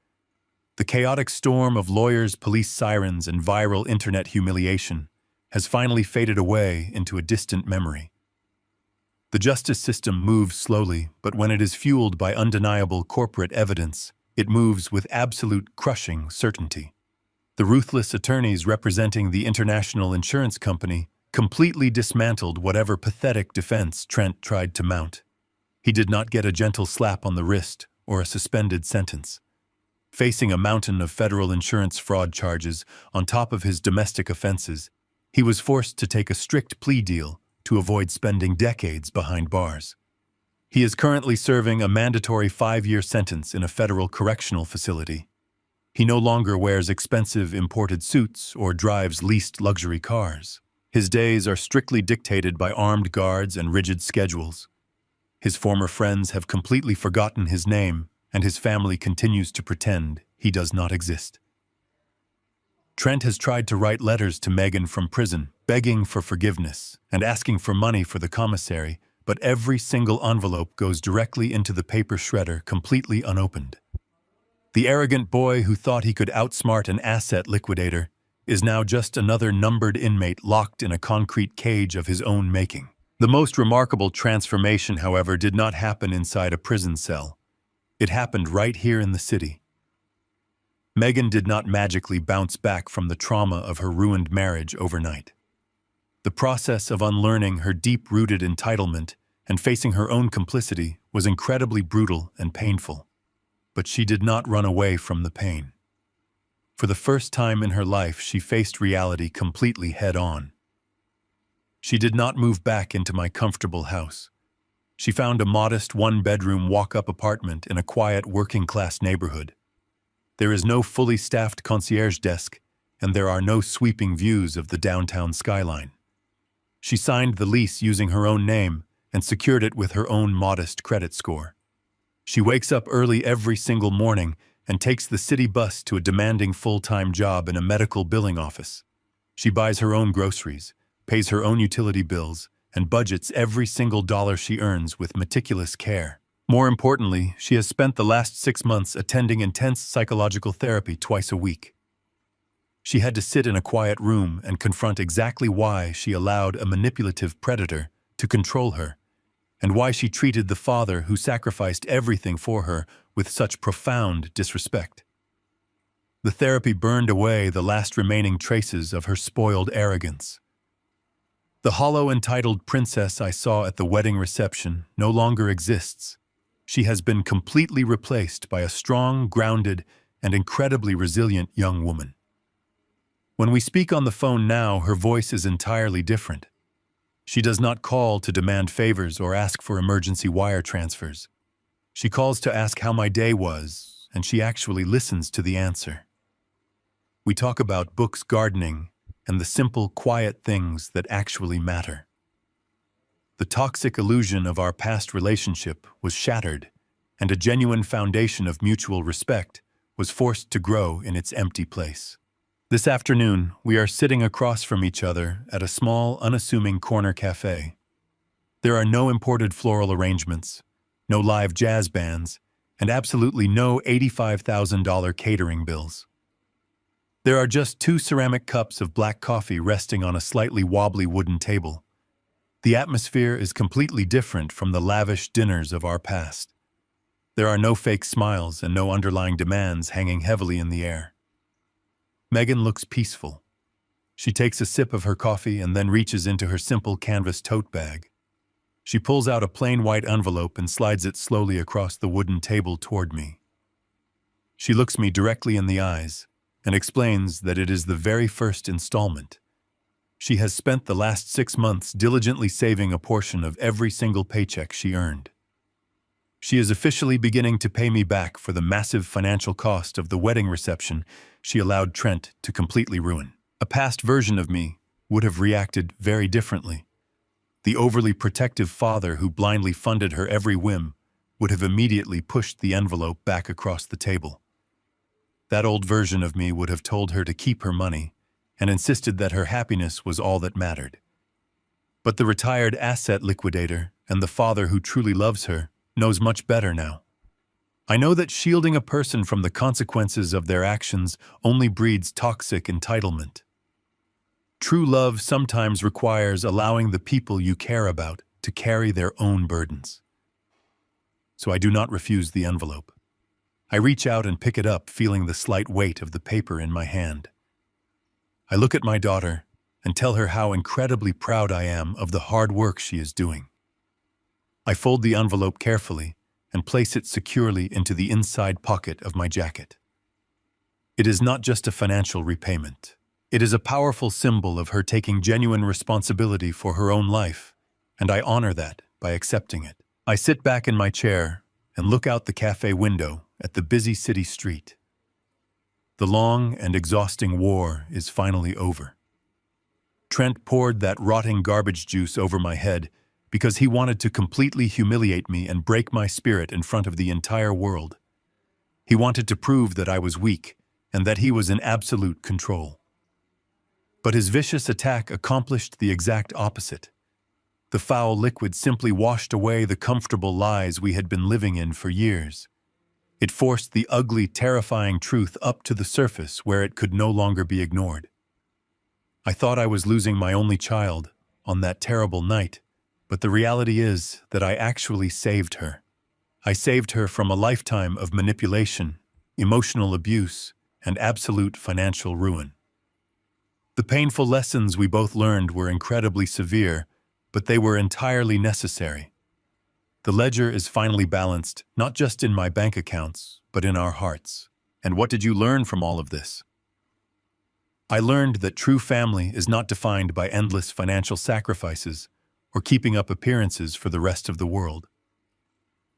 The chaotic storm of lawyers, police sirens, and viral internet humiliation has finally faded away into a distant memory. The justice system moves slowly, but when it is fueled by undeniable corporate evidence, it moves with absolute crushing certainty. The ruthless attorneys representing the international insurance company completely dismantled whatever pathetic defense Trent tried to mount. He did not get a gentle slap on the wrist or a suspended sentence. Facing a mountain of federal insurance fraud charges on top of his domestic offenses, he was forced to take a strict plea deal to avoid spending decades behind bars. He is currently serving a mandatory 5-year sentence in a federal correctional facility. He no longer wears expensive imported suits or drives leased luxury cars. His days are strictly dictated by armed guards and rigid schedules. His former friends have completely forgotten his name, and his family continues to pretend he does not exist. Trent has tried to write letters to Megan from prison, begging for forgiveness and asking for money for the commissary, but every single envelope goes directly into the paper shredder, completely unopened. The arrogant boy who thought he could outsmart an asset liquidator is now just another numbered inmate locked in a concrete cage of his own making. The most remarkable transformation, however, did not happen inside a prison cell. It happened right here in the city. Megan did not magically bounce back from the trauma of her ruined marriage overnight. The process of unlearning her deep-rooted entitlement and facing her own complicity was incredibly brutal and painful. But she did not run away from the pain. For the first time in her life, she faced reality completely head-on. She did not move back into my comfortable house. She found a modest one-bedroom walk-up apartment in a quiet working-class neighborhood. There is no fully staffed concierge desk, and there are no sweeping views of the downtown skyline. She signed the lease using her own name and secured it with her own modest credit score. She wakes up early every single morning and takes the city bus to a demanding full-time job in a medical billing office. She buys her own groceries, pays her own utility bills, and budgets every single dollar she earns with meticulous care. More importantly, she has spent the last 6 months attending intense psychological therapy twice a week. She had to sit in a quiet room and confront exactly why she allowed a manipulative predator to control her, and why she treated the father who sacrificed everything for her with such profound disrespect. The therapy burned away the last remaining traces of her spoiled arrogance. The hollow, entitled princess I saw at the wedding reception no longer exists. She has been completely replaced by a strong, grounded, and incredibly resilient young woman. When we speak on the phone now, her voice is entirely different. She does not call to demand favors or ask for emergency wire transfers. She calls to ask how my day was, and she actually listens to the answer. We talk about books, gardening, and the simple, quiet things that actually matter. The toxic illusion of our past relationship was shattered, and a genuine foundation of mutual respect was forced to grow in its empty place. This afternoon, we are sitting across from each other at a small, unassuming corner cafe. There are no imported floral arrangements, no live jazz bands, and absolutely no $85,000 catering bills. There are just 2 ceramic cups of black coffee resting on a slightly wobbly wooden table. The atmosphere is completely different from the lavish dinners of our past. There are no fake smiles and no underlying demands hanging heavily in the air. Megan looks peaceful. She takes a sip of her coffee and then reaches into her simple canvas tote bag. She pulls out a plain white envelope and slides it slowly across the wooden table toward me. She looks me directly in the eyes and explains that it is the very first installment. She has spent the last 6 months diligently saving a portion of every single paycheck she earned. She is officially beginning to pay me back for the massive financial cost of the wedding reception she allowed Trent to completely ruin. A past version of me would have reacted very differently. The overly protective father who blindly funded her every whim would have immediately pushed the envelope back across the table. That old version of me would have told her to keep her money and insisted that her happiness was all that mattered. But the retired asset liquidator and the father who truly loves her knows much better now. I know that shielding a person from the consequences of their actions only breeds toxic entitlement. True love sometimes requires allowing the people you care about to carry their own burdens. So I do not refuse the envelope. I reach out and pick it up, feeling the slight weight of the paper in my hand. I look at my daughter and tell her how incredibly proud I am of the hard work she is doing. I fold the envelope carefully and place it securely into the inside pocket of my jacket. It is not just a financial repayment. It is a powerful symbol of her taking genuine responsibility for her own life, and I honor that by accepting it. I sit back in my chair and look out the cafe window at the busy city street. The long and exhausting war is finally over. Trent poured that rotting garbage juice over my head because he wanted to completely humiliate me and break my spirit in front of the entire world. He wanted to prove that I was weak and that he was in absolute control. But his vicious attack accomplished the exact opposite. The foul liquid simply washed away the comfortable lies we had been living in for years. It forced the ugly, terrifying truth up to the surface where it could no longer be ignored. I thought I was losing my only child on that terrible night, but the reality is that I actually saved her. I saved her from a lifetime of manipulation, emotional abuse, and absolute financial ruin. The painful lessons we both learned were incredibly severe, but they were entirely necessary. The ledger is finally balanced, not just in my bank accounts, but in our hearts. And what did you learn from all of this? I learned that true family is not defined by endless financial sacrifices or keeping up appearances for the rest of the world.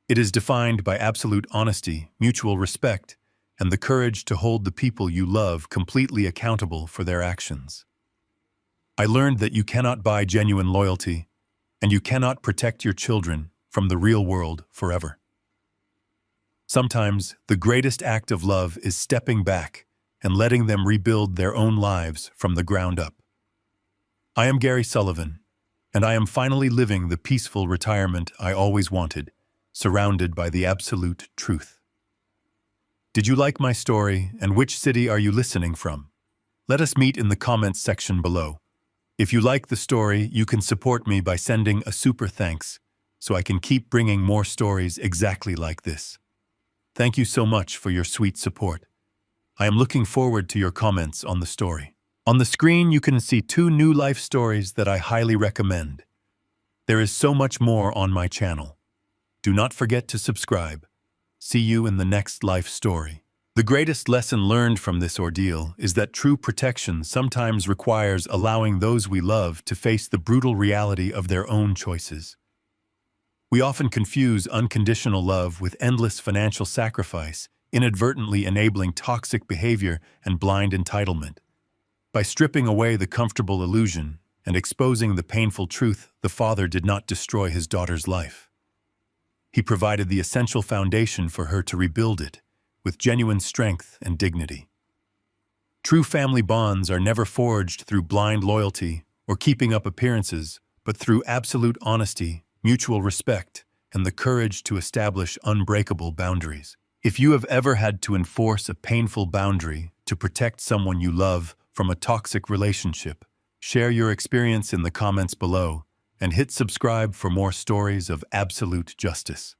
It is defined by absolute honesty, mutual respect, and the courage to hold the people you love completely accountable for their actions. I learned that you cannot buy genuine loyalty, and you cannot protect your children from the real world forever. Sometimes the greatest act of love is stepping back and letting them rebuild their own lives from the ground up. I am Gary Sullivan, and I am finally living the peaceful retirement I always wanted, surrounded by the absolute truth. Did you like my story, and which city are you listening from? Let us meet in the comments section below. If you like the story, you can support me by sending a super thanks, so I can keep bringing more stories exactly like this. Thank you so much for your sweet support. I am looking forward to your comments on the story. On the screen, you can see 2 new life stories that I highly recommend. There is so much more on my channel. Do not forget to subscribe. See you in the next life story. The greatest lesson learned from this ordeal is that true protection sometimes requires allowing those we love to face the brutal reality of their own choices. We often confuse unconditional love with endless financial sacrifice, inadvertently enabling toxic behavior and blind entitlement. By stripping away the comfortable illusion and exposing the painful truth, the father did not destroy his daughter's life. He provided the essential foundation for her to rebuild it, with genuine strength and dignity. True family bonds are never forged through blind loyalty or keeping up appearances, but through absolute honesty, mutual respect, and the courage to establish unbreakable boundaries. If you have ever had to enforce a painful boundary to protect someone you love from a toxic relationship, share your experience in the comments below and hit subscribe for more stories of absolute justice.